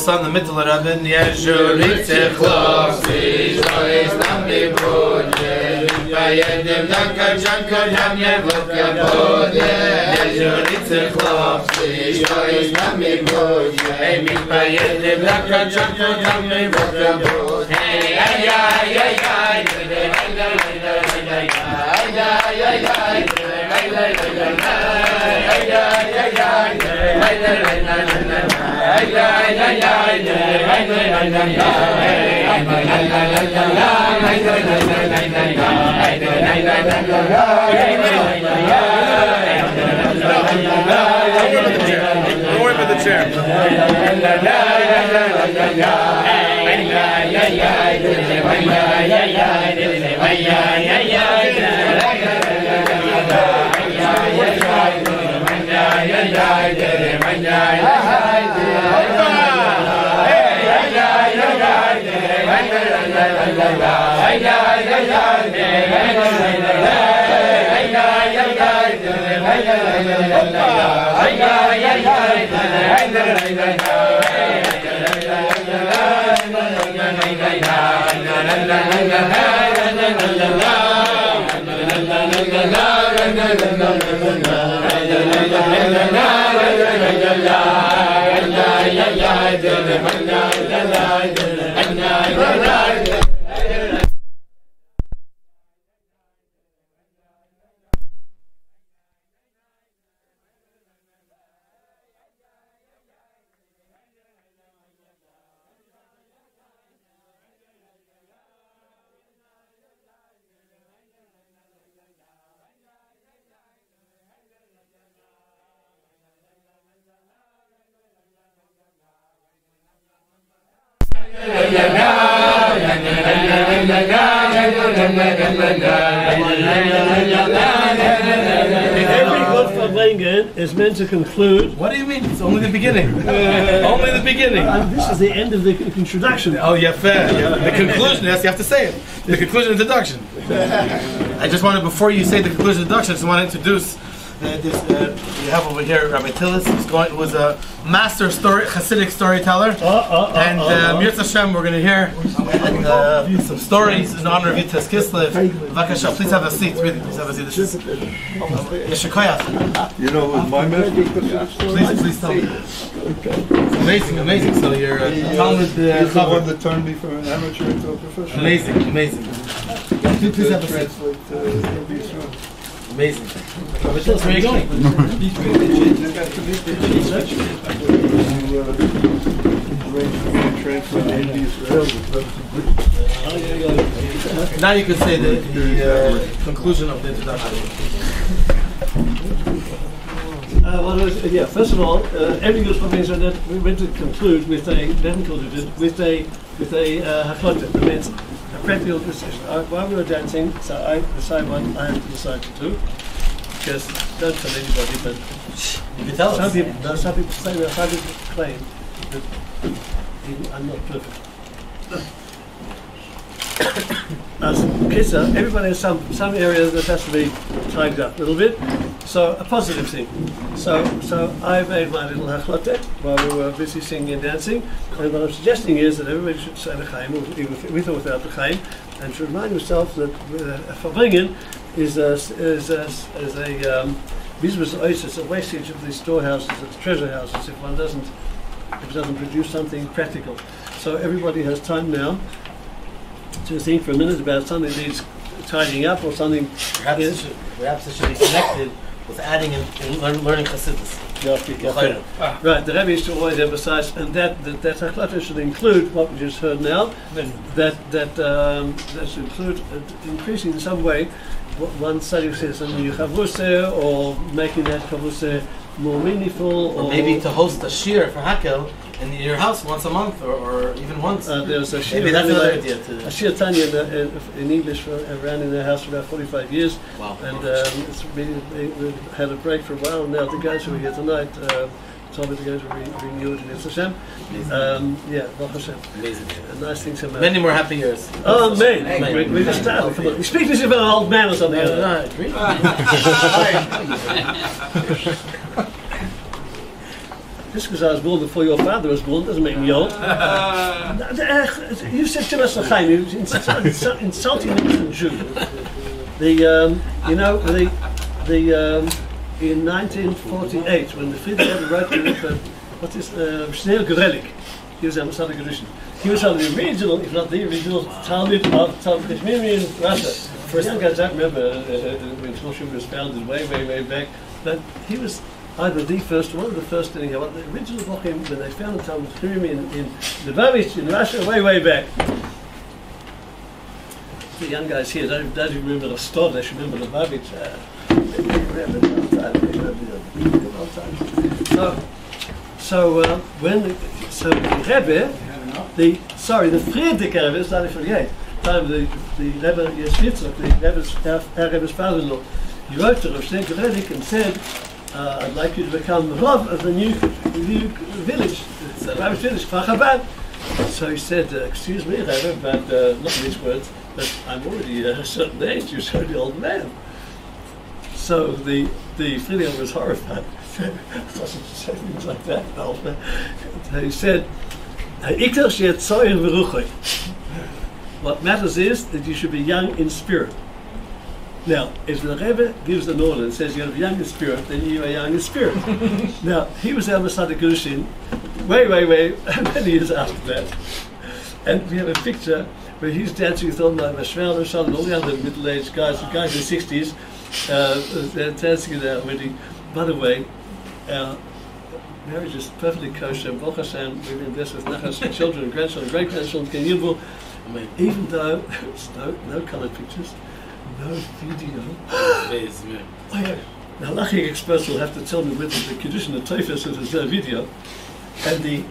son, the middle of Rabbi Uri Kaploun. Payedim Danka Janko Yamye Vodka Bodye Jolitze Chlopsi Shois Nami Bodye Hey Mi Payedim Danka Janko Yamye Vodka Bodye Hey ay ay ay ay Don't worry about the chair. Farbrengen is meant to conclude. What do you mean? It's only the beginning. Only the beginning. This is the end of the introduction. Oh, yeah, fair. Yeah. The conclusion, yes, you have to say it. The conclusion introduction. I just wanted, before you say the conclusion introduction, I just want to introduce this. We have over here Rabbi Tillis, who was a master Hasidic storyteller. And Yud Tes Hashem, we're going to hear some stories in honor of Yud Tes Kislev. Vakasha, please have a seat. Really, please have a seat. This is Yeshikoyach. You know what my message? Please tell me. Amazing, amazing. So you're Talmud He's the one that turned me from an amateur into a professional. Amazing, amazing. Please have a seat. Amazing. Where are you going? Now you can say the conclusion of the introduction. First of all, every good thing is that we went to conclude with a hachlote. That means a practical decision. While we were dancing, so I decide what I have to decide to do. Because don't tell anybody, but you can tell some people say that I didn't claim that I'm not perfect. As Kissa, everybody has some areas that has to be tightened up a little bit. So a positive thing. So I made my little hachlote while we were busy singing and dancing. And what I'm suggesting is that everybody should say the Chaim, with or without the Chaim, and should remind yourself that Farbrengen is a wastage of these storehouses, of treasure houses, if it doesn't produce something practical. So everybody has time now to think for a minute about something that needs tidying up or something. Perhaps it should be connected with adding and learning Chassidus. Right, the Rebbe used to always emphasize, and that hachlote should include what we just heard now. That should include increasing in some way one study says something Rechavia, or making that Rechavia more meaningful, or maybe to host a shir for Hakel in your house once a month, or even once. There's a shir. Maybe that's another idea too. A shir Tanya in English ran in their house for about 45 years. Wow. And they had a break for a while. And now the guys who are here tonight told me to go to renew it in Yud Tes Hashem. Baruch Hashem. Amazing. Nice things about many more happy years. Oh, man. We just started. Come on. You speak as if you're an old man or something. No, I agree. Just because I was born before your father was born doesn't make me old. You said to us, Chaim, you insulting the Jew. in 1948, when the Friedrich Rebbe wrote what is Schnell Gerelik, he was on the edition. He was on the original, if not the original, Talmud of Kashmiri in Russia. For young guys, I remember when Shloshim was founded way back, but he was either the first, one of the first, anyhow, the original Bochim, when they founded Talmud Kashmiri in Lubavitch in Russia, way back. The young guys here don't even remember the store, they should remember Lubavitch. So the Rebbe, the Friedrich Rebbe is 1948. Time the Rebbe Yeshvitzok, the Rebbe's father-in-law, he wrote to Rav Shneur Gerelik and said, "I'd like you to become Rav of the new village, the Rabbis village, for Chabad." So he said, "Excuse me, Rebbe, but not in these words, but I'm already a certain age. You're so the old man." So the Friedrich was horrified. He doesn't say things like that, old man. He said, what matters is that you should be young in spirit. Now, if the Rebbe gives an order and says you're young in spirit, then you are young in spirit. Now, he was El Masada Gerushin way many years after that. And we have a picture where he's dancing with all my Mashvel and all the other middle-aged guys in the 60s, they're dancing there already. By the way, our marriage is perfectly kosher. Baruch Hashem, we've been blessed with nachas, children, grandchildren, great-grandchildren, Ken Yibul. Even though there's no coloured pictures, no video. Oh yeah. The halachic experts will have to tell me whether the Kiddush and the Teifus is a video. And the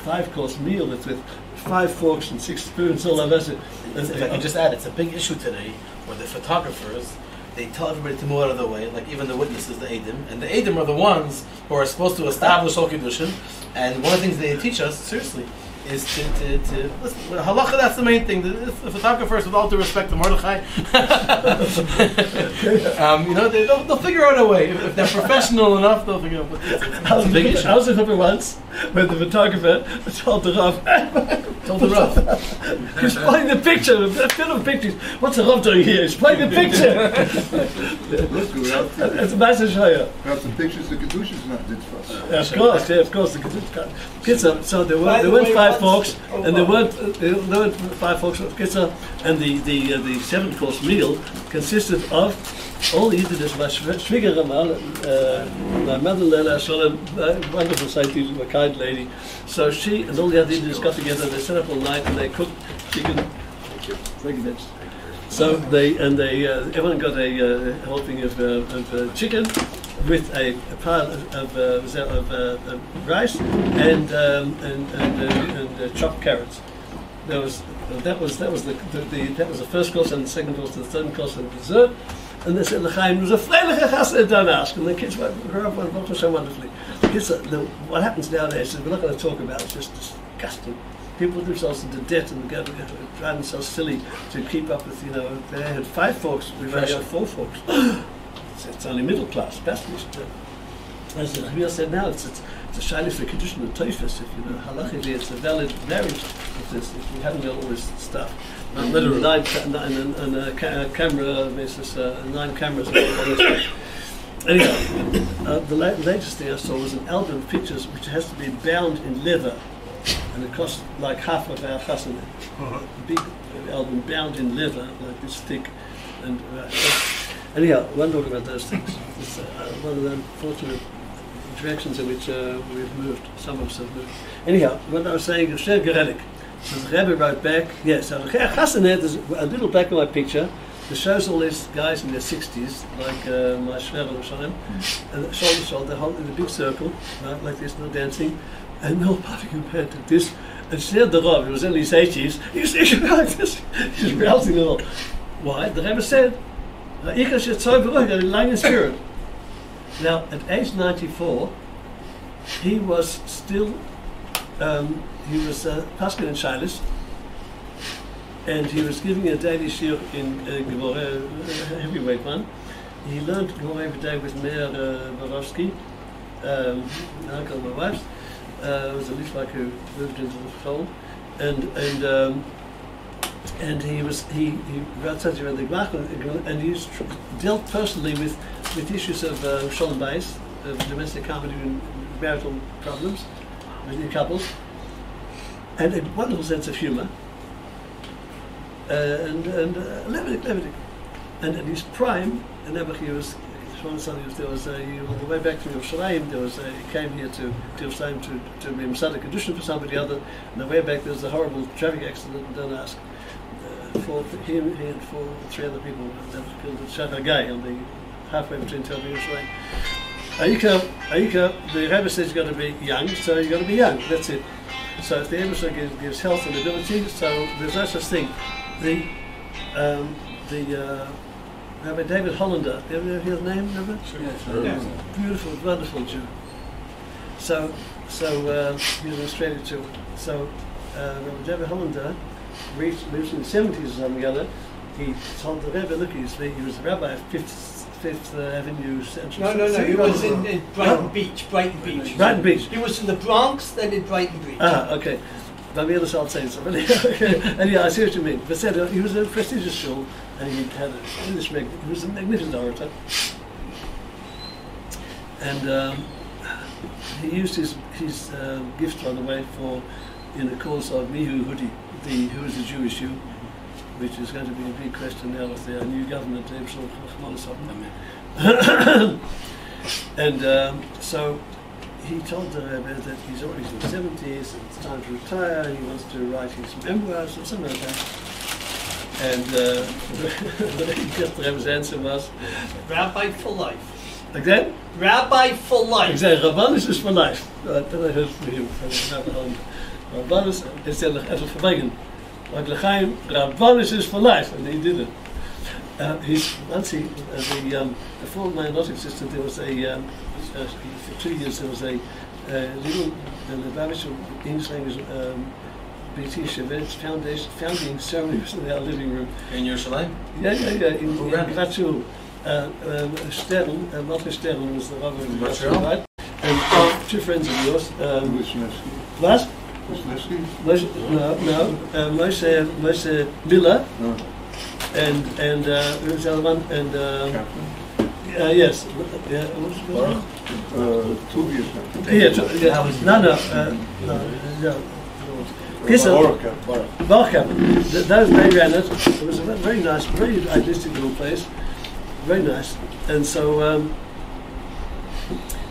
5-course meal that's with 5 forks and 6 spoons, all of that. If I can just add, it's a big issue today where the photographers, they tell everybody to move out of the way, like even the witnesses, the Eidim. And the Eidim are the ones who are supposed to establish all Kiddushin. And one of the things they teach us, seriously, is to listen. Halacha, that's the main thing. The photographers, with all due respect to Mordechai, they'll figure out a way. If they're professional enough, they'll figure out. I was in Hubber once when the photographer told the Rav. He's playing the picture, a film of pictures. What's the Rav doing here? He's playing the picture. It's a massive show. Perhaps the pictures of Kedusha is not good for us. Of course. The so there weren't 5 forks, and there weren't 5 forks of Kitzah, and the 7-course meal consisted of all he did is my Schwieger my mother Leila Shalom, wonderful sight, a kind lady. So she and all the other Indians got together. They set up all night and they cooked chicken. Thank you. So everyone got a helping of chicken with a pile of rice and chopped carrots. That was the first course, and the second course, the third course, and the dessert. And they said, "L'chaim was a freiliche chassid, don't ask." And the kids grew up wonderfully. What happens nowadays is we're not going to talk about. It's just disgusting. People put themselves into debt and go drive themselves silly to keep up with. They had 5 forks. We've only got 4 forks. It's only middle class, bastard. As the Rechavia said now, it's a shayla for Kiddush and Teifus. If halachically, it's a valid marriage. If you haven't got all this stuff. Literally. 9 camera basis, 9 cameras. Anyhow, the latest thing I saw was an album of pictures which has to be bound in leather, and it cost like half of our chassan. A big album bound in leather, like this thick. And anyhow, I won't talk about those things. It's one of the unfortunate directions in which we've moved. Some of us have moved. Anyhow, what I was saying, Rav Gerelik. So the Rebbe wrote back, yes, so there's a little black and white picture that shows all these guys in their 60s, like my Shver and Shalom, and shoulder to shoulder, holding in a big circle, right, like this, no dancing, and they're all puffing and panting like this. And Shneur the Rav, he was in his 80s, he's like this, he's rousing it all. Why? The Rebbe said, lying in spirit. Now, at age 94, he was still Paskin and Shilas, and he was giving a daily shiur in Gemara, a heavyweight one. He learned Gemara every day with Meir Borovsky, uncle of my wife's. It was a Litvak who moved into the fold, and and he wrote such a the Gemach, and he dealt personally with issues of shalom bayis, of domestic harmony and marital problems within couples, and a wonderful sense of humour, and Levitic. And at his prime, in Nebuch, he was on the way back to Yerushalayim, he came here to Yerushalayim to be Masada Kedushin for somebody other. On the way back, there was a horrible traffic accident, don't ask. He and three other people that was killed at Shachar Gai on the halfway between Tel Aviv and Yerushalayim. Ayika, the Rebbe says you've got to be young, so you've got to be young, that's it. So if the Rebbe gives health and ability, so there's no such thing. Rabbi David Hollander, do you ever hear his name, Rabbi? Sure. Yeah. Beautiful, wonderful Jew. So he was in Australia too. So Rabbi David Hollander reached in the 70s or something other. He told the Rebbe, look, he was the rabbi of Fifth Avenue Central. No, he was in Brighton Beach. Brighton Beach. He was in the Bronx, then in Brighton Beach. Okay. Anyway, I see what you mean. But said he was a prestigious shul, and he had he was a magnificent orator, and he used his gift, by the way, for in the course of Mihu Hudi, who is the Jewish Jew, which is going to be a big question now with the new government. And so he told the Rebbe that he's already in the 70s and it's time to retire. He wants to write his memoirs or something like that. And the Rebbe's answer was, Rabbi for life. Again? Rabbi for life. Exactly. Rabbanus is for life. Then I heard from him. Rabbanus is the Farbrengen. Like L'chaim, Rabbanus is for life, and he did it. Before my not existed, there was for 2 years there was a little Babish English language BT Shevet's founding ceremony was in our living room. In Yerushalayim? Yeah, in Gratzu. Martin Stern was the rabbi of Gratzu, right? And two friends of yours. What? Moshe Miller. And who's the other one? And yes. Barka. Those they ran it. It was a very nice, very idealistic little place. Very nice. And so I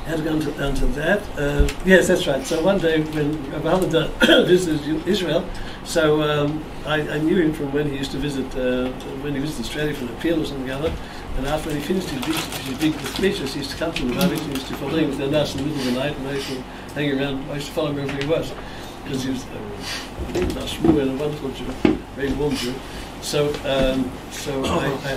had to go onto that. Yes, that's right. So one day when Rabbi Hollander visited Israel, so I knew him from when he used to visit, when he visited Australia for an appeal or something other. And after when he finished his big speeches, he used to come to the village, he used to follow him with the nurse in the middle of the night, and I used to hang around. I used to follow him wherever he was, because he was a smooth and a wonderful Jew, very warm Jew. So I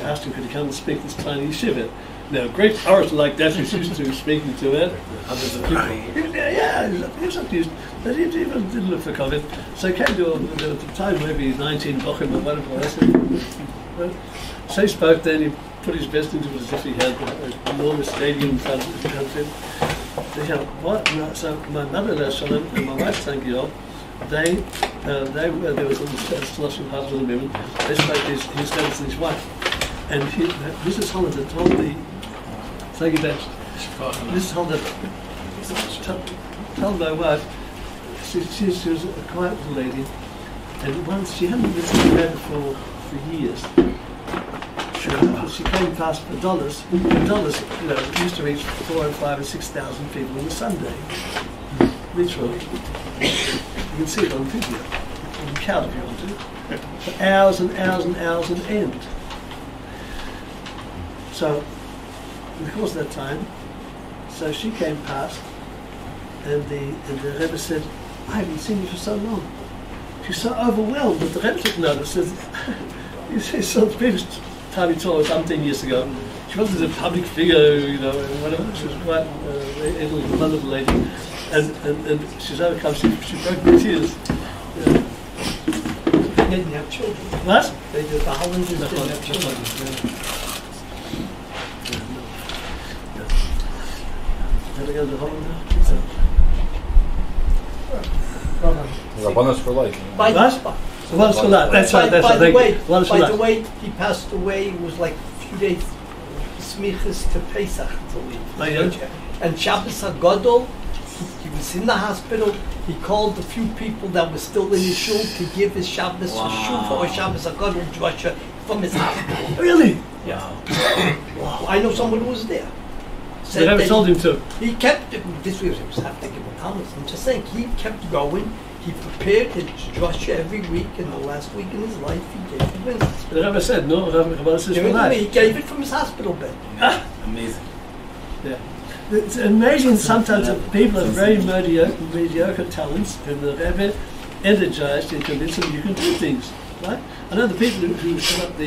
asked him, could he come and speak this tiny yeshiva? Now, a great orator like that who's used to speaking to it. Hundreds of people. Yeah, he was not used. But he didn't look for COVID. So he came to at the time maybe 19 bochim or whatever. Well, so he spoke then, he put his best into it as if he had an enormous stadium in front of him. So my mother, Shalom, and my wife, thank you all, there was a slushing husband and women. They spoke his status and his wife. And Mrs. Hollander told me, thank you, Ben. Mrs. Hollander told my wife, she was a quiet little lady, and once she hadn't been to the Rebbe for years. She came past the dollars, used to reach 4,000 and 5,000 and 6,000 people on a Sunday. Literally. You can see it on video. You can count if you want to. For hours and hours and hours on end. So, in the course of that time, so she came past, and the Rebbe said, I haven't seen you for so long. She's so overwhelmed, but the Rebbe took notice. You see, so the previous time he told us 10 years ago, she wasn't a public figure, and whatever. She was quite a wonderful lady, and she's overcome. She broke into tears. They didn't have children. What? The Hollanders didn't have children. Did I go to Holland now? Rabbanus for life. By So what's the lot? That's right. By the That's way, he passed away. It was like a few days. Smichas to Pesach to leave. And Shabbos HaGadol, he was in the hospital. He called a few people that were still in his shul to give his Shabbos Shufa or Shabbos HaGadol drasha from his hospital. Really? Yeah. Wow. I know someone who was there. They never told him to. He kept it. This was have to give him Thomas. I'm just saying, he kept going. He prepared his drasha every week, and the last week in his life, he gave it. The Rebbe said, no, Chabad says for life. He gave it from his hospital bed. Amazing. Yeah. It's amazing sometimes that people have very mediocre talents, and the Rebbe energized and convinced them you can do things, right? I know the people who set up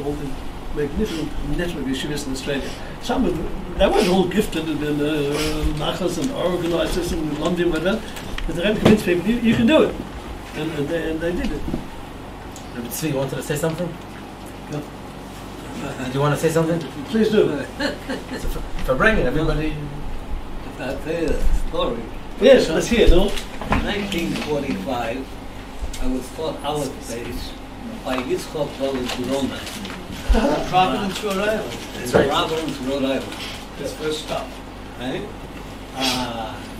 all the magnificent network of yeshivas in Australia, some of them, they weren't all gifted and machas and organizers and London, whatever, but the Rebbe convinced people, you can do it. And they did it. Rabbi Tzvi, you wanted to say something? No. Do you want to say something? Please do. Farbrengen, everybody. I'll tell you a story. Yes, let's hear, no? In 1945, I was taught Aleph Beis by Yitzchok Corona. Providence, Rhode Island. That's right. Providence, Rhode Island. His first stop. Right?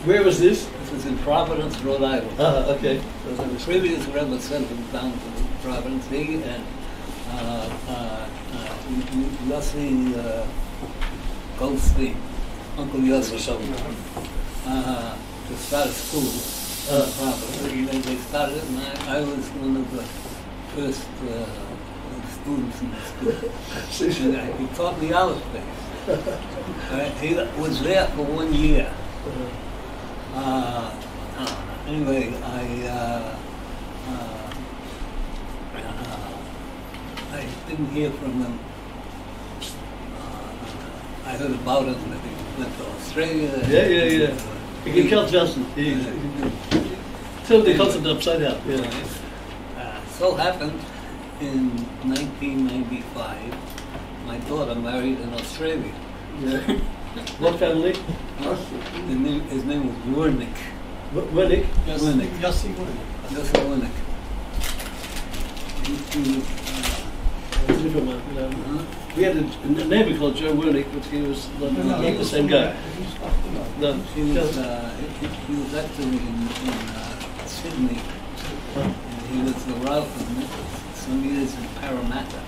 Where was this? This was in Providence, Rhode Island. Okay. The previous Rebbe sent him down to Providence, he and Yossi Goldstein, Uncle Yossi, to start a school in Providence. They started it, and I was one of the first students in the school. And he taught me Aleph Beis. He was there for 1 year. Anyway, I didn't hear from him. I heard about him that he went to Australia. Yeah. You can kill Justin. Till they cut it upside down. Yeah. So happened in 1995, my daughter married in Australia. Yeah. What family? His name was Wernick. Wernick? Wernick. Yossi Wernick. Yossi Wernick. Different one. We had a neighbor called Joe Wernick, but he was not the same guy. No. He was actually in Sydney. And he was the route of some years in Parramatta.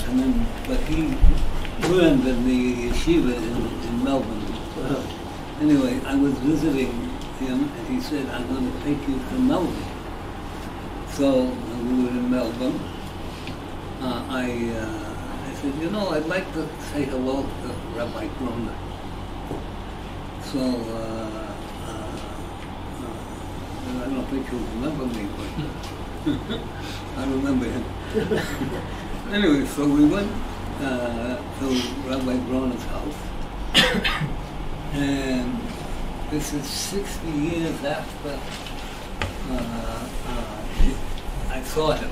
And then, but he learned in the yeshiva in Melbourne. Anyway, I was visiting him, and he said, "I'm going to take you to Melbourne." So we were in Melbourne. I said, I'd like to say hello to Rabbi Grona. So I don't think he'll remember me, but I remember him. Anyway, so we went to Rabbi Grona's house, and this is 60 years after I saw him.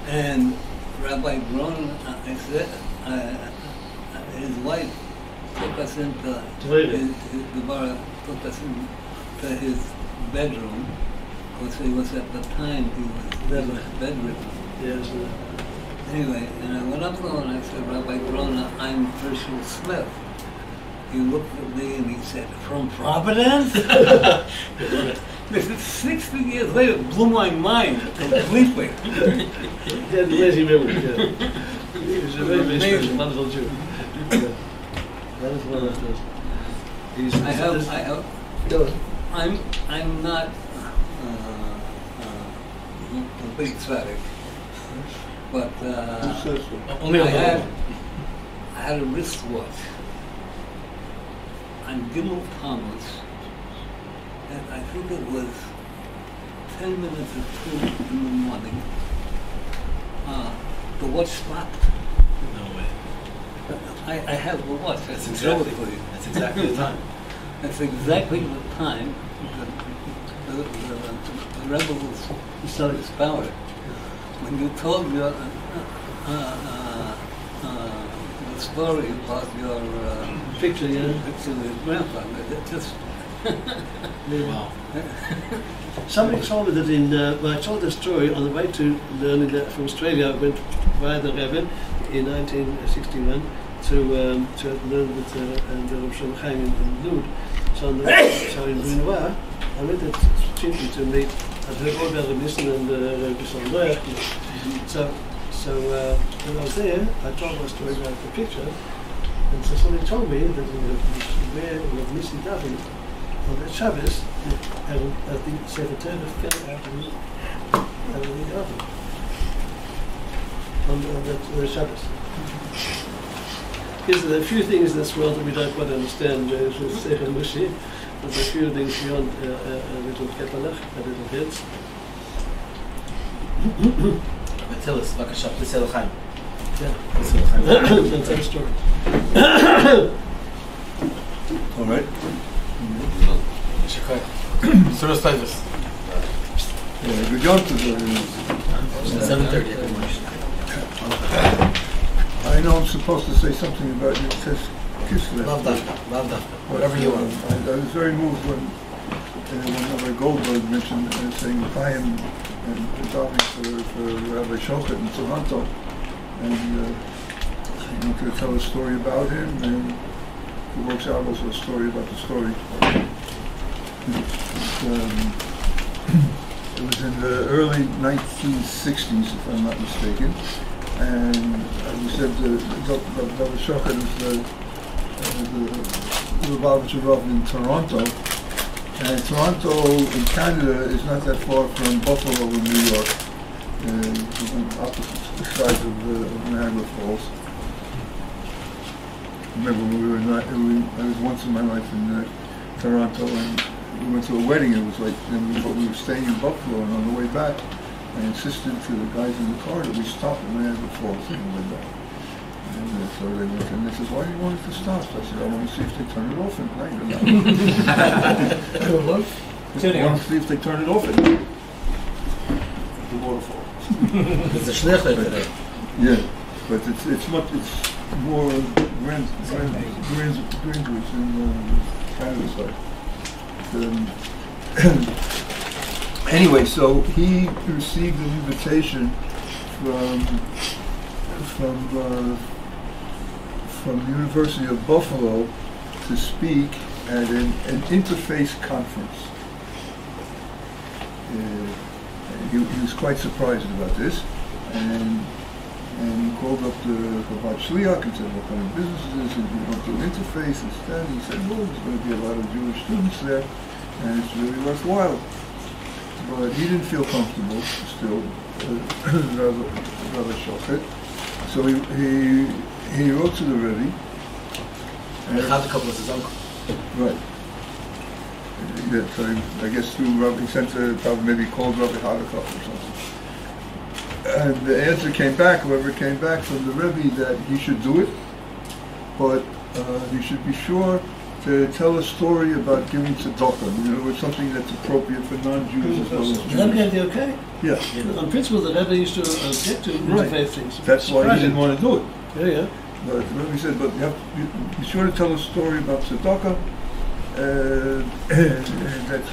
And Rabbi Grona, I said, his wife took us into took us into his bedroom, because he was at the time he was bedridden. Yes. Anyway, and I went up to him and I said, Rabbi Grona, I'm Herschel Smith. He looked at me and he said, "From Providence?" This is 60 years later, it blew my mind completely. He had a lazy memory, yeah. He was a very special, wonderful Jew. Yeah. That is one of those. I'm not a big tzaddik, but I had a wristwatch on Gimel Thomas, and I think it was 10 minutes to 2 in the morning. The watch stopped. No way. I have the watch. That's exactly the time. That's exactly the time the rebel was expelled. When you told your the story about your picture, picture of your grandfather, it just Wow. Somebody told me that when I told the story on the way to learning that from Australia, I went via the REBBE in 1961 to learn with Rabbi Uri in Lud. So in Brunwa, I went to Chiefly to meet Rabbi Nissen and Rabbi Salmer. So when I was there, I told my story about the picture, and so somebody told me that in the Nissi David, on that Shabbos, I think Sefer Torah fell out of the oven on that Shabbos. Because there are a few things in this world that we don't quite understand. There's a few things beyond a little ketalach, a little heads. Tell us, בבקשה, תעשה לחיים. That's our story. All right. Surah Status. Yeah, good job to 7:30. I know I'm supposed to say something about Yud Tes Kislev. Love that. Whatever you want. I was very moved when Rabbi Goldberg mentioned saying Chaim and davening for Rabbi Shochet in Toronto, and he wanted to tell a story about him, and he works out also a story about the story. It was in the early 1960s, if I'm not mistaken, and we said Rabbi Shochet is the Lubavitcher Rav in Toronto. And Toronto in Canada is not that far from Buffalo in New York, on opposite sides of Niagara Falls. I remember when I was once in my life in Toronto, and we went to a wedding. It was like, but we were staying in Buffalo, and on the way back, I insisted to the guys in the car that we stop at Niagara Falls on the way back. And so they went, and they said, "Why do you want it to stop?" I said, "I want to see if they turn it off at night." I want to see if they turn it off at night. The waterfall. It's a shlichut today. Yeah, but it's more Greenwich in Canada side. Anyway, so he received an invitation from the University of Buffalo to speak at an interfaith conference. He was quite surprised about this, and he called up the Chabad Shliach and said, "What kind of business is this? And you want to do interfaith?" And he said, "Well, there's going to be a lot of Jewish students there, and it's really worthwhile." But he didn't feel comfortable still, Rabbi Shochet. So he wrote to the Rebbe. Rechavia was his uncle. Right. Yeah, so I guess through Rabbi, he sent probably maybe called Rabbi Hadakov or something. And the answer came back, whoever came back from the Rebbe, that he should do it, but he should be sure to tell a story about giving tzedakah. You know, it's something that's appropriate for non-Jews as well as Jews. The Rebbe gave the okay? Yeah. On principle, the Rebbe used to object to interfaith things. That's why he didn't want to do it. Yeah. But the Rebbe said, but you have to be sure to tell a story about tzedakah that's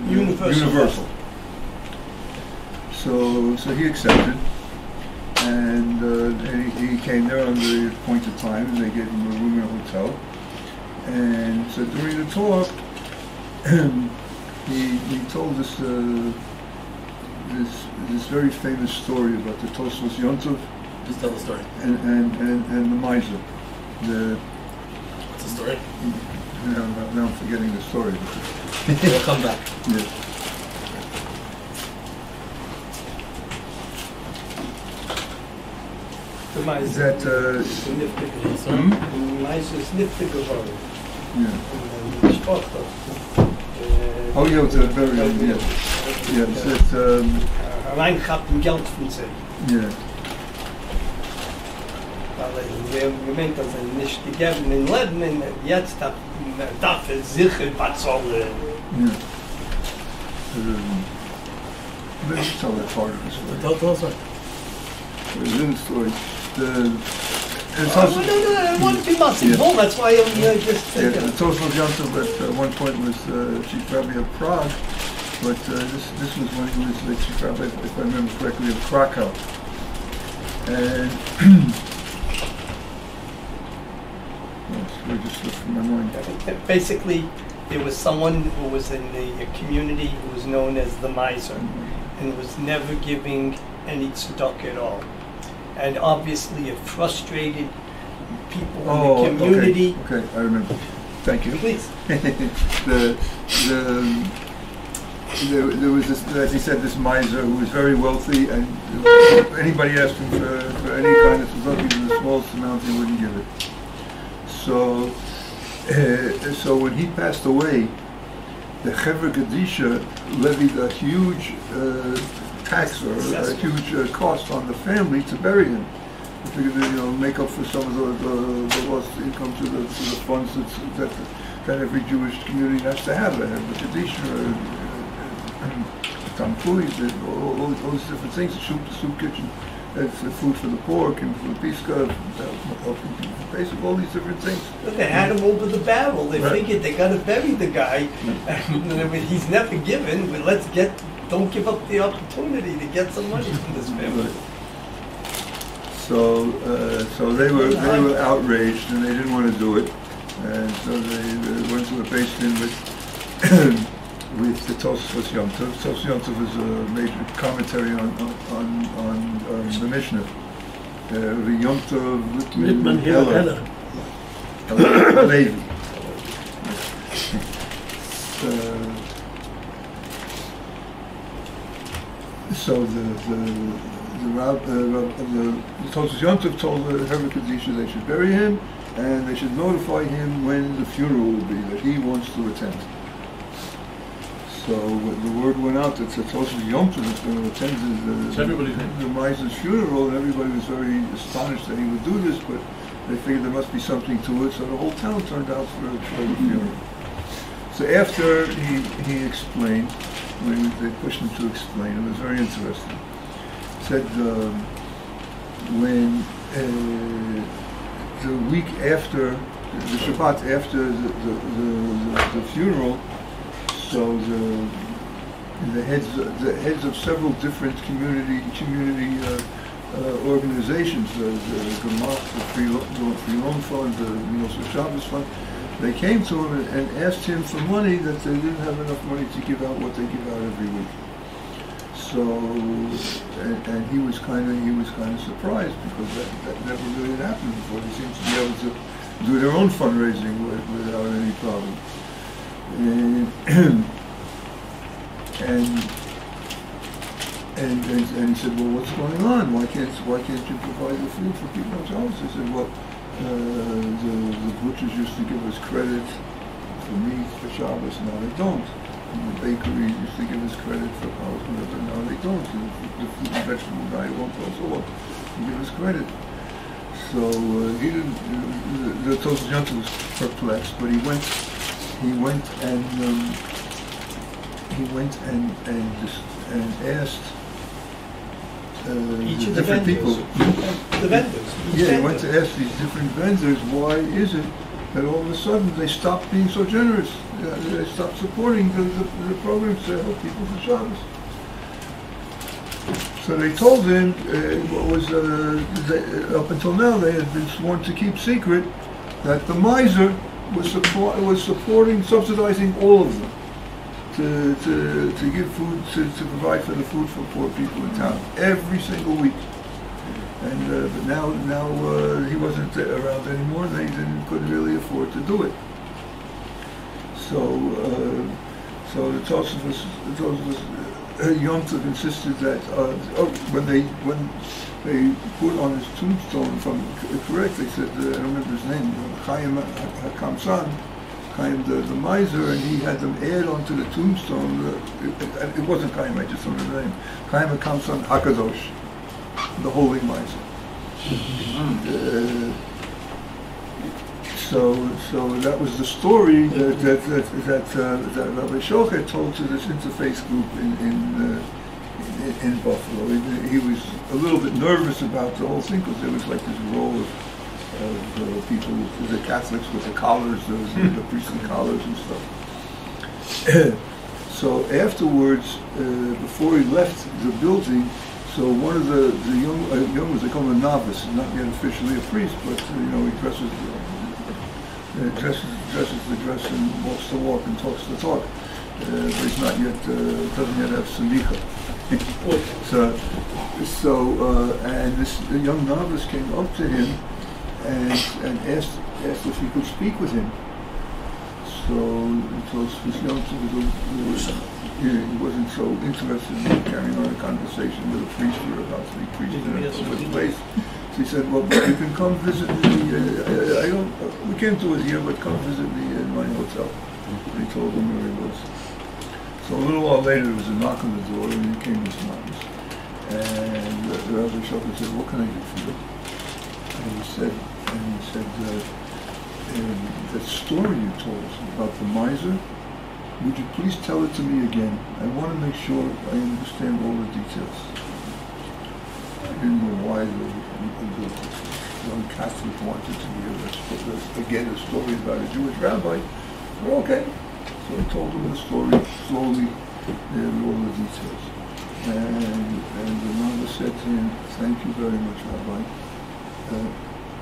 universal. So he accepted, and he came there on the appointed time, and they gave him a room in a hotel. And so during the talk, he told us this very famous story about the Tosfos Yontov. Just tell the story. And the miser. What's the story? Now I'm forgetting the story. We'll come back. Yeah. Is that Oh yeah, it's a very yeah. It's Geld von sie. Yeah. Weil gemeint, dass nicht gegeben in Leben, jetzt darf sicher bezahlen. Yeah. Let's tell that part of the story. Tell us what. It's in the story. it's No, also, I want to be massive. Yeah. That's why I just yeah, it's also Yontif at one point was Chief Rabbi of Prague, but this was when he was the Chief Rabbi, if I remember correctly, of Krakow. And it just slipped from my mind. Basically, there was someone who was in the community who was known as the miser and was never giving any tzedakah at all. And obviously it frustrated people in the community. Okay, I remember. Thank you. Please. There was this, as he said, this miser who was very wealthy, and anybody asked him for any kind of tzedakah, even the smallest amount, he wouldn't give it. So when he passed away, the Chevra Gadisha levied a huge tax or a huge cost on the family to bury him. They figured to make up for some of the lost income to the funds that every Jewish community has to have. They have the Gadisha, tampuis, all these different things. The soup kitchen. It's food for the pork and for the piska, basically all these different things. But they had him over the barrel. They figured they got to bury the guy. He's never given. But don't give up the opportunity to get some money from this family. So they were outraged and they didn't want to do it, and so they went to the basement with the Tosfos Yom Tov. Tosfos Yom Tov is a major commentary on the Mishnah. The Yom Tov Littman Heller Levi. So the Tosfos Yom Tov told the Herber Kadisha they should bury him and they should notify him when the funeral will be, that he wants to attend. So the word went out that Tosfos Yom Tov is going to attend the miser's funeral, and everybody was very astonished that he would do this, but they figured there must be something to it, so the whole town turned out for the funeral. So after he explained, when they pushed him to explain, it was very interesting. He said when the week after, the Shabbat after the funeral, so the heads of several different community organizations, the Gemach, the Free Loan Fund, the Minos Shabbos Fund, they came to him and asked him for money that they didn't have enough money to give out what they give out every week. So and he was kind of surprised because that never really happened before. They seemed to be able to do their own fundraising without any problem. And he said, well, what's going on? Why can't you provide the food for people in Shabbos? He said, well, the butchers used to give us credit for meat for Shabbos, now they don't. And the bakery used to give us credit for house, but now they don't. The fruit and vegetable guy won't also give us credit. So he didn't. The Tosfos Yom Tov was perplexed, but he went and asked Each of the different vendors. people. The vendors. Yeah, he went to ask these different vendors, why is it that all of a sudden they stopped being so generous? They stopped supporting the programs to help people for Shabbos. So they told him up until now they had been sworn to keep secret that the miser was supporting, subsidizing all of them to give food, to provide for the food for poor people in town every single week. And but now he wasn't around anymore. They couldn't really afford to do it. So the Tosfos Yom Tov insisted that when they put on his tombstone, if I'm correct, they said I don't remember his name, Chaim HaKamsan, Chaim the miser, and he had them add onto the tombstone. It wasn't Chaim, I just don't remember the name. Chaim HaKamsan Hakadosh, the holy miser. So that was the story that Rabbi Shochet told to this interfaith group in Buffalo. He was a little bit nervous about the whole thing because there was like this roll of people, the Catholics with the collars, the priestly collars and stuff. So afterwards, before he left the building, so one of the young ones, they call him a novice, not yet officially a priest, but he dresses the dress and walks the walk and talks the talk. But he's not yet, doesn't yet have semicha. And this young novice came up to him and asked if he could speak with him. So this young he wasn't so interested in carrying on a conversation with a priest or about to be preached in a public place. So he said, well, you can come visit me. We can't do it here, but come visit me in my hotel. And he told him where he was. So a little while later, there was a knock on the door, and he came this novice. And the Rabbi Shulchan said, what can I do for you? And he said, that story you told us about the miser, would you please tell it to me again? I want to make sure I understand all the details. I didn't know why the young Catholic wanted to hear again a story about a Jewish rabbi. Well, okay. So I told him the story slowly, all the details. And the novice said to him, thank you very much, Rabbi.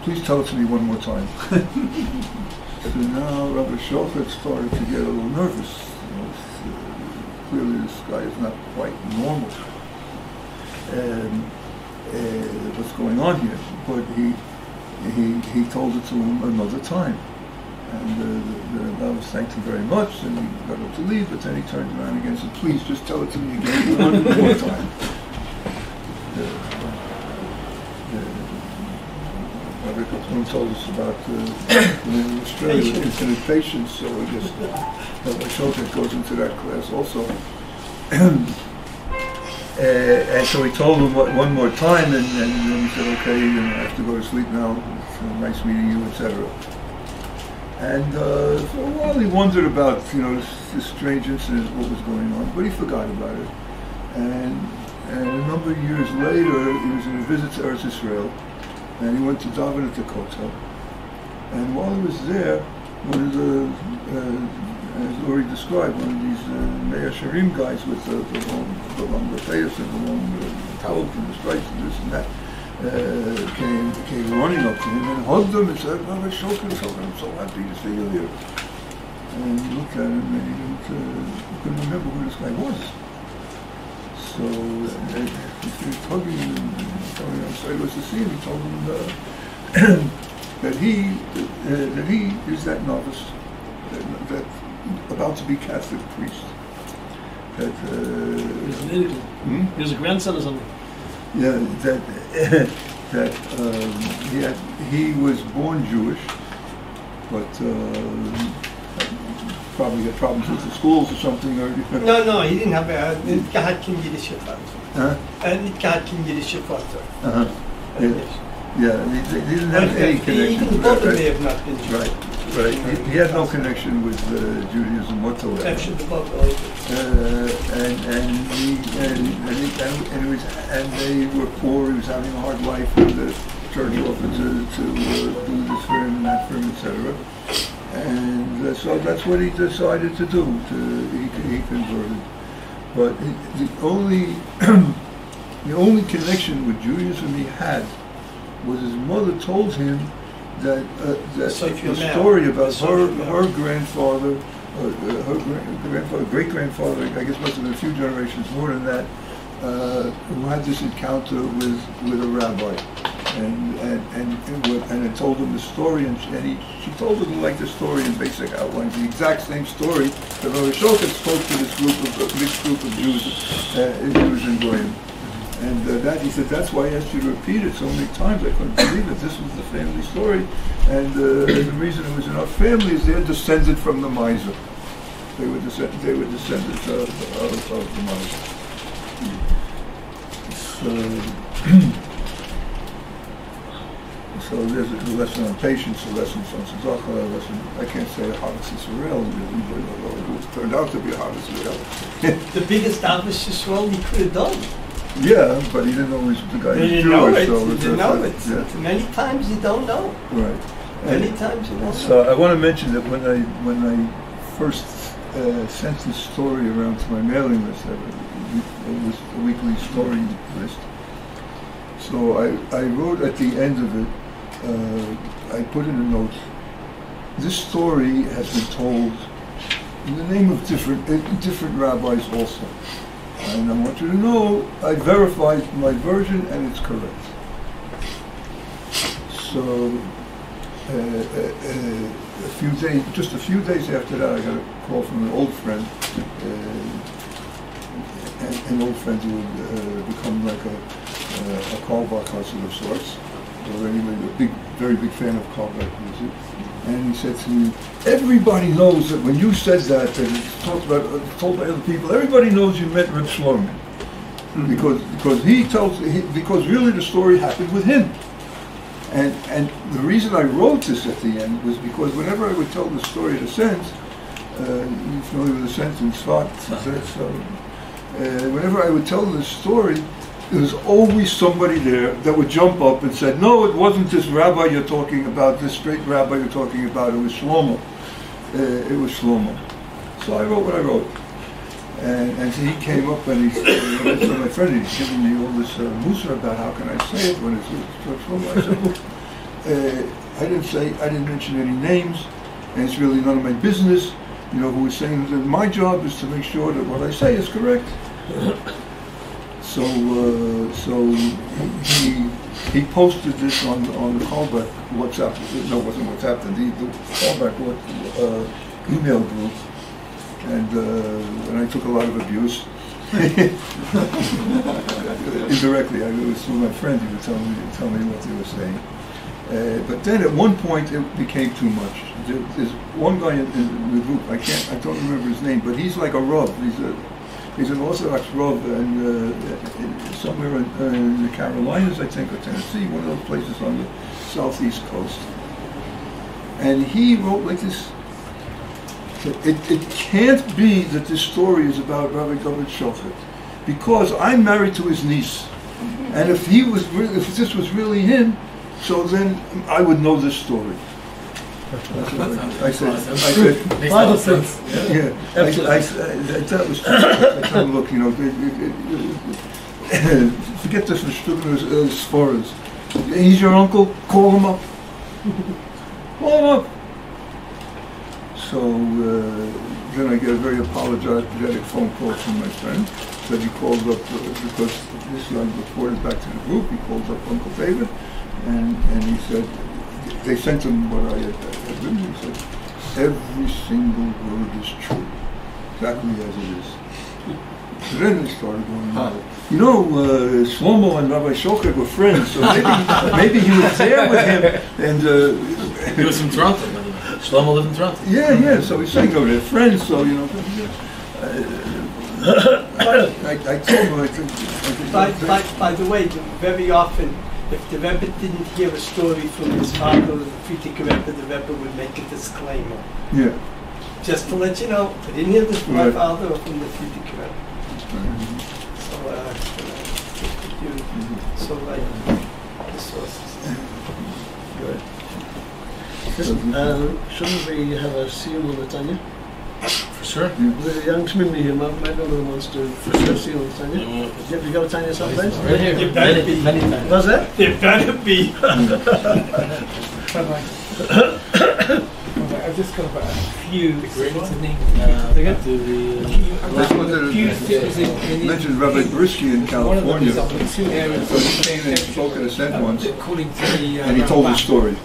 Please tell it to me one more time. So now Rabbi Shulchan started to get a little nervous. Clearly this guy is not quite normal. What's going on here? But he told it to him another time. And the novice thanked him very much, and he got up to leave, but then he turned around again and said, please just tell it to me again one more time. Uri Kaploun told us about in Australia, infinite patience, so I guess Rabbi Shulchan goes into that class also. And so he told him one more time, and then he said, okay, I have to go to sleep now, it's nice meeting you, etc. And for a while he wondered about, this strange incident, what was going on, but he forgot about it. And a number of years later, he was on a visit to Eretz Israel, and he went to daven at the Kotel. And while he was there, one of the, as Uri described, one of these Mea Sherim guys with the long face and the long towels and the stripes and this and that, came running up to him and hugged him and said, Rabbi Shulchan, I'm so happy to see you here. And he looked at him and he couldn't remember who this guy was. So he finished hugging him and telling him how sorry he was to see him. He told him that he is that novice, that about to be Catholic priest. That he was a grandson or something. Yeah, that he was born Jewish, but probably had problems with the schools or something. Or No, he didn't have nicht gehabt kein jüdischer Vater. Nicht gehabt kein jüdischer Vater. Yeah, he didn't have any connection. Even the mother may have not been Jewish. Right. He had no connection with Judaism whatsoever. Actually, the mother. And they were poor. He was having a hard life, and the church offered to do this for him and that for him, etc. And so that's what he decided to do. He converted, but the only connection with Judaism he had was his mother told him that the story about her grandfather, great grandfather, I guess must have been a few generations more than that, who had this encounter with a rabbi, and it told him the story, and she told him like the story in basic outlines, the exact same story that Rabbi Shulchan spoke to this mixed group of Jews and Goyim. And he said, that's why I asked you to repeat it so many times. I couldn't believe it. This was the family story. And the reason it was in our family is they're descended from the miser. They were descendants of the miser. So there's a lesson on patience, a lesson on tzedakah, a lesson, I can't say Ahavas Yisrael, really, but it turned out to be Ahavas Yisrael. The biggest Ahavas Yisrael he could have done. Yeah, but he didn't know the guy You was didn't know Jewish. it. So You it's didn't know like- it. Yeah, Many times you don't know. right. Many times you don't know. So I want to mention that when I first sent this story around to my mailing list, it was a weekly story list. So I wrote at the end of it, I put in a note, this story has been told in the name of different rabbis also. And I want you to know, I verified my version and it's correct. So just a few days after that, I got a call from an old friend, an old friend who had become like a callback hustle of sorts, or anyway, very big fan of callback music. And he said to me, everybody knows that when you said that, and it's told by other people, everybody knows you met Reb Shlomo. Because really the story happened with him. And the reason I wrote this at the end was because whenever I would tell the story in a sense, you're familiar with the sentence, whenever I would tell this story, there was always somebody there that would jump up and say, no, it wasn't this rabbi you're talking about, this straight rabbi you're talking about, it was Shlomo. It was Shlomo. So I wrote what I wrote. And so he came up and he said, my friend, he's giving me all this musa about how can I say it when it's Shlomo. I said, look, I didn't mention any names, and it's really none of my business. You know, who was saying that my job is to make sure that what I say is correct. So he posted this on the callback WhatsApp. No, it wasn't WhatsApp. The callback email group, and I took a lot of abuse. Indirectly, it was through my friend. He would tell me what they were saying. But then at one point it became too much. There's one guy in the group. I don't remember his name, but he's like a Rav. He's an Orthodox Rav, and somewhere in the Carolinas, I think, or Tennessee, one of those places on the southeast coast. And he wrote like this: it can't be that this story is about Rabbi David Shochet, because I'm married to his niece, and if this was really him, so then I would know this story. I said, yeah, that was true. I told him, look, you know, forget this as far as, he's your uncle, call him up. Call him up. So then I get a very apologetic phone call from my friend, that he called up, because this young reported back to the group, he called up Uncle David, and he said, they sent him what I had written. He said, every single word is true, exactly as it is. So then they started going, you know, Shlomo and Rabbi Shochet were friends, so maybe he was there with him. And he was from Toronto. Shlomo lived in Toronto. Yeah. So he's saying, they're friends. So you know. I told him. I think. By the way, very often, if the Rebbe didn't hear a story from his father or the Frierdiker Rebbe, the Rebbe would make a disclaimer. Yeah. Just to let you know, I didn't hear this from my father or from the Frierdiker Rebbe. So like the sources. Good. Shouldn't we have a siyum on the Tanya? For sure. The young Shmimni here, my daughter wants to for sure siyum on the Tanya. Have you got a Tanya someplace? Right here. You better be. What's that? There better be. I've just got about a few. What's the name? I mentioned Rabbi Brisky in California. Two areas. He came and spoke at a cent once, According to the. and he told the story.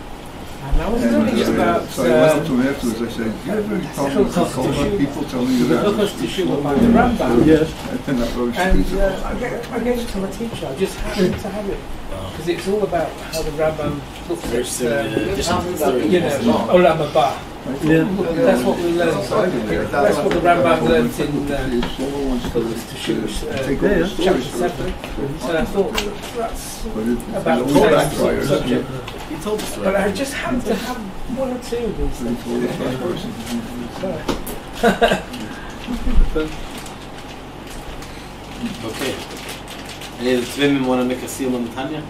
And I was wondering about. So I went up to him afterwards. I said, "Do you have any problems with Cobra people telling you that?" Because to show about the Rambam. Yes. And that was I gave it to my teacher. I just happened to have it because it's all about how the Rambam looks at, you know, Olam Haba. Yeah. That's what we learned. That's what the Rambam learned in chapter 7. So I thought that's about the subject. He told the story. But I just happened to have one or two of these things. Okay. Any of the Tvimim want to make a seal on the Tanya?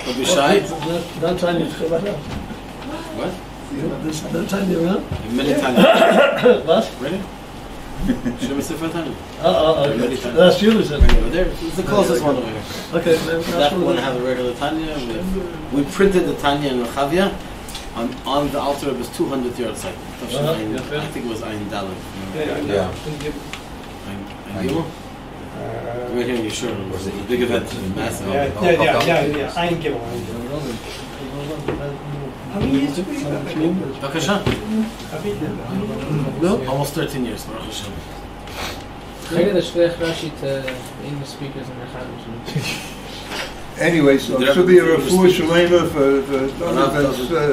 Don't be shy. Don't Tanya Chabad. What? Don't Tanya around. Many Tanya. What? Ready? Show me Sefer Tanya. Okay. That's you, is it? Over there. It's the closest one over here. Okay, That one have a regular Tanya. We printed the Tanya in Rechavia. On the altar, it was 200 yards high. I think it was Ayin Dalet. Yeah. Ayin Gimel? Right here in Yeshua. It was a big event, massive. Yeah. I ain't giving How many years have we been? Bakasha? No? Almost 13 years, Baruch Hashem. Maybe the Shleich Rashi to English speakers in Rechavia. Anyway, so it should be a refuah shalema for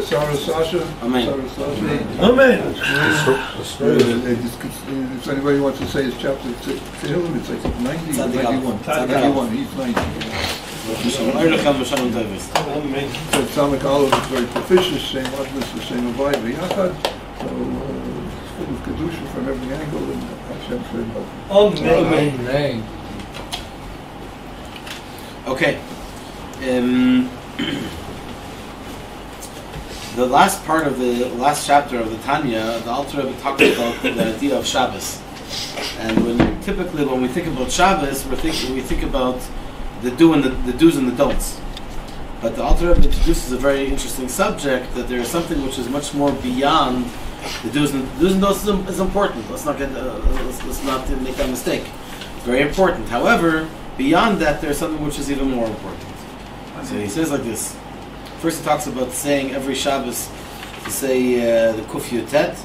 Sarah Sasha. Amen. Sarah Sasha. Amen. If anybody wants to say his chapter to him, it's like 90 or 91. 91, he's 90. So Tzaddik Olive is very proficient, same Adlis, same Avayva Yachad. So it's full of Kedusha from every angle, and Hashem should help. Amen. Okay. The last part of the last chapter of the Tanya, the Alter Rebbe talks about the idea of Shabbos. And when we think about Shabbos, we think about the do's and the don'ts. But the Alter Rebbe introduces a very interesting subject, that there is something which is much more beyond the do's and don'ts. Is important. Let's not make that mistake. It's very important. However, beyond that, there's something which is even more important. So he says like this. First, he talks about saying every Shabbos to say the Kuf Yud Tet.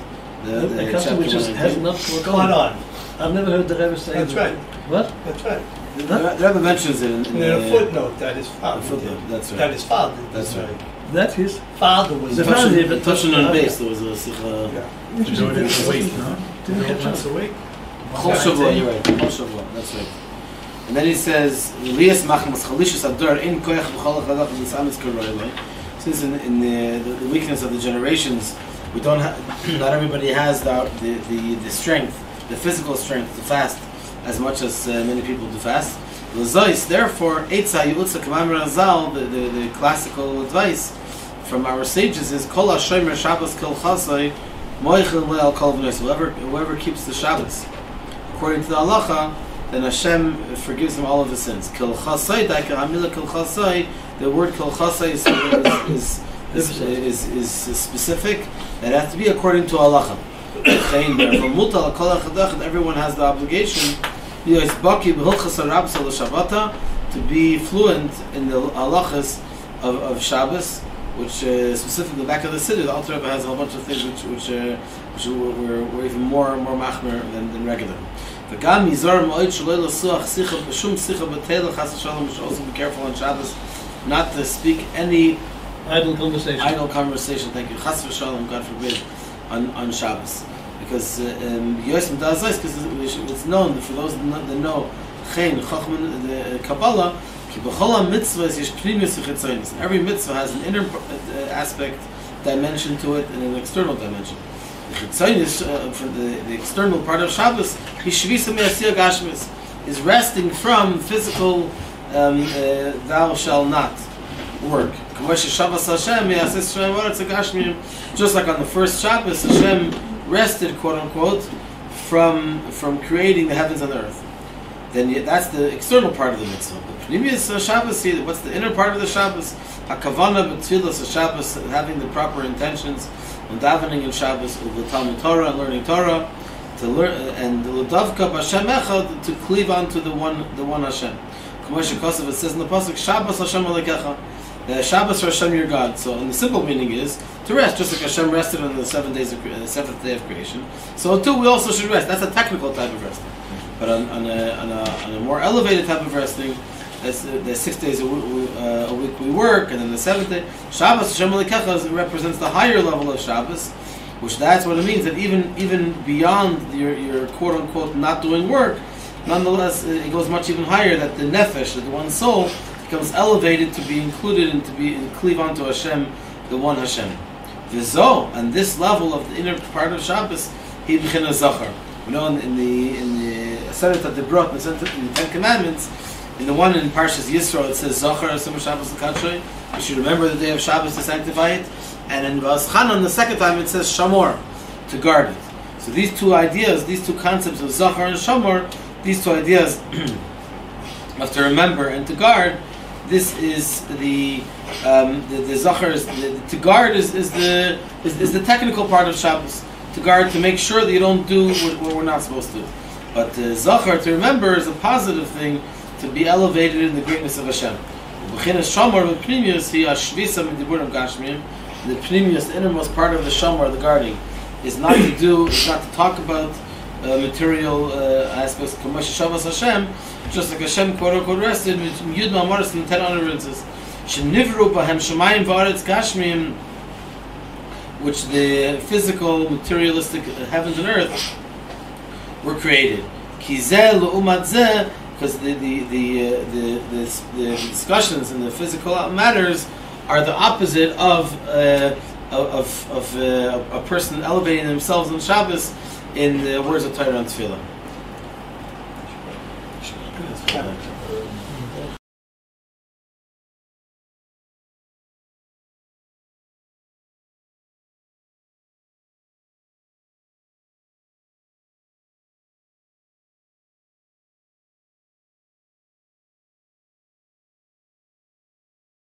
The custom which just has enough to work on. I've never heard the Rebbe say That's right. What? That's right. The Rebbe mentions it in a footnote that his father. That's right. That his father. That's right. That his father was. The father, but touching on base, there was a sikha. To do it in a week, no? Didn't catch once a week. Chol Shavua, you're right. Chol Shavua, that's right. And then he says, "Lias machmas chalishus ador in koyach b'chol chadach v'nisamis karoylei." Since in the weakness of the generations, we don't have. Not everybody has the strength, the physical strength to fast as much as many people do fast. Therefore, Eitza Yulitza Kamamar Azal, the classical advice from our sages is Kol HaShomer Shabbos Kol Chasai Moichel Le'al Kol V'nois. Whoever keeps the Shabbos according to the halacha, then Hashem forgives him all of his sins. Kol Chasai, Daika Hamila Kol Chasai. The word Kol Chasai is specific. It has to be according to halacha. Everyone has the obligation to be fluent in the halachas of Shabbos, which specifically back of the city, the Alter Rebbe has a whole bunch of things which were even more machmer than regular. We should also be careful on Shabbos not to speak any idle conversation. Thank you. Chas v'shalom, God forbid, on Shabbos. Because it's known for those that know Chen, Chachman, the Kabbalah, every mitzvah has an inner aspect, dimension to it, and an external dimension. The Chetzonis, for the external part of Shabbos, is resting from physical, thou shall not work. Just like on the first Shabbos, Hashem rested, quote unquote, from creating the heavens and the earth. Then that's the external part of the mitzvah. The Pnimius Shabbos, what's the inner part of the Shabbos? Hakavana b'tfilas Shabbos, having the proper intentions, and davening in Shabbos, Talmud Torah, and learning Torah, to learn, and l'davka b'Hashem echad, to cleave onto the one Hashem. It says in the pasuk, Shabbos Hashem Alekecha. Shabbos Hashem your God. So, and the simple meaning is to rest, just like Hashem rested on the 7 days of the seventh day of creation. So too, we also should rest. That's a technical type of resting. But on a more elevated type of resting, the 6 days a week we work, and then the seventh day, Shabbos Hashem Alekecha represents the higher level of Shabbos, which that's what it means, that even beyond your quote unquote not doing work, nonetheless it goes much even higher, that the nefesh, that the one soul, becomes elevated to be included and to be cleave onto Hashem, the one Hashem. Vizo, and this level of the inner part of Shabbos, he b'china zachar. We know in the Aseret HaDibrot, in the Ten Commandments, In the one in Parshas Yisro, it says Zachar Asum Shabbos L'Kadshoi. You should remember the day of Shabbos to sanctify it. And in V'aschanan, the second time, it says Shamor, to guard it. So these two ideas, these two concepts of Zachar and Shamor, these two ideas of to remember and to guard. This is the Zachar. To guard is the technical part of Shabbos. To guard, to make sure that you don't do what we're not supposed to. But Zachar, to remember, is a positive thing, to be elevated in the greatness of Hashem. The Pnimius, the innermost part of the Shamar, the guarding, is not to do, is not to talk about material aspects, Hashem, just like Hashem quote unquote rested with Yud Ma'amaris and 10 utterances. Shenivru b'hem shemayim v'aretz gashmim, which the physical, materialistic heavens and earth were created. Kizeh l'umat zeh, because the discussions in the physical matters are the opposite of a person elevating themselves on Shabbos in the words of Torah and Tefillah.